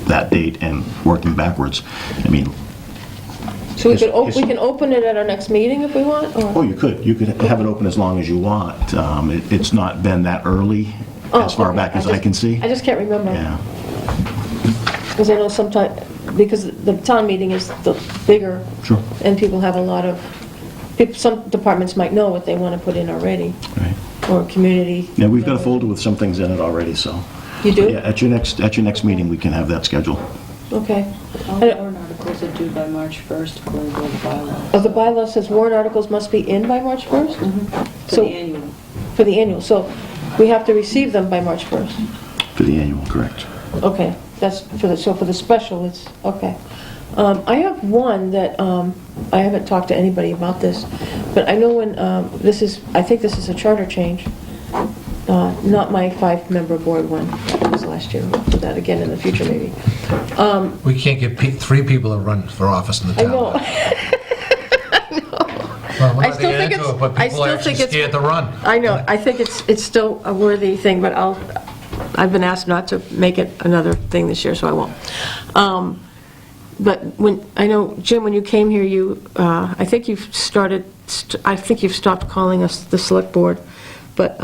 that date and working backwards, I mean... So we can open it at our next meeting if we want, or? Oh, you could have it open as long as you want. It's not been that early, as far back as I can see. I just can't remember. Yeah. Because I know sometimes, because the town meeting is the bigger. Sure. And people have a lot of, some departments might know what they want to put in already. Right. Or community. Yeah, we've got a folder with some things in it already, so. You do? Yeah, at your next meeting, we can have that scheduled. Okay. All warrant articles are due by March 1st, according to the bylaws. Oh, the bylaw says warrant articles must be in by March 1st? For the annual. For the annual, so we have to receive them by March 1st? For the annual, correct. Okay, that's for the special, it's, okay. I have one that, I haven't talked to anybody about this, but I know when, I think this is a charter change, not my 5-member board one, that was last year. We'll do that again in the future, maybe. We can't get 3 people to run for office in the I town. know. Well, we're I not still getting think into it's, it, but I people are still actually think it's. scared to run. I know, I think it's still a worthy thing, but I've been asked not to make it another thing this year, so I won't. But when, I know, Jim, when you came here, I think you've stopped calling us the select board, but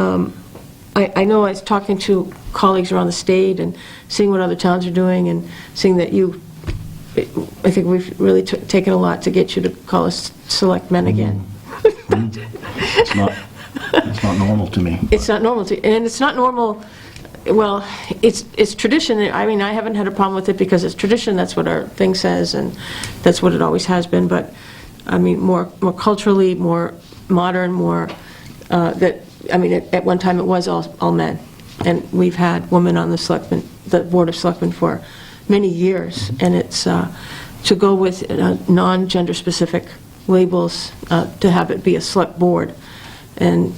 I know I was talking to colleagues around the state and seeing what other towns are doing and seeing that I think we've really taken a lot to get you to call us selectmen again. It's not normal to me. It's not normal and it's not normal, well, it's tradition. I mean, I haven't had a problem with it because it's tradition, that's what our thing says, and that's what it always has been, but, I mean, more culturally, more modern, more, at one time it was all men, and we've had women on the Board of Selectmen for many years, and it's to go with non-gender specific labels, to have it be a select board and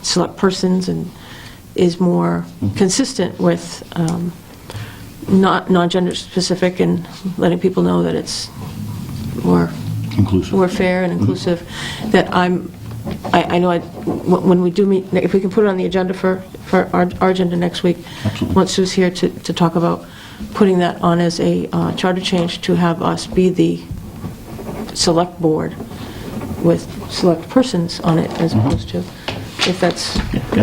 select persons, and is more consistent with not non-gender specific and letting people know that it's more inclusive, more fair and inclusive. That I know when we do meet, if we can put it on the agenda for our agenda next week. Absolutely. Once Sue's here to talk about putting that on as a charter change to have us be the select board with select persons on it as opposed to, if that's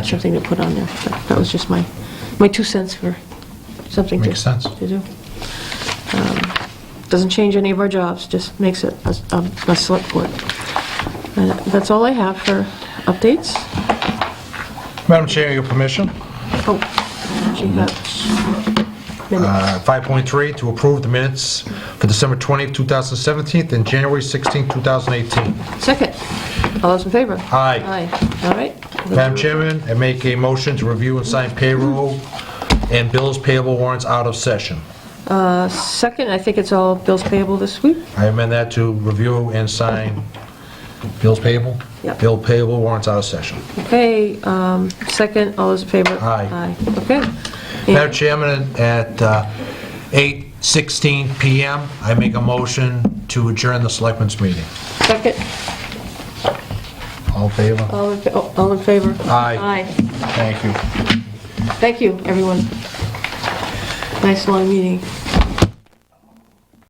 something to put on there. That was just my 2 cents for something Makes sense. to do. Doesn't change any of our jobs, just makes it a select board. And that's all I have for updates. Madam Chair, your permission? Oh, she got minutes. 5.3, to approve the minutes for December 20th, 2017, and January 16th, 2018. Second. All those in favor? Aye. Aye. All right. Madam Chairman, I make a motion to review and sign payroll and bills payable warrants out of session. Second, I think it's all bills payable this week. I amend that to review and sign bills payable? Yep. Bill payable warrants out of session. Okay, second, all those in favor? Aye. Aye, okay. Madam Chairman, at 8:16 PM, I make a motion to adjourn the Selectmen's meeting. Second, All in favor? all in favor? Aye. Aye. Thank you. Thank you, everyone. Nice long meeting.